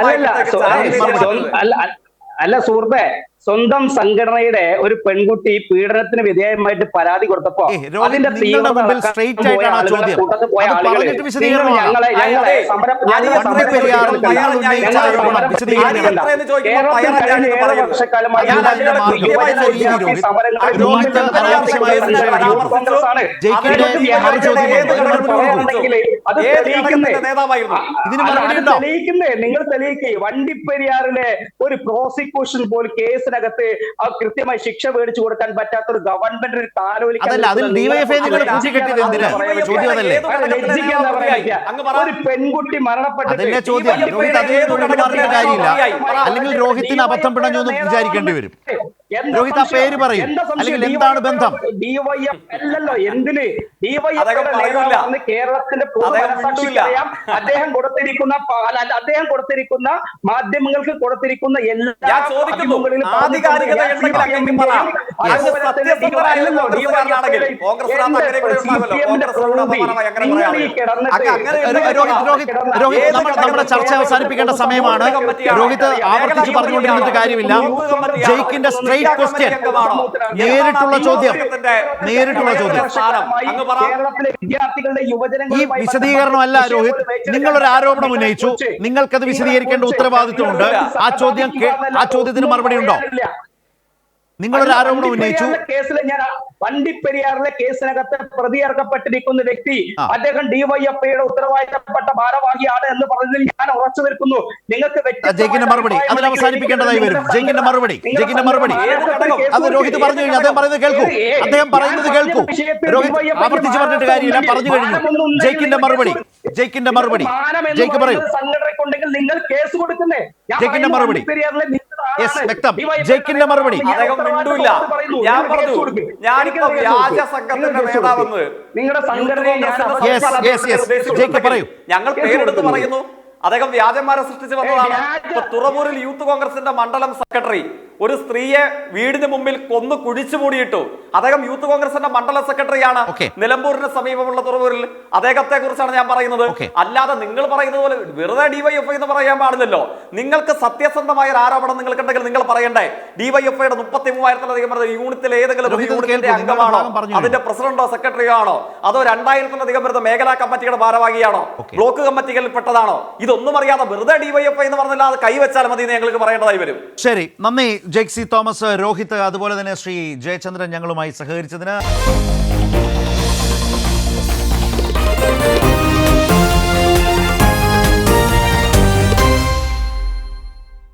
അല്ല സുഹൃത്തെ, സ്വന്തം സംഘടനയുടെ ഒരു പെൺകുട്ടി പീഡനത്തിന് വിധേയമായിട്ട് പരാതി കൊടുത്തപ്പോ അതിന്റെ നിങ്ങൾ തെളിയിക്കേ. വണ്ടിപ്പെരിയാറിലെ ഒരു പ്രോസിക്യൂഷൻ പോലും കേസിനകത്ത് കൃത്യമായി ശിക്ഷ മേടിച്ചു കൊടുക്കാൻ പറ്റാത്ത ഒരു ഗവൺമെന്റിന് ഒരു പെൺകുട്ടി മരണപ്പെട്ടിട്ട് അല്ലെങ്കിൽ രോഹിത്തിന് അബദ്ധം പിണഞ്ഞു എന്ന് വിചാരിക്കേണ്ടി വരും. രോഹിത് ആ പേര് പറയും, അല്ലെങ്കിൽ എന്താണ് ബന്ധം? അല്ലല്ലോ, എന്തിന് ഡിവൈഎഫ് കേരളത്തിന്റെ അദ്ദേഹം കൊടുത്തിരിക്കുന്ന മാധ്യമങ്ങൾക്ക് കൊടുത്തിരിക്കുന്ന എല്ലാ രോഹിത്, നമ്മുടെ ചർച്ച അവസാനിപ്പിക്കേണ്ട സമയമാണ്. രോഹിത് ആവർത്തിച്ച് പറഞ്ഞുകൊണ്ടിരുന്നിട്ട് കാര്യമില്ല. ജയിക്കിന്റെ സ്ട്രൈറ്റ് ക്വസ്റ്റ്യൻ, നേരിട്ടുള്ള ചോദ്യം. ഈ വിശദീകരണമല്ല രോഹിത്, നിങ്ങളൊരു ആരോപണം ഉന്നയിച്ചു, നിങ്ങൾക്കത് വിശദീകരിക്കേണ്ട ഉത്തരവാദിത്വമുണ്ട്. ആ ചോദ്യത്തിന് മറുപടി ഉണ്ടോ? നിങ്ങളൊരു ആരോപണം ഉന്നയിച്ചു. കേസിൽ ഞാൻ വണ്ടിപ്പെരിയാറിലെ കേസിനകത്ത് പ്രതിയേർക്കപ്പെട്ടിരിക്കുന്ന വ്യക്തി അദ്ദേഹം ഡിവൈഎഫ്ഐയുടെ ഉത്തരവാദിത്തപ്പെട്ട ഭാരവാഹിയാണ് എന്ന് പറഞ്ഞതിൽ ഞാൻ ഉറച്ചു നിൽക്കുന്നു. നിങ്ങൾക്ക് ജയിക്കിന്റെ മറുപടി അതിൽ അവസാനിപ്പിക്കേണ്ടതായി വരും. ജയിക്കിന്റെ മറുപടി അത് രോഹിത് പറഞ്ഞു കഴിഞ്ഞു. അദ്ദേഹം പറയുന്നത് കേൾക്കൂ, രോഹിത് ആവർത്തിച്ച് പറഞ്ഞിട്ട് കാര്യമില്ല, പറഞ്ഞു കഴിഞ്ഞു. ജയിക്കിന്റെ മറുപടി ജയിക്ക് പറയൂ. സംഘടനയ്ക്കുണ്ടെങ്കിൽ നിങ്ങൾ കേസ് കൊടുക്കുന്നേ. ജയിക്കിന്റെ മറുപടി വ്യക്തം. ജയിക്കിന്റെ മറുപടി ഞാൻ പറഞ്ഞു, ഞാനിപ്പോ വ്യാജ സംഘത്തിന്റെ നേതാവെന്ന് നിങ്ങളുടെ സംഘടനയെ ഞങ്ങൾ പേരെടുത്ത് പറയുന്നു. അദ്ദേഹം വ്യാജന്മാരെ സൃഷ്ടിച്ച് വന്നതാണ്. തുറവൂരിൽ യൂത്ത് കോൺഗ്രസിന്റെ മണ്ഡലം സെക്രട്ടറി ഒരു സ്ത്രീയെ വീടിന് മുമ്പിൽ കൊന്നു കുഴിച്ചു മൂടിയിട്ടു. അദ്ദേഹം യൂത്ത് കോൺഗ്രസിന്റെ മണ്ഡലം സെക്രട്ടറിയാണ്. നിലമ്പൂരിന് സമീപമുള്ള തുറവൂരിൽ. അദ്ദേഹത്തെ കുറിച്ചാണ് ഞാൻ പറയുന്നത്. അല്ലാതെ നിങ്ങൾ പറയുന്നത് പോലെ വെറുതെ ഡിവൈഎഫ്ഐ എന്ന് പറയാൻ പാടില്ലല്ലോ. നിങ്ങൾക്ക് സത്യസന്ധമായ ഒരു ആരോപണം നിങ്ങൾക്കുണ്ടെങ്കിൽ നിങ്ങൾ പറയണ്ടേ. ഡിവൈഎഫ്ഐയുടെ 33,000-ലധികം യൂണിറ്റിൽ ഏതെങ്കിലും യൂണിറ്റിന്റെ അംഗമാണോ, അതിന്റെ പ്രസിഡന്റോ സെക്രട്ടറിയോ ആണോ, അതോ 2000-ലധികം വരുന്ന മേഖലാ കമ്മിറ്റിയുടെ ഭാരവാഹിയാണോ, ബ്ലോക്ക് കമ്മിറ്റികളിൽ പെട്ടതാണോ? ഇതൊന്നും അറിയാതെ വെറുതെ ഡിവൈഎഫ്ഐ എന്ന് പറഞ്ഞാൽ അത് കൈവച്ചാൽ മതി എന്ന് ഞങ്ങൾക്ക് പറയേണ്ടതായി വരും. ശരി, നന്ദി ജെക്സി തോമസ്, രോഹിത്, അതുപോലെ തന്നെ ശ്രീ ജയചന്ദ്രൻ ഞങ്ങളുമായി സഹകരിച്ചതിന്.